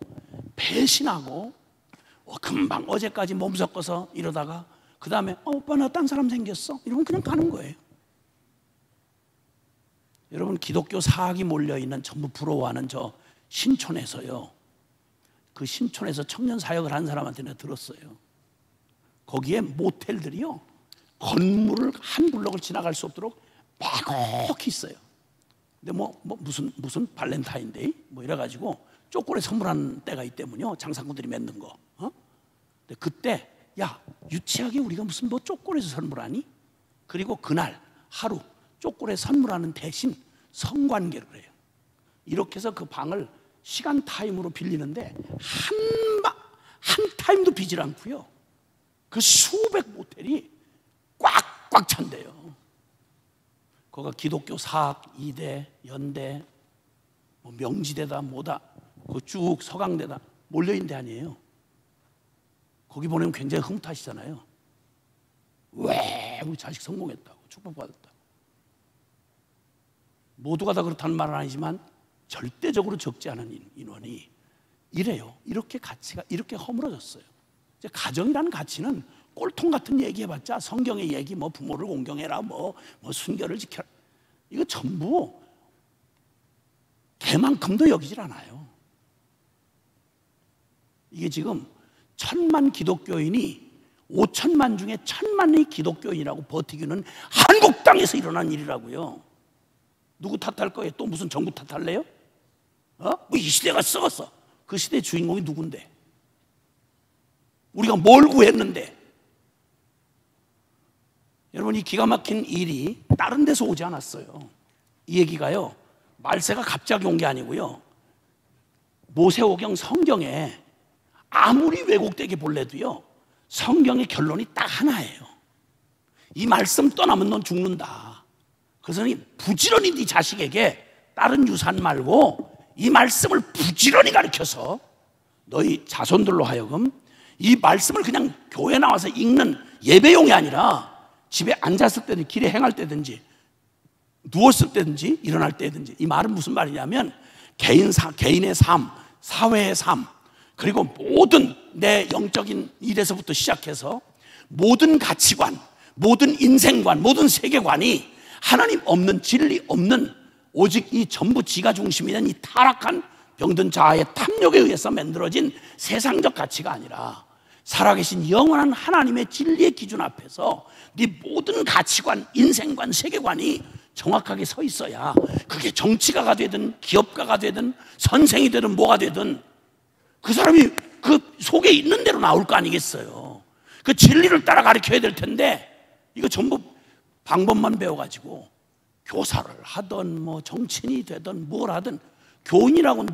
배신하고 금방 어제까지 몸 섞어서 이러다가 그 다음에 오빠 나 딴 사람 생겼어 이러면 그냥 가는 거예요. 여러분, 기독교 사학이 몰려있는 전부 부러워하는 저 신촌에서요, 그 신촌에서 청년 사역을 한 사람한테 내가 들었어요. 거기에 모텔들이요 건물을 한 블럭을 지나갈 수 없도록 빼곡히 있어요. 근데 무슨 발렌타인데이 뭐 이래가지고 초콜릿 선물하는 때가 있다면요, 장사꾼들이 맺는 거. 근데 그때 야 유치하게 우리가 무슨 뭐 초콜릿을 선물하니? 그리고 그날 하루 초콜릿 선물하는 대신 성관계를 해요. 이렇게 해서 그 방을 시간 타임으로 빌리는데 한 타임도 비질 않고요, 그 수백 모텔이 꽉꽉 찬대요. 거기가 기독교 사학, 이대, 연대, 뭐 명지대다 뭐다, 그 쭉 서강대다 몰려있는 데 아니에요. 거기 보내면 굉장히 흐뭇하시잖아요. 왜 우리 자식 성공했다고, 축복받았다고. 모두가 다 그렇다는 말은 아니지만 절대적으로 적지 않은 인원이 이래요. 이렇게 가치가 이렇게 허물어졌어요. 이제 가정이라는 가치는 꼴통 같은 얘기 해봤자 성경의 얘기, 뭐 부모를 공경해라, 뭐 순결을 지켜라, 이거 전부 개만큼도 여기질 않아요. 이게 지금 1000만 기독교인이 5천만 중에 1000만이 기독교인이라고 버티기는 한국 땅에서 일어난 일이라고요. 누구 탓할 거예요? 또 무슨 정부 탓할래요? 뭐 이 시대가 썩었어. 그 시대의 주인공이 누군데? 우리가 뭘 구했는데? 여러분, 이 기가 막힌 일이 다른 데서 오지 않았어요. 이 얘기가요, 말세가 갑자기 온 게 아니고요, 모세오경 성경에 아무리 왜곡되게 볼래도요, 성경의 결론이 딱 하나예요. 이 말씀 떠나면 넌 죽는다. 그래서 부지런히 네 자식에게 다른 유산 말고 이 말씀을 부지런히 가르쳐서 너희 자손들로 하여금 이 말씀을 그냥 교회 나와서 읽는 예배용이 아니라 집에 앉았을 때든지 길에 행할 때든지 누웠을 때든지 일어날 때든지, 이 말은 무슨 말이냐면 개인의 삶, 사회의 삶, 그리고 모든 내 영적인 일에서부터 시작해서 모든 가치관, 모든 인생관, 모든 세계관이 하나님 없는, 진리 없는, 오직 이 전부 지가 중심이 된 이 타락한 병든 자아의 탐욕에 의해서 만들어진 세상적 가치가 아니라 살아계신 영원한 하나님의 진리의 기준 앞에서 네 모든 가치관, 인생관, 세계관이 정확하게 서 있어야, 그게 정치가가 되든 기업가가 되든 선생이 되든 뭐가 되든 그 사람이 그 속에 있는 대로 나올 거 아니겠어요. 그 진리를 따라 가르쳐야 될 텐데 이거 전부 방법만 배워가지고 교사를 하든 뭐 정치인이 되든 뭘 하든 교인이라고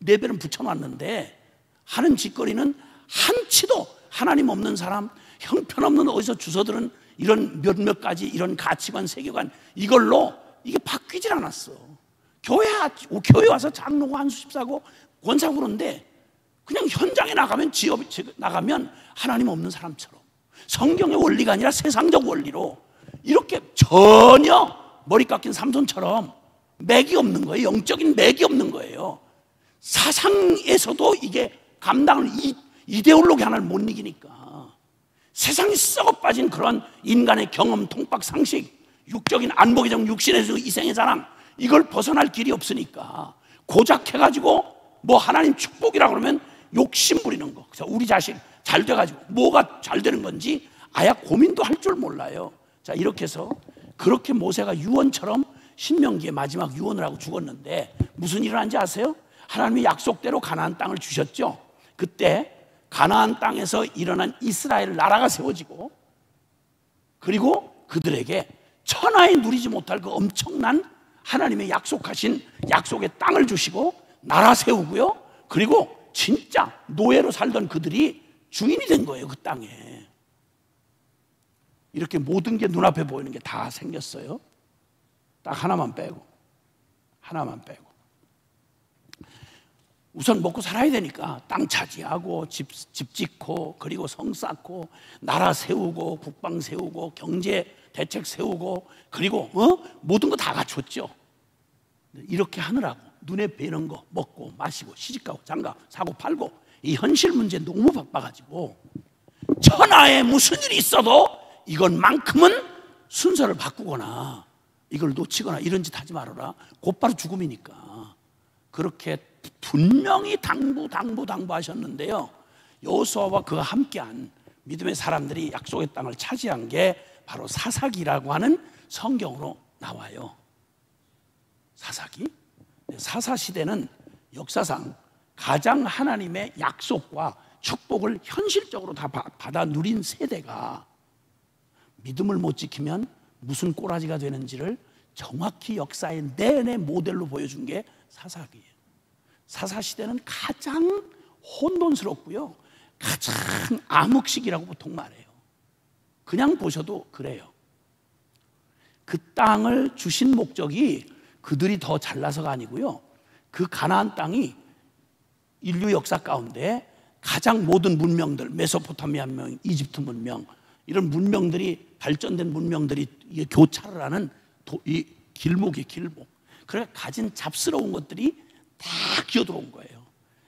레벨은 붙여놨는데 하는 짓거리는 한치도 하나님 없는 사람, 형편없는 어디서 주워들은 이런 몇몇 가지 이런 가치관, 세계관, 이걸로 이게 바뀌질 않았어. 교회 와서 장로고 한수십 사고 권사고 그런데 그냥 현장에 나가면, 지역에 나가면 하나님 없는 사람처럼 성경의 원리가 아니라 세상적 원리로 이렇게 전혀 머리 깎인 삼손처럼 맥이 없는 거예요. 영적인 맥이 없는 거예요. 사상에서도 이게 감당을, 이데올로기 하나를 못 이기니까 세상이 썩어 빠진 그런 인간의 경험, 통박, 상식, 육적인 안목의 정, 육신에서 이생의 자랑, 이걸 벗어날 길이 없으니까 고작 해가지고 뭐 하나님 축복이라 그러면 욕심 부리는 거. 그래서 우리 자식 잘 돼가지고 뭐가 잘 되는 건지 아예 고민도 할 줄 몰라요. 자, 이렇게 해서 그렇게 모세가 유언처럼 신명기의 마지막 유언을 하고 죽었는데 무슨 일을 한지 아세요? 하나님이 약속대로 가나안 땅을 주셨죠. 그때 가나안 땅에서 일어난 이스라엘 나라가 세워지고, 그리고 그들에게 천하에 누리지 못할 그 엄청난 하나님의 약속하신 약속의 땅을 주시고 나라 세우고요, 그리고 진짜 노예로 살던 그들이 주인이 된 거예요. 그 땅에 이렇게 모든 게 눈앞에 보이는 게 다 생겼어요. 딱 하나만 빼고. 우선 먹고 살아야 되니까 땅 차지하고 집 짓고, 그리고 성 쌓고, 나라 세우고, 국방 세우고, 경제 대책 세우고, 그리고 모든 거 다 갖췄죠. 이렇게 하느라고 눈에 뵈는 거 먹고 마시고 시집가고 장가 사고 팔고 이 현실 문제 너무 바빠가지고 천하에 무슨 일이 있어도 이것만큼은 순서를 바꾸거나 이걸 놓치거나 이런 짓 하지 말아라. 곧바로 죽음이니까. 그렇게 분명히 당부하셨는데요, 여호수아와 그와 함께한 믿음의 사람들이 약속의 땅을 차지한 게 바로 사사기라고 하는 성경으로 나와요. 사사기? 사사시대는 역사상 가장 하나님의 약속과 축복을 현실적으로 다 받아 누린 세대가 믿음을 못 지키면 무슨 꼬라지가 되는지를 정확히 역사의 내내 모델로 보여준 게 사사기예요. 사사시대는 가장 혼돈스럽고요, 가장 암흑시기라고 보통 말해요. 그냥 보셔도 그래요. 그 땅을 주신 목적이 그들이 더 잘나서가 아니고요, 그 가나안 땅이 인류 역사 가운데 가장 모든 문명들, 메소포타미아 문명, 이집트 문명, 이런 문명들이, 발전된 문명들이 교차를 하는 이 길목이 길목. 그래 가진 잡스러운 것들이 다 기어들어온 거예요.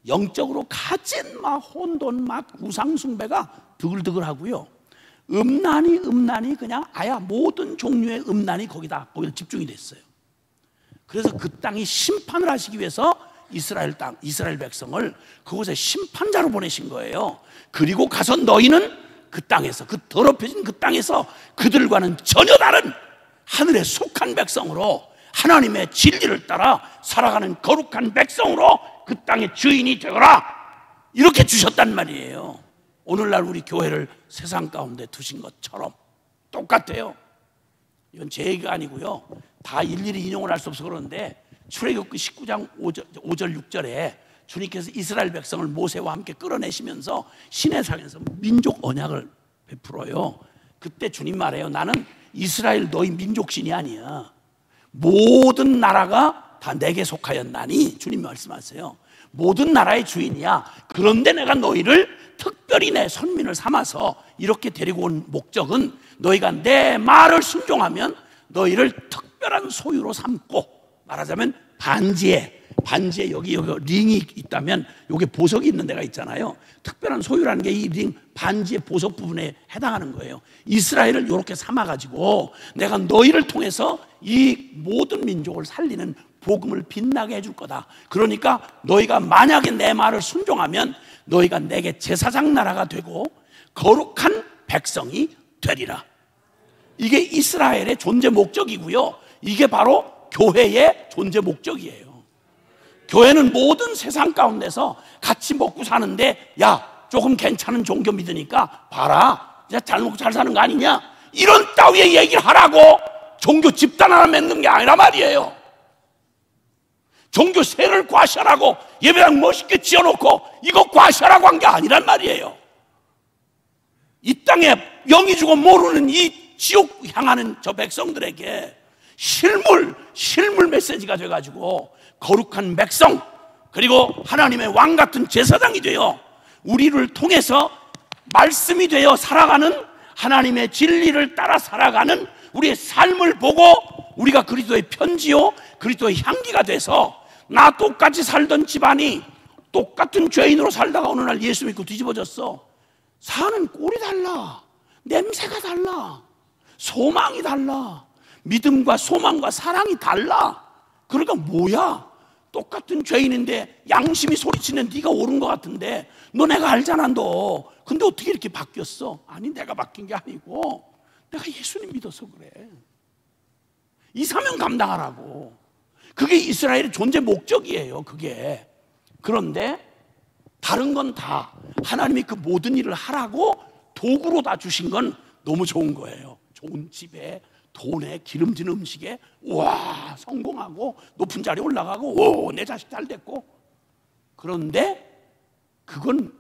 영적으로 가진 막 혼돈, 막 우상숭배가 드글드글하고요. 음란이 그냥 아야 모든 종류의 음란이 거기다 집중이 됐어요. 그래서 그 땅이 심판을 하시기 위해서 이스라엘 땅, 이스라엘 백성을 그곳에 심판자로 보내신 거예요. 그리고 가서 너희는 그 땅에서, 그 더럽혀진 그 땅에서 그들과는 전혀 다른 하늘에 속한 백성으로 하나님의 진리를 따라 살아가는 거룩한 백성으로 그 땅의 주인이 되거라, 이렇게 주셨단 말이에요. 오늘날 우리 교회를 세상 가운데 두신 것처럼 똑같아요. 이건 제 얘기가 아니고요, 다 일일이 인용을 할 수 없어서 그러는데 출애굽기 19장 5절 6절에 주님께서 이스라엘 백성을 모세와 함께 끌어내시면서 시내산에서 민족 언약을 베풀어요. 그때 주님 말해요. 나는 이스라엘 너희 민족신이 아니야. 모든 나라가 다 내게 속하였나니, 주님 말씀하세요. 모든 나라의 주인이야. 그런데 내가 너희를 특별히 내 선민을 삼아서 이렇게 데리고 온 목적은 너희가 내 말을 순종하면 너희를 특별한 소유로 삼고, 말하자면 반지에 여기 링이 있다면 여기 보석이 있는 데가 있잖아요. 특별한 소유라는 게 이 링 반지의 보석 부분에 해당하는 거예요. 이스라엘을 이렇게 삼아가지고 내가 너희를 통해서 이 모든 민족을 살리는 복음을 빛나게 해줄 거다. 그러니까 너희가 만약에 내 말을 순종하면 너희가 내게 제사장 나라가 되고 거룩한 백성이 되리라. 이게 이스라엘의 존재 목적이고요, 이게 바로 교회의 존재 목적이에요. 교회는 모든 세상 가운데서 같이 먹고 사는데, 야 조금 괜찮은 종교 믿으니까 봐라, 이제 잘 먹고 잘 사는 거 아니냐, 이런 따위의 얘기를 하라고 종교 집단 하나 맺는 게 아니라 말이에요. 종교 세를 과시하라고 예배당 멋있게 지어놓고 이거 과시하라고 한 게 아니란 말이에요. 이 땅에 영이 주고 모르는 이 지옥 향하는 저 백성들에게 실물 메시지가 돼가지고 거룩한 백성, 그리고 하나님의 왕 같은 제사장이 되어 우리를 통해서 말씀이 되어 살아가는, 하나님의 진리를 따라 살아가는 우리의 삶을 보고 우리가 그리스도의 편지요, 그리스도의 향기가 돼서 나 똑같이 살던 집안이 똑같은 죄인으로 살다가 어느 날 예수 믿고 뒤집어졌어. 사는 꼴이 달라, 냄새가 달라, 소망이 달라, 믿음과 소망과 사랑이 달라. 그러니까 뭐야, 똑같은 죄인인데 양심이 소리치는 네가 옳은 것 같은데, 너 내가 알잖아 너. 근데 어떻게 이렇게 바뀌었어? 아니 내가 바뀐 게 아니고 내가 예수님 믿어서 그래. 이 사명 감당하라고. 그게 이스라엘의 존재 목적이에요, 그게. 그런데 다른 건 다 하나님이 그 모든 일을 하라고 도구로 다 주신 건 너무 좋은 거예요. 좋은 집에, 돈에, 기름진 음식에, 와 성공하고 높은 자리에 올라가고, 오 내 자식 잘 됐고. 그런데 그건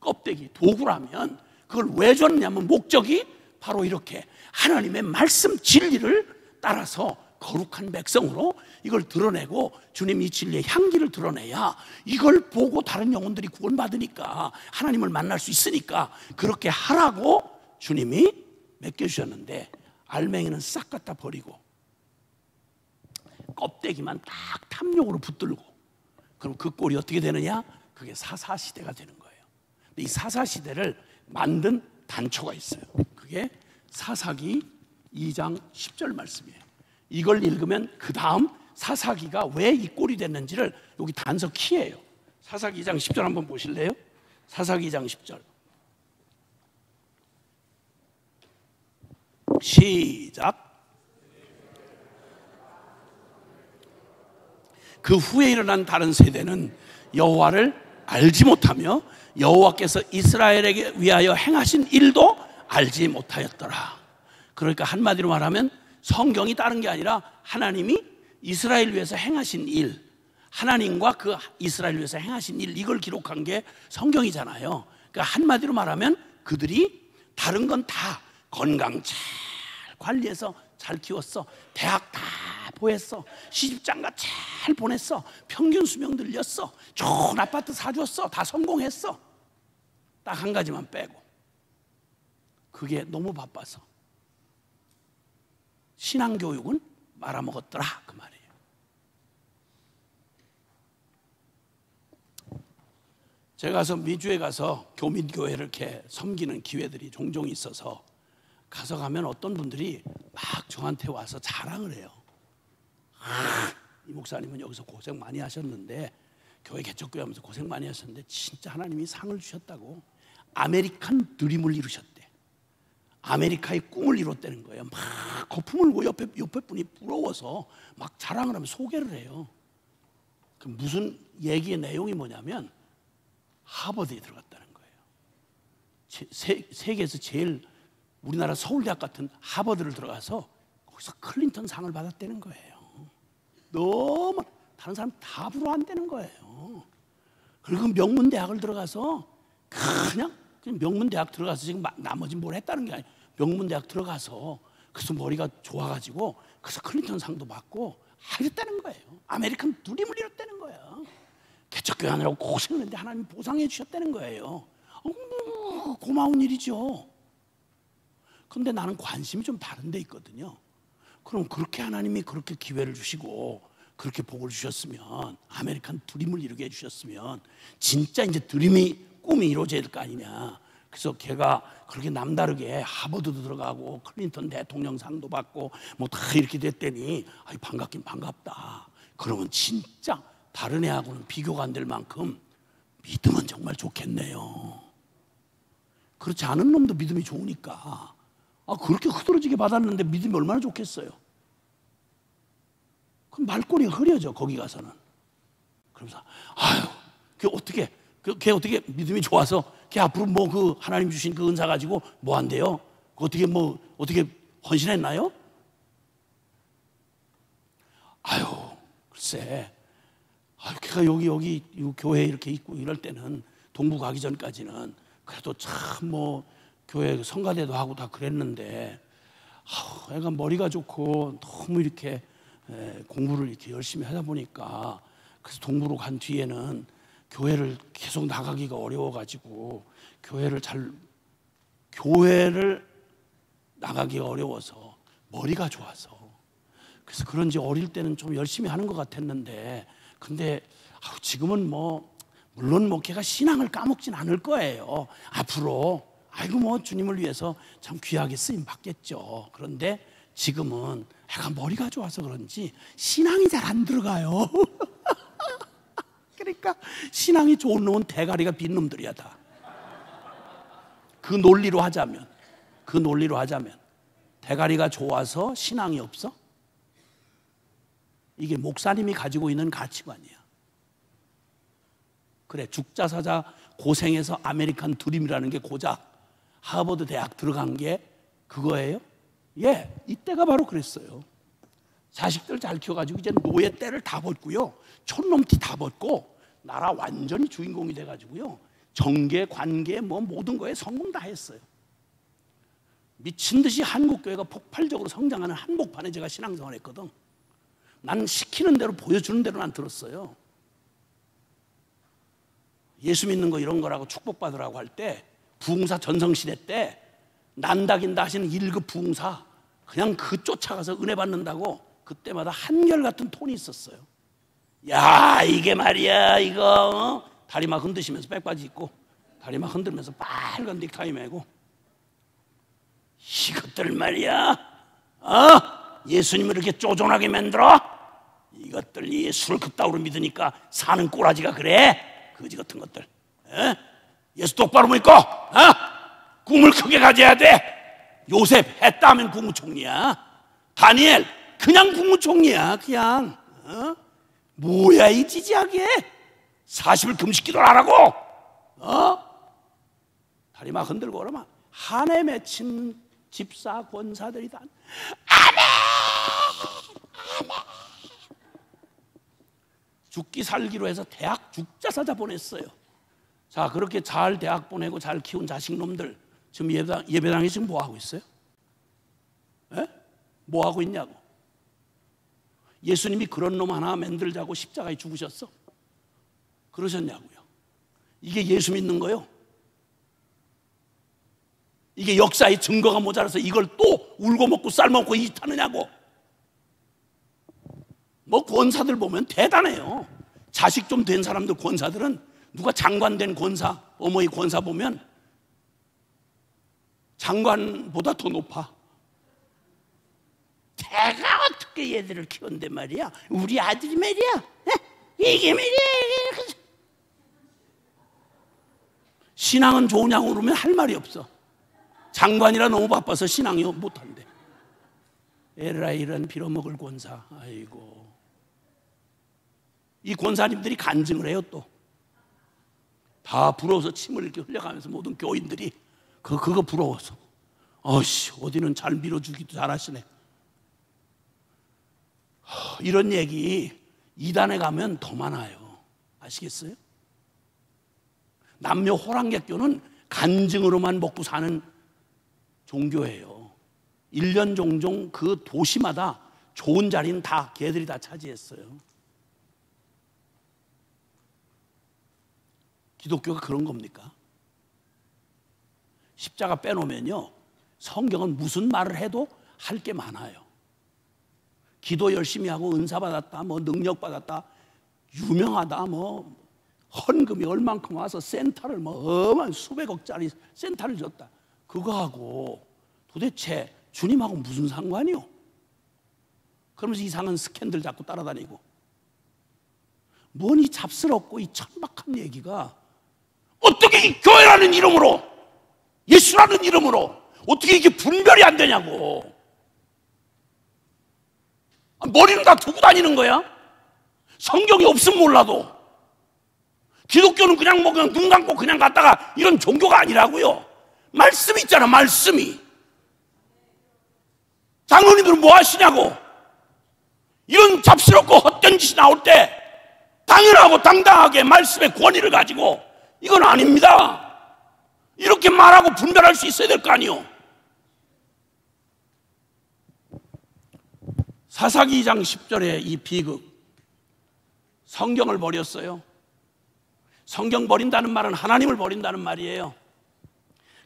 껍데기, 도구라면 그걸 왜 줬냐면 목적이 바로 이렇게 하나님의 말씀 진리를 따라서 거룩한 백성으로 이걸 드러내고 주님 이 진리의 향기를 드러내야 이걸 보고 다른 영혼들이 구원받으니까, 하나님을 만날 수 있으니까 그렇게 하라고 주님이 맡겨주셨는데, 알맹이는 싹 갖다 버리고 껍데기만 딱 탐욕으로 붙들고, 그럼 그 꼴이 어떻게 되느냐? 그게 사사시대가 되는 거예요. 근데 이 사사시대를 만든 단초가 있어요. 그게 사사기 2장 10절 말씀이에요. 이걸 읽으면 그 다음 사사기가 왜 이 꼴이 됐는지를 여기 단서 키예요. 사사기 2장 10절 한번 보실래요? 사사기 2장 10절 시작. 그 후에 일어난 다른 세대는 여호와를 알지 못하며 여호와께서 이스라엘에게 위하여 행하신 일도 알지 못하였더라. 그러니까 한마디로 말하면 성경이 다른 게 아니라 하나님이 이스라엘 위해서 행하신 일, 하나님과 그 이스라엘 위해서 행하신 일, 이걸 기록한 게 성경이잖아요. 그러니까 한마디로 말하면 그들이 다른 건 다 건강 잘 관리해서 잘 키웠어, 대학 다 보냈어, 시집장가 잘 보냈어, 평균 수명 늘렸어, 좋은 아파트 사줬어, 다 성공했어. 딱 한 가지만 빼고 그게 너무 바빠서 신앙교육은 말아먹었더라, 그 말이에요. 제가 가서 미주에 가서 교민교회를 이렇게 섬기는 기회들이 종종 있어서 가서 가면 어떤 분들이 막 저한테 와서 자랑을 해요. 이 목사님은 여기서 고생 많이 하셨는데, 교회 개척교회 하면서 고생 많이 하셨는데 진짜 하나님이 상을 주셨다고. 아메리칸 드림을 이루셨대. 아메리카의 꿈을 이뤘다는 거예요. 막 거품 흘고 옆에 분이 부러워서 막 자랑을 하면 소개를 해요. 그 무슨 얘기의 내용이 뭐냐면 하버드에 들어갔다는 거예요. 세계에서 제일 우리나라 서울대학 같은 하버드를 들어가서 거기서 클린턴 상을 받았다는 거예요. 너무 다른 사람 다 부러워한다는 거예요. 그리고 명문대학을 들어가서 그냥 명문대학 들어가서 지금 나머지 뭘 했다는 게 아니에요. 명문대학 들어가서 그래서 머리가 좋아가지고 그래서 클린턴 상도 받고 하겠다는 거예요. 아메리칸 드림을 이뤘다는 거예요. 개척교회 하느라고 고생했는데 하나님이 보상해 주셨다는 거예요. 고마운 일이죠. 그런데 나는 관심이 좀 다른 데 있거든요. 그럼 그렇게 하나님이 그렇게 기회를 주시고 그렇게 복을 주셨으면, 아메리칸 드림을 이루게 해주셨으면 진짜 이제 꿈이 이루어져야 될 거 아니냐. 그래서 걔가 그렇게 남다르게 하버드도 들어가고 클린턴 대통령상도 받고 뭐 다 이렇게 됐더니 반갑긴 반갑다. 그러면 진짜 다른 애하고는 비교가 안 될 만큼 믿음은 정말 좋겠네요. 그렇지 않은 놈도 믿음이 좋으니까 그렇게 흐드러지게 받았는데 믿음이 얼마나 좋겠어요. 그럼 말꼬리가 흐려져 거기 가서는. 그러면서 걔 어떻게 믿음이 좋아서 걔 앞으로 뭐 그 하나님 주신 그 은사 가지고 뭐 한대요? 어떻게 헌신했나요? 글쎄. 걔가 여기 교회에 이렇게 있고 이럴 때는, 동부 가기 전까지는 그래도 참 뭐 교회 성가대도 하고 다 그랬는데, 애가 머리가 좋고 너무 이렇게 공부를 이렇게 열심히 하다 보니까, 그래서 동부로 간 뒤에는 교회를 계속 나가기가 어려워가지고 교회를 나가기가 어려워서 머리가 좋아서, 그래서 그런지 어릴 때는 좀 열심히 하는 것 같았는데, 근데 지금은 물론 걔가 신앙을 까먹진 않을 거예요. 앞으로 주님을 위해서 참 귀하게 쓰임 받겠죠. 그런데 지금은 애가 머리가 좋아서 그런지 신앙이 잘 안 들어가요. 그러니까 신앙이 좋은 놈은 대가리가 빈 놈들이야 다. 그 논리로 하자면 대가리가 좋아서 신앙이 없어? 이게 목사님이 가지고 있는 가치관이야. 그래, 죽자 사자 고생해서 아메리칸 드림이라는 게 고작 하버드 대학 들어간 게 그거예요? 예, 이때가 바로 그랬어요. 자식들 잘 키워가지고 이제 노예 때를 다 벗고요, 촌놈티 다 벗고 나라 완전히 주인공이 돼가지고요, 정계, 관계 모든 거에 성공 다 했어요. 미친 듯이 한국교회가 폭발적으로 성장하는 한복판에 제가 신앙생활 했거든. 나는 시키는 대로 보여주는 대로 난 들었어요. 예수 믿는 거 이런 거라고 축복받으라고 할 때, 부흥사 전성시대 때 난다긴다 하시는 1급 부흥사 그냥 그 쫓아가서 은혜 받는다고 그때마다 한결같은 톤이 있었어요. 야, 이게 말이야, 이거 다리 막 흔드시면서 백바지 입고 다리 막 흔들면서 빨간 넥타이 매고, 이것들 말이야, 예수님을 이렇게 쪼존하게 만들어? 이것들 예수를 그따위로 믿으니까 사는 꼬라지가 그래? 거지 같은 것들. 예수 똑바로 믿고 꿈을 크게 가져야 돼. 요셉 했다 하면 국무총리야. 다니엘 그냥 국무총리야. 그냥 뭐야 이 지지하게 40일 금식 기도를 하라고. 다리 막 흔들고 그러면 한해 맺힌 집사 권사들이 다 아멘 아멘. 죽기 살기로 해서 대학 죽자사자 보냈어요. 자, 그렇게 잘 대학 보내고 잘 키운 자식놈들 지금 예배당에 지금 뭐 하고 있어요? 뭐 하고 있냐고. 예수님이 그런 놈 하나 만들자고 십자가에 죽으셨어? 그러셨냐고요. 이게 예수 믿는 거요? 이게 역사의 증거가 모자라서 이걸 또 울고 먹고 쌀먹고 이타느냐고. 권사들 보면 대단해요. 자식 좀 된 사람들, 권사들은 누가 장관 된 권사, 어머니 권사 보면 장관보다 더 높아. 내가 어떻게 얘들을 키웠는데 말이야. 우리 아들이 말이야. 이게 말이야. 신앙은 좋으냐고 그러면 할 말이 없어. 장관이라 너무 바빠서 신앙이 못한대. 에라이 이런 빌어먹을 권사. 아이고. 이 권사님들이 간증을 해요 또. 다 부러워서 침을 이렇게 흘려가면서 모든 교인들이 그거 부러워서. 어디는 잘 밀어주기도 잘하시네. 이런 얘기 이단에 가면 더 많아요. 아시겠어요? 남녀 호랑객교는 간증으로만 먹고 사는 종교예요. 1년 종종 그 도시마다 좋은 자리는 다 걔들이 다 차지했어요. 기독교가 그런 겁니까? 십자가 빼놓으면요, 성경은 무슨 말을 해도 할 게 많아요. 기도 열심히 하고 은사 받았다, 뭐 능력 받았다, 유명하다, 뭐 헌금이 얼만큼 와서 센터를 뭐 어마한 수백억짜리 센터를 줬다. 그거하고 도대체 주님하고 무슨 상관이요? 그러면서 이상한 스캔들 자꾸 따라다니고. 뭐니 잡스럽고 이 천박한 얘기가 어떻게 이 교회라는 이름으로, 예수라는 이름으로 어떻게 이게 분별이 안 되냐고. 머리는 다 두고 다니는 거야? 성경이 없으면 몰라도. 기독교는 그냥 뭐 그냥 눈 감고 그냥 갔다가 이런 종교가 아니라고요. 말씀이 있잖아, 말씀이. 장로님들은 뭐 하시냐고. 이런 잡스럽고 헛된 짓이 나올 때 당연하고 당당하게 말씀의 권위를 가지고 이건 아닙니다, 이렇게 말하고 분별할 수 있어야 될 거 아니요. 사사기 2장 10절에 이 비극, 성경을 버렸어요. 성경 버린다는 말은 하나님을 버린다는 말이에요.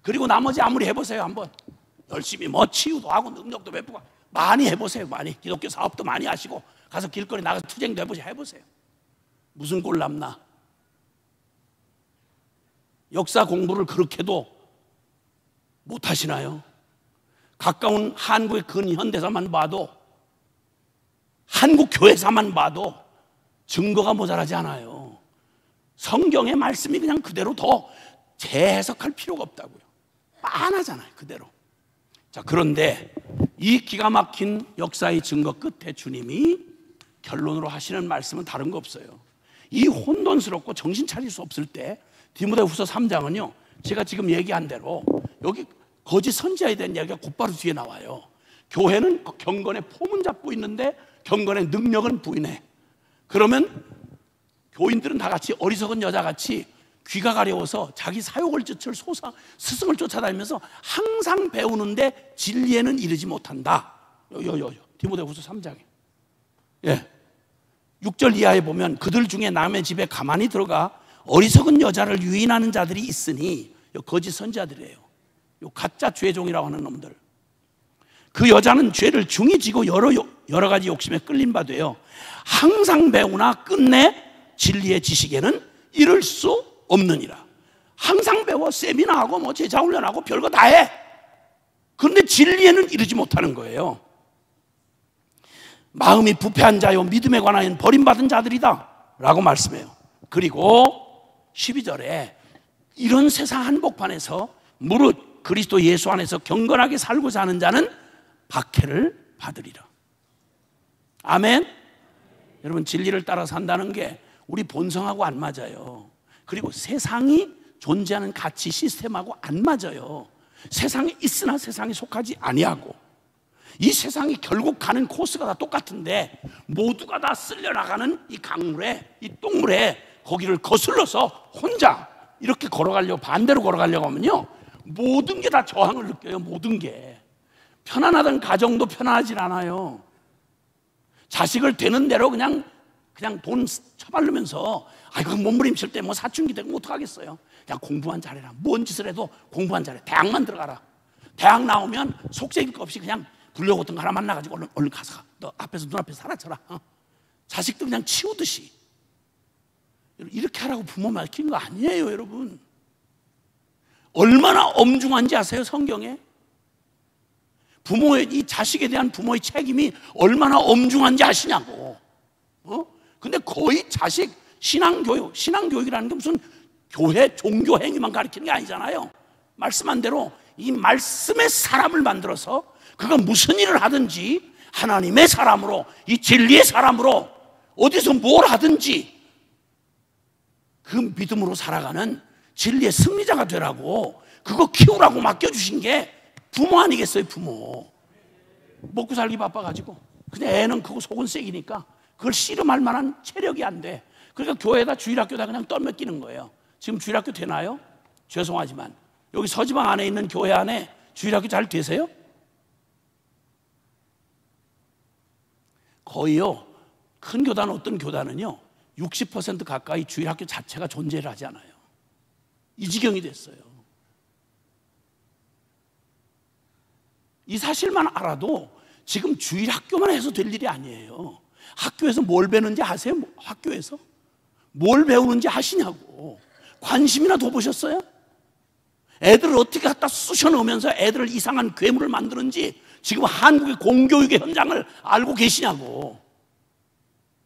그리고 나머지 아무리 해보세요. 한번 열심히 뭐 치유도 하고 능력도 베푸고 많이 해보세요. 많이 기독교 사업도 많이 하시고 가서 길거리 나가서 투쟁도 해보세요. 무슨 꼴 남나? 역사 공부를 그렇게도 못하시나요? 가까운 한국의 근현대사만 봐도, 한국 교회사만 봐도 증거가 모자라지 않아요. 성경의 말씀이 그냥 그대로 더 재해석할 필요가 없다고요. 빤하잖아요, 그대로. 자, 그런데 이 기가 막힌 역사의 증거 끝에 주님이 결론으로 하시는 말씀은 다른 거 없어요. 이 혼돈스럽고 정신 차릴 수 없을 때 디모데후서 3장은요, 제가 지금 얘기한 대로 여기 거짓 선지자에 대한 이야기가 곧바로 뒤에 나와요. 교회는 경건의 폼은 잡고 있는데 경건의 능력은 부인해. 그러면 교인들은 다 같이 어리석은 여자같이 귀가 가려워서 자기 사욕을 쫓을 스승을 쫓아다니면서 항상 배우는데 진리에는 이르지 못한다. 디모데후서 3장에. 예. 6절 이하에 보면 그들 중에 남의 집에 가만히 들어가 어리석은 여자를 유인하는 자들이 있으니, 거짓 선지자들이에요. 가짜 죄종이라고 하는 놈들. 그 여자는 죄를 중히 지고 여러 가지 욕심에 끌린 바 되어 항상 배우나 끝내 진리의 지식에는 이를 수 없느니라. 항상 배워 세미나하고 뭐 제자훈련하고 별거 다 해. 그런데 진리에는 이르지 못하는 거예요. 마음이 부패한 자요 믿음에 관하여는 버림받은 자들이다 라고 말씀해요. 그리고 12절에 이런 세상 한복판에서 무릇 그리스도 예수 안에서 경건하게 살고자 하는 자는 박해를 받으리라. 아멘. 여러분, 진리를 따라 산다는 게 우리 본성하고 안 맞아요. 그리고 세상이 존재하는 가치 시스템하고 안 맞아요. 세상에 있으나 세상에 속하지 아니하고, 이 세상이 결국 가는 코스가 다 똑같은데 모두가 다 쓸려나가는 이 강물에, 이 똥물에 거기를 거슬러서 혼자 이렇게 걸어가려고, 반대로 걸어가려고 하면요, 모든 게 다 저항을 느껴요. 모든 게. 편안하던 가정도 편안하진 않아요. 자식을 되는 대로 그냥 돈 쳐바르면서, 그거 몸부림칠 때 뭐 사춘기 되면 어떡하겠어요. 그냥 공부만 잘해라. 뭔 짓을 해도 공부만 잘해. 대학만 들어가라. 대학 나오면 속색일 거 없이 그냥 불려고 어떤 거 하나 만나가지고 얼른 가서 너 앞에서 눈앞에서 사라쳐라. 자식도 그냥 치우듯이. 이렇게 하라고 부모 맡긴 거 아니에요, 여러분. 얼마나 엄중한지 아세요, 성경에? 부모의, 이 자식에 대한 부모의 책임이 얼마나 엄중한지 아시냐고. 근데 거의 자식 신앙교육이라는 게 무슨 교회 종교 행위만 가르치는 게 아니잖아요. 말씀한 대로 이 말씀의 사람을 만들어서 그가 무슨 일을 하든지 하나님의 사람으로, 이 진리의 사람으로 어디서 뭘 하든지 그 믿음으로 살아가는 진리의 승리자가 되라고, 그거 키우라고 맡겨주신 게 부모 아니겠어요? 부모. 먹고 살기 바빠가지고 그냥 애는 그거 속은 쐐기니까 그걸 씨름할 만한 체력이 안 돼. 그러니까 교회에다 주일학교다 그냥 떨맡기는 거예요. 지금 주일학교 되나요? 죄송하지만 여기 서지방 안에 있는 교회 안에 주일학교 잘 되세요? 거의요. 큰 교단, 어떤 교단은요 60% 가까이 주일학교 자체가 존재를 하지 않아요. 이 지경이 됐어요. 이 사실만 알아도 지금 주일학교만 해서 될 일이 아니에요. 학교에서 뭘 배우는지 아세요? 학교에서 뭘 배우는지 아시냐고. 관심이나 둬보셨어요? 애들을 어떻게 갖다 쑤셔 넣으면서 애들을 이상한 괴물을 만드는지 지금 한국의 공교육의 현장을 알고 계시냐고.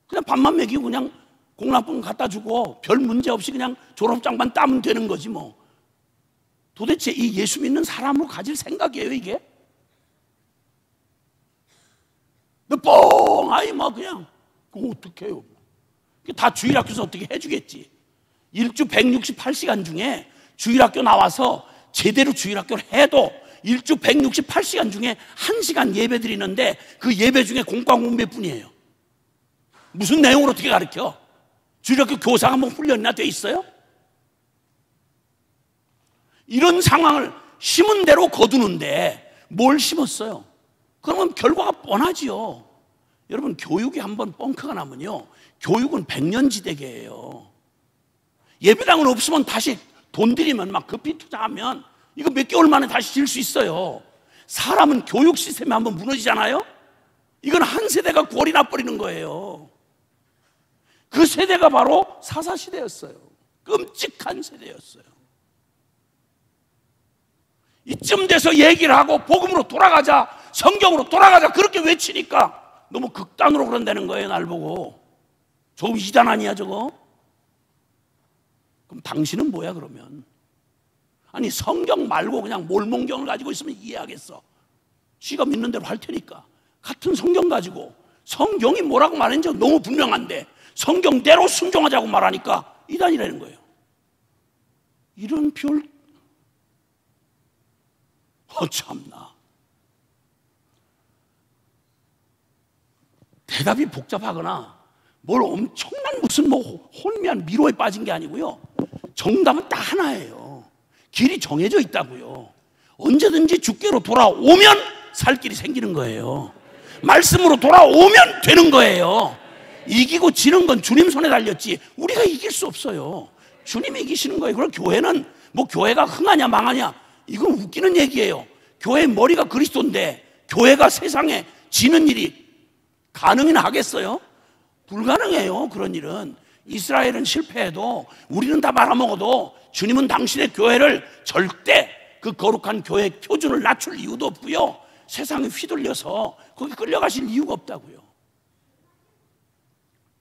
그냥 밥만 먹이고 그냥 공락분 갖다 주고 별 문제 없이 그냥 졸업장만 따면 되는 거지 뭐. 도대체 이 예수 믿는 사람으로 가질 생각이에요 이게? 뻥아이 막 그냥 그거 어떻게 해요? 다 주일학교에서 어떻게 해주겠지. 일주 168시간 중에 주일학교 나와서 제대로 주일학교를 해도 일주 168시간 중에 1시간 예배 드리는데 그 예배 중에 공과공배 뿐이에요. 무슨 내용을 어떻게 가르쳐? 주일학교 교사가 뭐 훈련이나 돼 있어요? 이런 상황을 심은 대로 거두는데 뭘 심었어요? 그러면 결과가 뻔하지요. 여러분, 교육이 한번 뻥크가 나면요 교육은 백년지대계예요. 예배당은 없으면 다시 돈 들이면 막 급히 투자하면 이거 몇 개월 만에 다시 질 수 있어요. 사람은 교육 시스템이 한번 무너지잖아요. 이건 한 세대가 골이 나버리는 거예요. 그 세대가 바로 사사시대였어요. 끔찍한 세대였어요. 이쯤 돼서 얘기를 하고 복음으로 돌아가자, 성경으로 돌아가자 그렇게 외치니까 너무 극단으로 그런다는 거예요. 날 보고 저거 이단 아니야 저거? 그럼 당신은 뭐야 그러면? 아니 성경 말고 그냥 몰몬경을 가지고 있으면 이해하겠어. 지가 믿는 대로 할 테니까. 같은 성경 가지고 성경이 뭐라고 말했는지 너무 분명한데 성경대로 순종하자고 말하니까 이단이라는 거예요. 이런 별 참나. 대답이 복잡하거나 뭘 엄청난 무슨 뭐 혼미한 미로에 빠진 게 아니고요. 정답은 딱 하나예요. 길이 정해져 있다고요. 언제든지 주께로 돌아오면 살 길이 생기는 거예요. 말씀으로 돌아오면 되는 거예요. 이기고 지는 건 주님 손에 달렸지 우리가 이길 수 없어요. 주님이 이기시는 거예요. 그럼 교회는 뭐 교회가 흥하냐 망하냐 이건 웃기는 얘기예요. 교회의 머리가 그리스도인데 교회가 세상에 지는 일이 가능이나 하겠어요? 불가능해요. 그런 일은. 이스라엘은 실패해도 우리는 다 말아먹어도 주님은 당신의 교회를 절대 그 거룩한 교회의 표준을 낮출 이유도 없고요. 세상에 휘둘려서 거기 끌려가실 이유가 없다고요.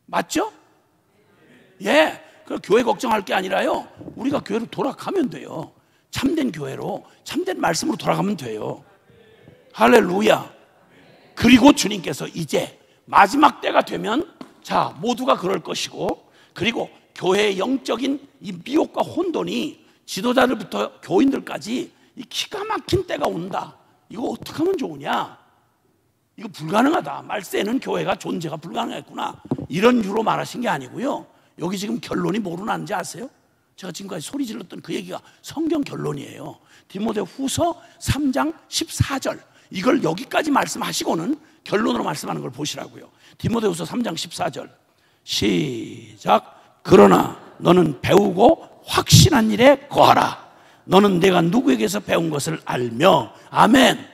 맞죠? 예. 그 교회 걱정할 게 아니라요. 우리가 교회로 돌아가면 돼요. 참된 교회로, 참된 말씀으로 돌아가면 돼요. 할렐루야. 그리고 주님께서 이제 마지막 때가 되면 자, 모두가 그럴 것이고 그리고 교회의 영적인 이 미혹과 혼돈이 지도자들부터 교인들까지 이 기가 막힌 때가 온다. 이거 어떻게 하면 좋으냐? 이거 불가능하다. 말세에는 교회가 존재가 불가능했구나. 이런 유로 말하신 게 아니고요. 여기 지금 결론이 뭐로 나는지 아세요? 제가 지금까지 소리 질렀던 그 얘기가 성경 결론이에요. 디모데 후서 3장 14절. 이걸 여기까지 말씀하시고는 결론으로 말씀하는 걸 보시라고요. 디모데 후서 3장 14절. 시작. 그러나 너는 배우고 확신한 일에 거하라. 너는 내가 누구에게서 배운 것을 알며. 아멘.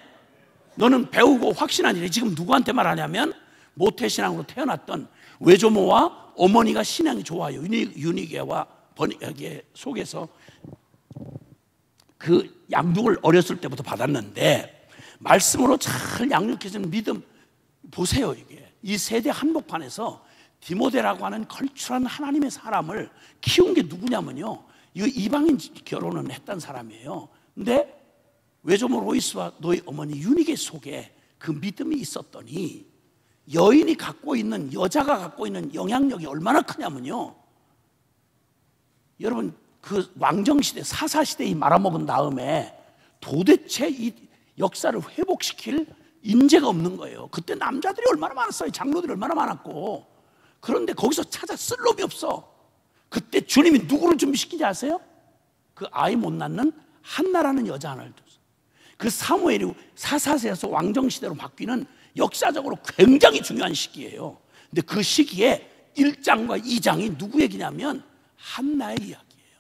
너는 배우고 확신한 일이 지금 누구한테 말하냐면 모태신앙으로 태어났던 외조모와 어머니가 신앙이 좋아요. 유니게와 버니게 속에서 그 양육을 어렸을 때부터 받았는데 말씀으로 잘 양육해주는 믿음 보세요. 이게 이 세대 한복판에서 디모데라고 하는 걸출한 하나님의 사람을 키운 게 누구냐면요, 이 이방인 결혼을 했던 사람이에요. 근데 외조모 로이스와 너희 어머니 유니게 속에 그 믿음이 있었더니 여인이 갖고 있는, 여자가 갖고 있는 영향력이 얼마나 크냐면요, 여러분 그 왕정시대 사사시대에 말아먹은 다음에 도대체 이 역사를 회복시킬 인재가 없는 거예요. 그때 남자들이 얼마나 많았어요. 장로들이 얼마나 많았고. 그런데 거기서 찾아 쓸 놈이 없어. 그때 주님이 누구를 준비시키지 아세요? 그 아이 못 낳는 한나라는 여자 하나를 뒀어요. 그 사무엘이 사사세에서 왕정시대로 바뀌는 역사적으로 굉장히 중요한 시기예요. 근데 그 시기에 1장과 2장이 누구 얘기냐면 한나의 이야기예요.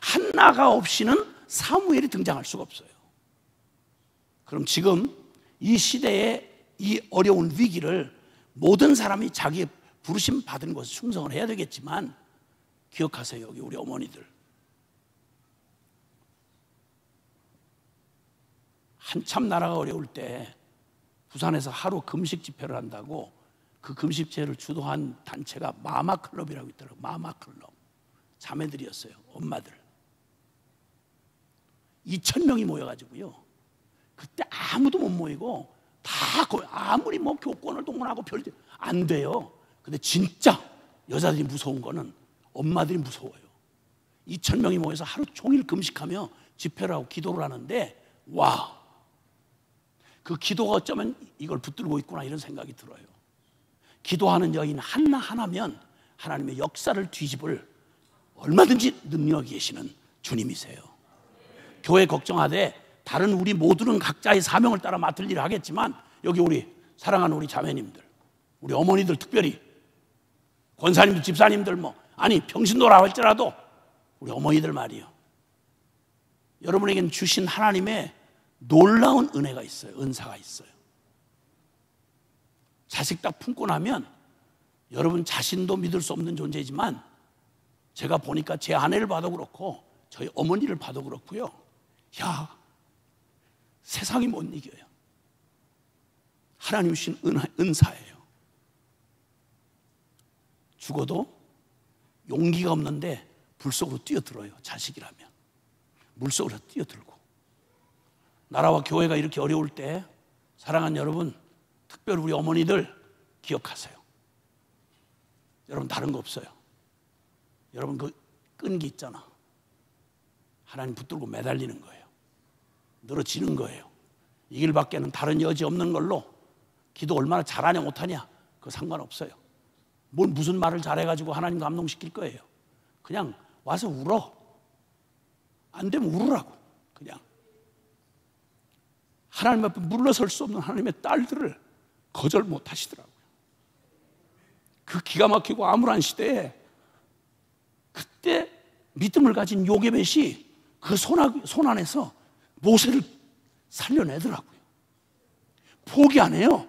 한나가 없이는 사무엘이 등장할 수가 없어요. 그럼 지금 이 시대의 이 어려운 위기를 모든 사람이 자기의 부르심 받은 곳에 충성을 해야 되겠지만 기억하세요. 여기 우리 어머니들, 한참 나라가 어려울 때 부산에서 하루 금식 집회를 한다고 그 금식 집회를 주도한 단체가 마마클럽이라고 있더라고요. 마마클럽 자매들이었어요. 엄마들 2,000명이 모여가지고요, 그때 아무도 못 모이고 다 아무리 뭐 교권을 동원하고 별짓 안 돼요. 근데 진짜 여자들이 무서운 거는 엄마들이 무서워요. 2,000명이 모여서 하루 종일 금식하며 집회를 하고 기도를 하는데, 와, 그 기도가 어쩌면 이걸 붙들고 있구나 이런 생각이 들어요. 기도하는 여인 한나 하나면 하나님의 역사를 뒤집을 얼마든지 능력이 계시는 주님이세요. 교회 걱정하되 다른 우리 모두는 각자의 사명을 따라 맡을 일을 하겠지만, 여기 우리 사랑하는 우리 자매님들, 우리 어머니들, 특별히 권사님들, 집사님들, 아니 평신도라 할지라도 우리 어머니들 말이요, 여러분에게는 주신 하나님의 놀라운 은혜가 있어요. 은사가 있어요. 자식 딱 품고 나면 여러분 자신도 믿을 수 없는 존재지만, 제가 보니까 제 아내를 봐도 그렇고 저희 어머니를 봐도 그렇고요, 야, 세상이 못 이겨요. 하나님 주신 은사예요. 죽어도 용기가 없는데 불속으로 뛰어들어요. 자식이라면 물속으로 뛰어들고. 나라와 교회가 이렇게 어려울 때 사랑하는 여러분, 특별히 우리 어머니들 기억하세요. 여러분 다른 거 없어요. 여러분 그 끈기 있잖아, 하나님 붙들고 매달리는 거예요. 늘어지는 거예요. 이 길밖에는 다른 여지 없는 걸로 기도 얼마나 잘하냐 못하냐 그거 상관없어요. 뭘 무슨 말을 잘해가지고 하나님 감동시킬 거예요. 그냥 와서 울어. 안 되면 울으라고. 그냥 하나님 앞에 물러설 수 없는 하나님의 딸들을 거절 못 하시더라고요. 그 기가 막히고 암울한 시대에 그때 믿음을 가진 요게벳이 그 손 안에서 모세를 살려내더라고요. 포기 안 해요.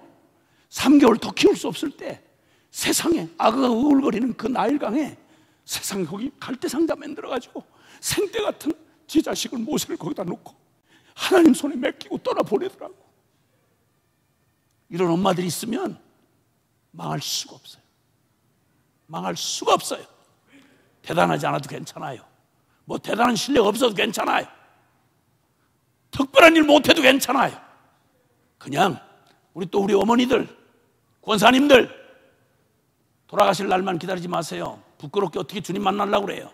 3개월 더 키울 수 없을 때 세상에 아그가 우울거리는 그 나일강에 세상에 거기 갈대상자 만들어가지고 생떼 같은 지 자식을 모세를 거기다 놓고 하나님 손에 맡기고 떠나보내더라고. 이런 엄마들이 있으면 망할 수가 없어요. 망할 수가 없어요. 대단하지 않아도 괜찮아요. 뭐 대단한 실력 없어도 괜찮아요. 특별한 일 못해도 괜찮아요. 그냥 우리 어머니들, 권사님들 돌아가실 날만 기다리지 마세요. 부끄럽게 어떻게 주님 만나려고 그래요?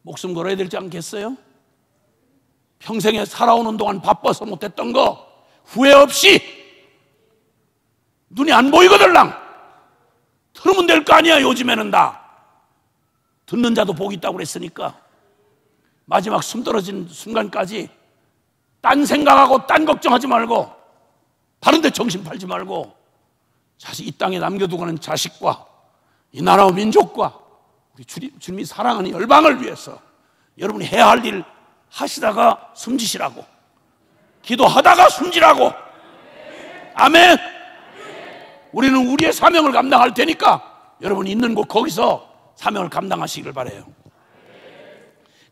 목숨 걸어야 되지 않겠어요? 평생에 살아오는 동안 바빠서 못했던 거 후회 없이 눈이 안 보이거들랑 들으면 될 거 아니야. 요즘에는 다 듣는 자도 복이 있다고 그랬으니까 마지막 숨 떨어진 순간까지 딴 생각하고 딴 걱정하지 말고 다른 데 정신 팔지 말고 자식, 이 땅에 남겨두고 가는 자식과 이 나라와 민족과 우리 주님이 사랑하는 열방을 위해서 여러분이 해야 할 일 하시다가 숨지시라고, 기도하다가 숨지라고. 아멘. 우리는 우리의 사명을 감당할 테니까 여러분 있는 곳 거기서 사명을 감당하시길 바라요.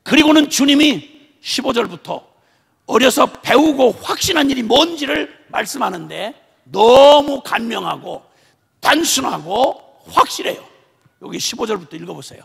그리고는 주님이 15절부터 어려서 배우고 확신한 일이 뭔지를 말씀하는데 너무 간명하고 단순하고 확실해요. 여기 15절부터 읽어보세요.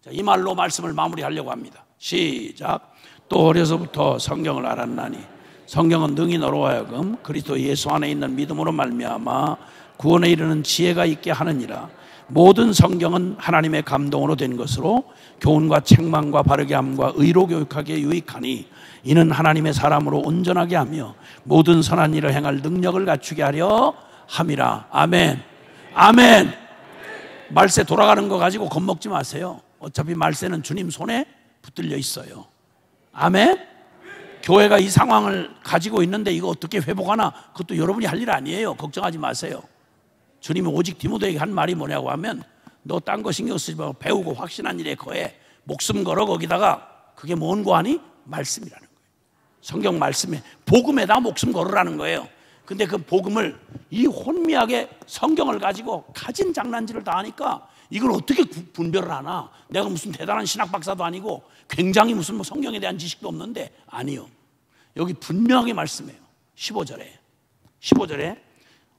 자, 이 말로 말씀을 마무리하려고 합니다. 시작. 또 어려서부터 성경을 알았나니 성경은 능히 너로 하여금 그리스도 예수 안에 있는 믿음으로 말미암아 구원에 이르는 지혜가 있게 하느니라. 모든 성경은 하나님의 감동으로 된 것으로 교훈과 책망과 바르게 함과 의로 교육하기에 유익하니 이는 하나님의 사람으로 온전하게 하며 모든 선한 일을 행할 능력을 갖추게 하려 함이라. 아멘. 아멘. 말세 돌아가는 거 가지고 겁먹지 마세요. 어차피 말세는 주님 손에 붙들려 있어요. 아멘. 교회가 이 상황을 가지고 있는데 이거 어떻게 회복하나, 그것도 여러분이 할 일 아니에요. 걱정하지 마세요. 주님이 오직 디모데에게 한 말이 뭐냐고 하면 너 딴 거 신경 쓰지 말고 배우고 확신한 일에 거해. 목숨 걸어. 거기다가 그게 뭔 거하니? 말씀이라는 거예요. 성경 말씀에 복음에다 목숨 걸으라는 거예요. 근데 그 복음을 이 혼미하게 성경을 가지고 가진 장난질을 다 하니까 이걸 어떻게 분별을 하나? 내가 무슨 대단한 신학 박사도 아니고 굉장히 무슨 뭐 성경에 대한 지식도 없는데, 아니요. 여기 분명하게 말씀해요. 15절에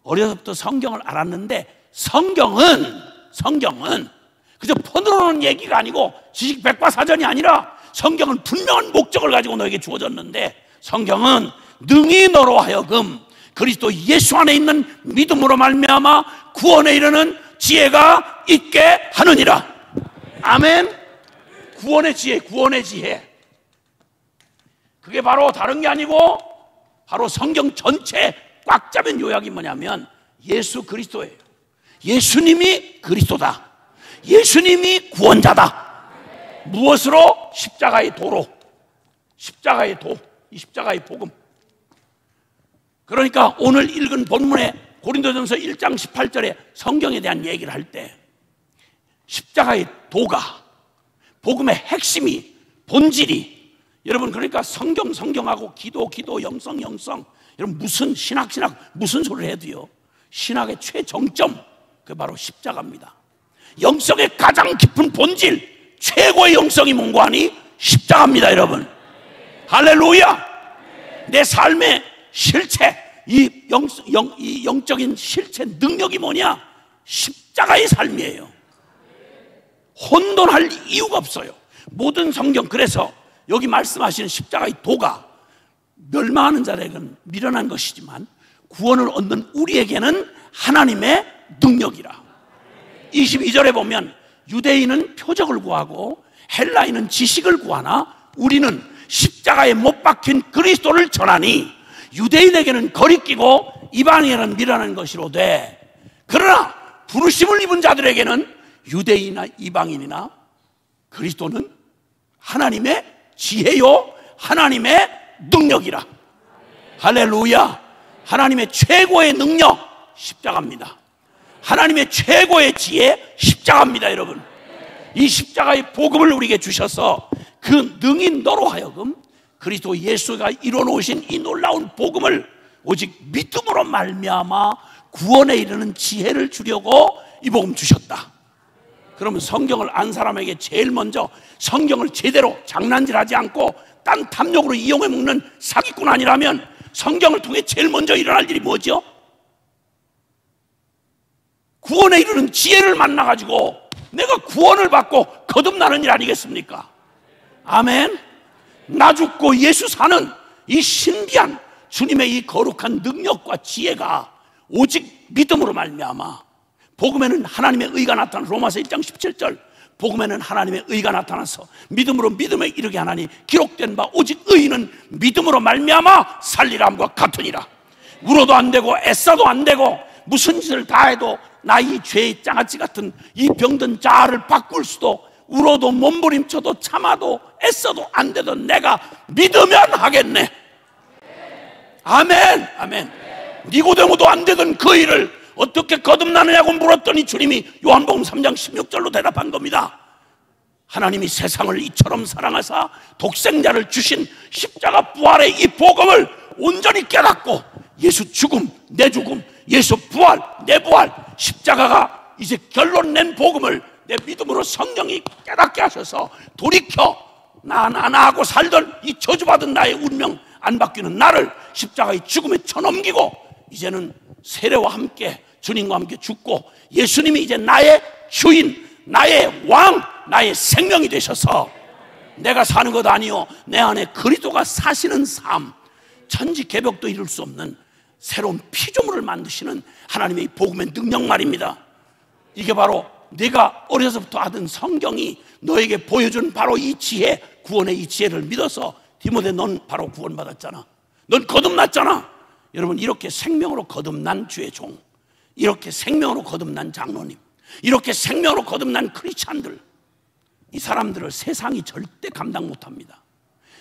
어려서부터 성경을 알았는데 성경은 그저 폰으로는 얘기가 아니고 지식 백과사전이 아니라 성경은 분명한 목적을 가지고 너에게 주어졌는데 성경은 능히 너로 하여금 그리스도 예수 안에 있는 믿음으로 말미암아 구원에 이르는 지혜가 있게 하느니라. 아멘. 구원의 지혜. 그게 바로 다른 게 아니고 바로 성경 전체 꽉 잡은 요약이 뭐냐면 예수 그리스도예요. 예수님이 그리스도다. 예수님이 구원자다. 무엇으로? 십자가의 도로. 십자가의 도. 이 십자가의 복음. 그러니까 오늘 읽은 본문의 고린도전서 1장 18절에 성경에 대한 얘기를 할 때 십자가의 도가, 복음의 핵심이, 본질이, 여러분 그러니까 성경하고 기도, 영성. 여러분 무슨 신학 무슨 소리를 해도요, 신학의 최정점, 그게 바로 십자가입니다. 영성의 가장 깊은 본질, 최고의 영성이 뭔고 하니? 십자가입니다. 여러분 할렐루야. 내 삶의 실체, 이 영적인 실체 능력이 뭐냐? 십자가의 삶이에요. 혼돈할 이유가 없어요. 모든 성경, 그래서 여기 말씀하시는 십자가의 도가 멸망하는 자에게는 미련한 것이지만 구원을 얻는 우리에게는 하나님의 능력이라. 22절에 보면 유대인은 표적을 구하고 헬라인은 지식을 구하나 우리는 십자가에 못 박힌 그리스도를 전하니 유대인에게는 거리끼고 이방인에게는 미련한 것이로되 그러나 부르심을 입은 자들에게는 유대인이나 이방인이나 그리스도는 하나님의 지혜요 하나님의 능력이라. 할렐루야. 하나님의 최고의 능력 십자가입니다. 하나님의 최고의 지혜 십자가입니다. 여러분 이 십자가의 복음을 우리에게 주셔서 그 능히 너로 하여금 그리스도 예수가 이뤄놓으신 이 놀라운 복음을 오직 믿음으로 말미암아 구원에 이르는 지혜를 주려고 이 복음 주셨다. 그러면 성경을 안 사람에게 제일 먼저 성경을 제대로 장난질하지 않고 딴 탐욕으로 이용해 먹는 사기꾼 아니라면 성경을 통해 제일 먼저 일어날 일이 뭐죠? 구원에 이르는 지혜를 만나가지고 내가 구원을 받고 거듭나는 일 아니겠습니까? 아멘. 나 죽고 예수 사는 이 신비한 주님의 이 거룩한 능력과 지혜가 오직 믿음으로 말미암아, 복음에는 하나님의 의가 나타나, 로마서 1장 17절, 복음에는 하나님의 의가 나타나서 믿음으로 믿음에 이르게 하나니 기록된 바 오직 의인은 믿음으로 말미암아 살리람과 같으니라. 울어도 안 되고 애써도 안 되고 무슨 짓을 다 해도 나 이 죄의 장아찌 같은 이 병든 자아를 바꿀 수도, 울어도 몸부림쳐도 참아도 애써도 안 되던 내가 믿으면 하겠네. 아멘. 아멘. 니고데모도 안 되던 그 일을 어떻게 거듭나느냐고 물었더니 주님이 요한복음 3장 16절로 대답한 겁니다. 하나님이 세상을 이처럼 사랑하사 독생자를 주신 십자가 부활의 이 복음을 온전히 깨닫고 예수 죽음, 내 죽음, 예수 부활, 내 부활, 십자가가 이제 결론 낸 복음을 내 믿음으로 성령이 깨닫게 하셔서 돌이켜 나 하고 살던 이 저주받은 나의 운명 안 바뀌는 나를 십자가의 죽음에 쳐넘기고 이제는 세례와 함께 주님과 함께 죽고 예수님이 이제 나의 주인, 나의 왕, 나의 생명이 되셔서 내가 사는 것 아니요 내 안에 그리스도가 사시는 삶, 천지개벽도 이룰 수 없는 새로운 피조물을 만드시는 하나님의 복음의 능력 말입니다. 이게 바로 내가 어려서부터 하던 성경이 너에게 보여준 바로 이 지혜, 구원의 이 지혜를 믿어서 디모데 넌 바로 구원받았잖아. 넌 거듭났잖아. 여러분, 이렇게 생명으로 거듭난 주의 종, 이렇게 생명으로 거듭난 장로님, 이렇게 생명으로 거듭난 크리스찬들, 이 사람들을 세상이 절대 감당 못합니다.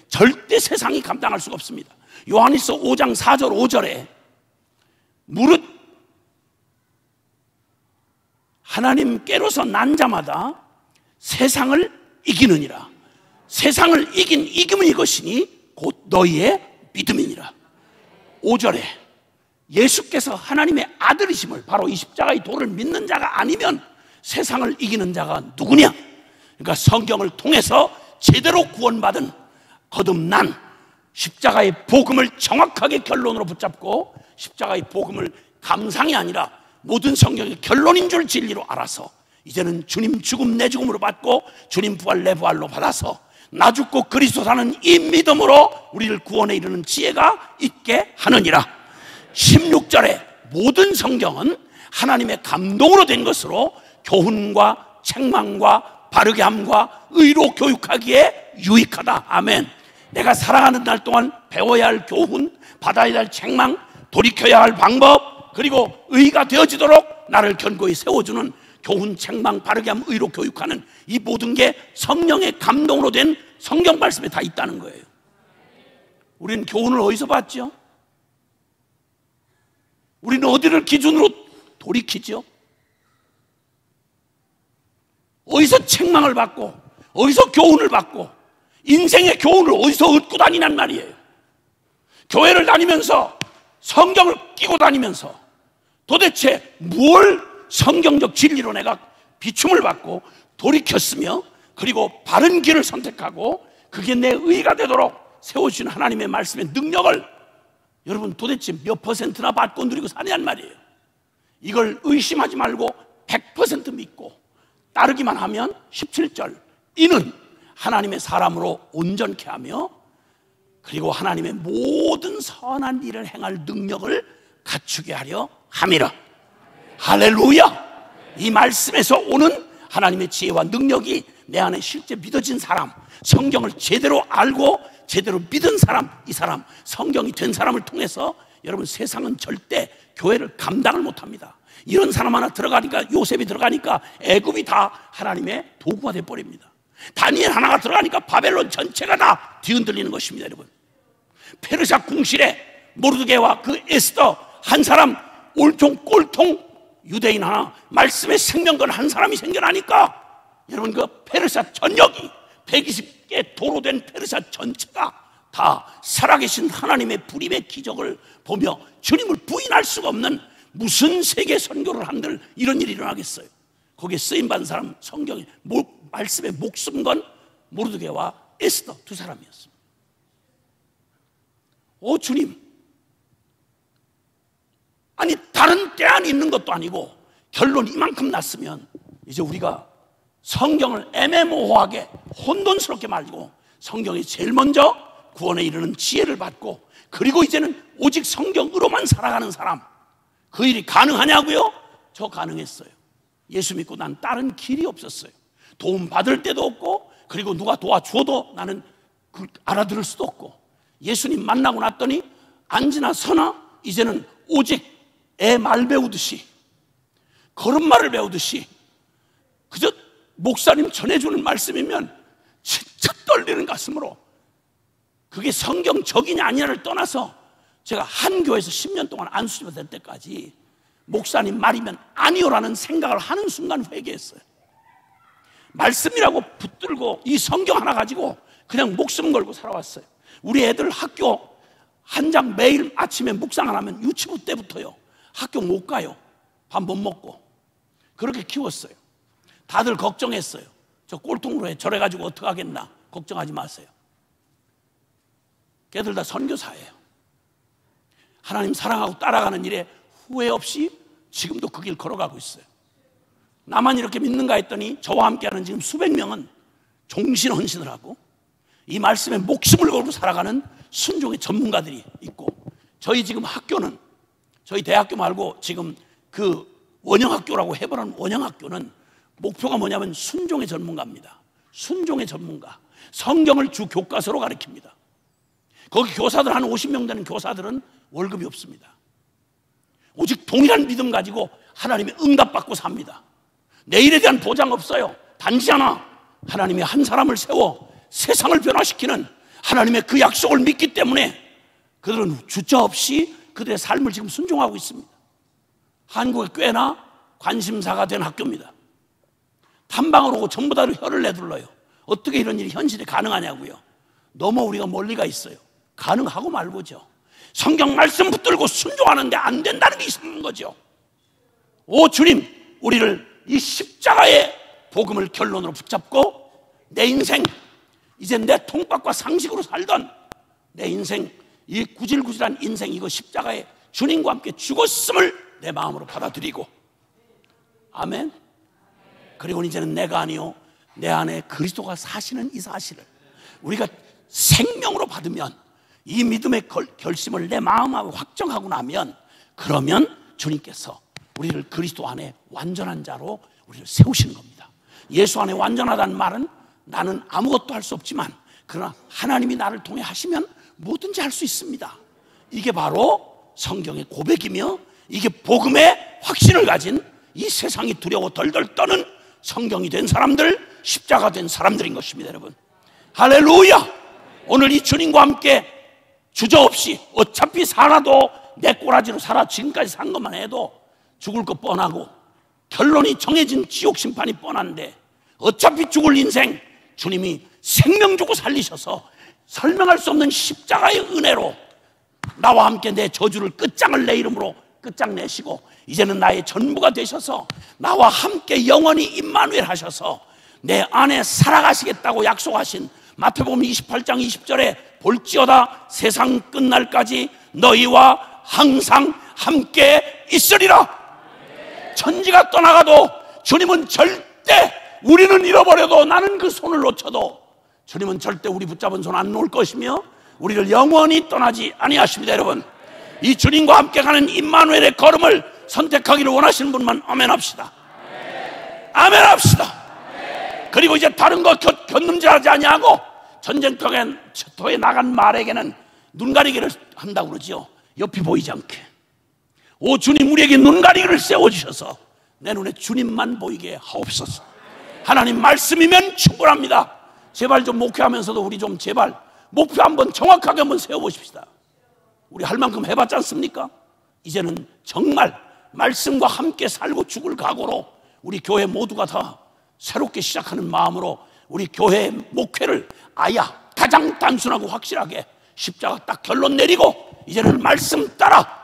절대 세상이 감당할 수가 없습니다. 요한일서 5장 4절 5절에 무릇 하나님께로서 난 자마다 세상을 이기느니라. 세상을 이김은 이것이니 곧 너희의 믿음이니라. 5절에 예수께서 하나님의 아들이심을, 바로 이 십자가의 도를 믿는 자가 아니면 세상을 이기는 자가 누구냐? 그러니까 성경을 통해서 제대로 구원받은 거듭난 십자가의 복음을 정확하게 결론으로 붙잡고 십자가의 복음을 감상이 아니라 모든 성경의 결론인 줄 진리로 알아서 이제는 주님 죽음 내 죽음으로 받고 주님 부활 내 부활로 받아서 나 죽고 그리스도 사는 이 믿음으로 우리를 구원에 이르는 지혜가 있게 하느니라. 16절에 모든 성경은 하나님의 감동으로 된 것으로 교훈과 책망과 바르게 함과 의로 교육하기에 유익하다. 아멘. 내가 살아가는 날 동안 배워야 할 교훈, 받아야 할 책망, 돌이켜야 할 방법, 그리고 의가 되어지도록 나를 견고히 세워주는 교훈, 책망, 바르게 함, 의로 교육하는 이 모든 게 성령의 감동으로 된 성경 말씀에 다 있다는 거예요. 우리는 교훈을 어디서 받죠? 우리는 어디를 기준으로 돌이키죠? 어디서 책망을 받고 어디서 교훈을 받고 인생의 교훈을 어디서 얻고 다니란 말이에요. 교회를 다니면서 성경을 끼고 다니면서 도대체 뭘 성경적 진리로 내가 비춤을 받고 돌이켰으며 그리고 바른 길을 선택하고 그게 내 의가 되도록 세워주신 하나님의 말씀의 능력을 여러분 도대체 몇 퍼센트나 받고 누리고 사냐는 말이에요. 이걸 의심하지 말고 100% 믿고 따르기만 하면 17절 이는 하나님의 사람으로 온전케 하며 그리고 하나님의 모든 선한 일을 행할 능력을 갖추게 하려 함이라. 할렐루야. 이 말씀에서 오는 하나님의 지혜와 능력이 내 안에 실제 믿어진 사람, 성경을 제대로 알고 제대로 믿은 사람, 이 사람 성경이 된 사람을 통해서 여러분 세상은 절대 교회를 감당을 못합니다. 이런 사람 하나 들어가니까, 요셉이 들어가니까 애굽이 다 하나님의 도구가 돼버립니다. 다니엘 하나가 들어가니까 바벨론 전체가 다 뒤흔들리는 것입니다. 여러분, 페르시아 궁실에 모르드게와 그 에스더 한 사람, 올통 꼴통 유대인 하나, 말씀의 생명건 한 사람이 생겨나니까 여러분 그 페르시아 전역이 120개 도로 된 페르시아 전체가 다 살아계신 하나님의 불임의 기적을 보며 주님을 부인할 수가 없는 무슨 세계 선교를 한들 이런 일이 일어나겠어요. 거기에 쓰임받은 사람, 성경에 말씀에 목숨 건 모르드게와 에스더 두 사람이었습니다. 오 주님, 아니 다른 대안이 있는 것도 아니고 결론 이만큼 났으면 이제 우리가 성경을 애매모호하게 혼돈스럽게 말고 성경이 제일 먼저 구원에 이르는 지혜를 받고 그리고 이제는 오직 성경으로만 살아가는 사람, 그 일이 가능하냐고요? 저 가능했어요. 예수 믿고 난 다른 길이 없었어요. 도움 받을 때도 없고 그리고 누가 도와줘도 나는 그걸 알아들을 수도 없고 예수님 만나고 났더니 앉으나 서나 이제는 오직 애 말 배우듯이 걸음마를 배우듯이 그저 목사님 전해주는 말씀이면 진짜 떨리는 가슴으로 그게 성경적이냐 아니냐를 떠나서 제가 한 교회에서 10년 동안 안수집이 될 때까지 목사님 말이면 아니요라는 생각을 하는 순간 회개했어요. 말씀이라고 붙들고 이 성경 하나 가지고 그냥 목숨 걸고 살아왔어요. 우리 애들 학교 한 장 매일 아침에 묵상 안 하면 유치부 때부터요 학교 못 가요. 밥 못 먹고. 그렇게 키웠어요. 다들 걱정했어요. 저 꼴통으로 해 저래가지고 어떡하겠나. 걱정하지 마세요. 걔들 다 선교사예요. 하나님 사랑하고 따라가는 일에 후회 없이 지금도 그 길 걸어가고 있어요. 나만 이렇게 믿는가 했더니 저와 함께하는 지금 수백 명은 종신헌신을 하고 이 말씀에 목숨을 걸고 살아가는 순종의 전문가들이 있고, 저희 지금 학교는, 저희 대학교 말고 지금 그 원영학교라고 해보라는 원영학교는 목표가 뭐냐면 순종의 전문가입니다. 순종의 전문가. 성경을 주 교과서로 가르칩니다. 거기 교사들 한 50명 되는 교사들은 월급이 없습니다. 오직 동일한 믿음 가지고 하나님의 응답받고 삽니다. 내일에 대한 보장 없어요. 단지 하나, 하나님이 한 사람을 세워 세상을 변화시키는 하나님의 그 약속을 믿기 때문에 그들은 주저 없이 그들의 삶을 지금 순종하고 있습니다. 한국에 꽤나 관심사가 된 학교입니다. 탐방을 오고 전부 다 혀를 내둘러요. 어떻게 이런 일이 현실에 가능하냐고요. 너무 우리가 멀리 가 있어요. 가능하고 말고죠. 성경 말씀 붙들고 순종하는데 안 된다는 게 있는 거죠. 오 주님, 우리를 이 십자가의 복음을 결론으로 붙잡고 내 인생, 이제 내 통박과 상식으로 살던 내 인생, 이 구질구질한 인생, 이거 십자가에 주님과 함께 죽었음을 내 마음으로 받아들이고, 아멘. 그리고 이제는 내가 아니요 내 안에 그리스도가 사시는 이 사실을 우리가 생명으로 받으면, 이 믿음의 결심을 내 마음하고 확정하고 나면, 그러면 주님께서 우리를 그리스도 안에 완전한 자로 우리를 세우시는 겁니다. 예수 안에 완전하다는 말은 나는 아무것도 할 수 없지만 그러나 하나님이 나를 통해 하시면 뭐든지 할 수 있습니다. 이게 바로 성경의 고백이며, 이게 복음의 확신을 가진 이 세상이 두려워 덜덜 떠는 성경이 된 사람들, 십자가 된 사람들인 것입니다. 여러분, 할렐루야. 오늘 이 주님과 함께 주저없이, 어차피 살아도 내 꼬라지로 살아 지금까지 산 것만 해도 죽을 것 뻔하고 결론이 정해진 지옥 심판이 뻔한데, 어차피 죽을 인생 주님이 생명 주고 살리셔서 설명할 수 없는 십자가의 은혜로 나와 함께 내 저주를 끝장을 내 이름으로 끝장내시고 이제는 나의 전부가 되셔서 나와 함께 영원히 임마누엘 하셔서 내 안에 살아가시겠다고 약속하신 마태복음 28장 20절에 볼지어다 세상 끝날까지 너희와 항상 함께 있으리라. 천지가 떠나가도 주님은 절대, 우리는 잃어버려도 나는 그 손을 놓쳐도 주님은 절대 우리 붙잡은 손 안 놓을 것이며 우리를 영원히 떠나지 아니하십니다. 여러분, 이 주님과 함께 가는 임마누엘의 걸음을 선택하기를 원하시는 분만 아멘 합시다. 아멘 합시다. 그리고 이제 다른 거 견눈질하지 아니하고 전쟁터에 나간 말에게는 눈가리기를 한다고 그러지요. 옆이 보이지 않게. 오 주님, 우리에게 눈가리기를 세워주셔서 내 눈에 주님만 보이게 하옵소서. 하나님 말씀이면 충분합니다. 제발 좀 목회하면서도 우리 좀 제발 목표 한번 정확하게 한번 세워보십시다. 우리 할 만큼 해봤지 않습니까? 이제는 정말 말씀과 함께 살고 죽을 각오로 우리 교회 모두가 다 새롭게 시작하는 마음으로 우리 교회의 목회를 아야 가장 단순하고 확실하게 십자가 딱 결론 내리고 이제는 말씀 따라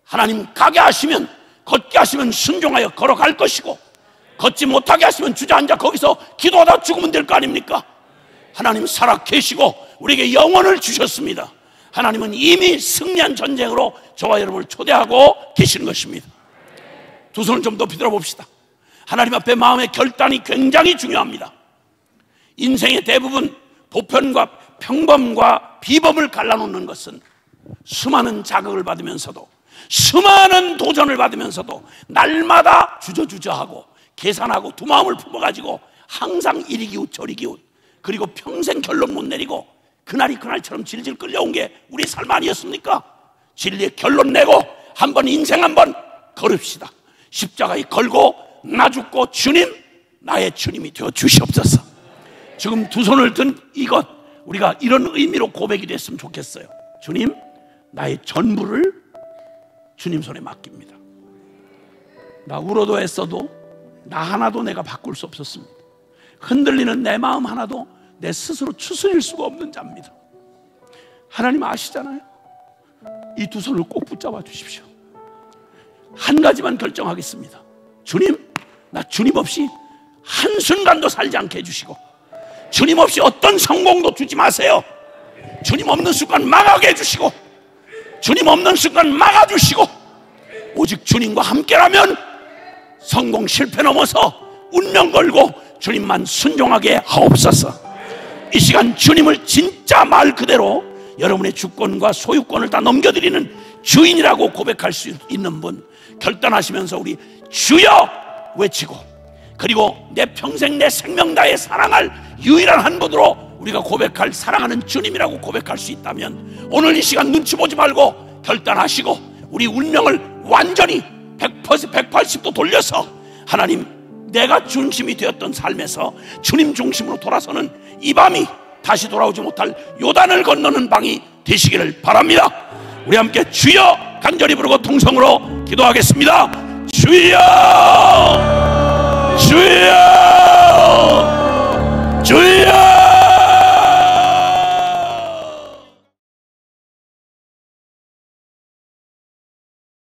하나님 가게 하시면, 걷게 하시면 순종하여 걸어갈 것이고, 걷지 못하게 하시면 주저앉아 거기서 기도하다 죽으면 될 거 아닙니까? 하나님 살아 계시고 우리에게 영혼을 주셨습니다. 하나님은 이미 승리한 전쟁으로 저와 여러분을 초대하고 계시는 것입니다. 두 손을 좀 높이 들어봅시다. 하나님 앞에 마음의 결단이 굉장히 중요합니다. 인생의 대부분 보편과 평범과 비범을 갈라놓는 것은 수많은 자극을 받으면서도, 수많은 도전을 받으면서도 날마다 주저주저하고 계산하고 두 마음을 품어가지고 항상 이리 기웃 저리 기웃, 그리고 평생 결론 못 내리고 그날이 그날처럼 질질 끌려온 게 우리 삶 아니었습니까? 진리의 결론 내고 한번 인생 한번 걸읍시다. 십자가에 걸고 나 죽고 주님, 나의 주님이 되어 주시옵소서. 지금 두 손을 든 이것, 우리가 이런 의미로 고백이 됐으면 좋겠어요. 주님, 나의 전부를 주님 손에 맡깁니다. 나 울어도 애써도 나 하나도 내가 바꿀 수 없었습니다. 흔들리는 내 마음 하나도 내 스스로 추스릴 수가 없는 자입니다. 하나님 아시잖아요. 이 두 손을 꼭 붙잡아 주십시오. 한 가지만 결정하겠습니다. 주님, 나 주님 없이 한순간도 살지 않게 해주시고, 주님 없이 어떤 성공도 주지 마세요. 주님 없는 순간 망하게 해주시고, 주님 없는 순간 막아주시고, 오직 주님과 함께라면 성공 실패 넘어서 운명 걸고 주님만 순종하게 하옵소서. 이 시간 주님을 진짜 말 그대로 여러분의 주권과 소유권을 다 넘겨드리는 주인이라고 고백할 수 있는 분, 결단하시면서 우리 주여 외치고, 그리고 내 평생 내 생명 다해 사랑할 유일한 한 분으로 우리가 고백할 사랑하는 주님이라고 고백할 수 있다면 오늘 이 시간 눈치 보지 말고 결단하시고 우리 운명을 완전히 180도 돌려서 하나님, 내가 중심이 되었던 삶에서 주님 중심으로 돌아서는 이 밤이 다시 돌아오지 못할 요단을 건너는 방이 되시기를 바랍니다. 우리 함께 주여 간절히 부르고 통성으로 기도하겠습니다. 주여, 주여, 주여.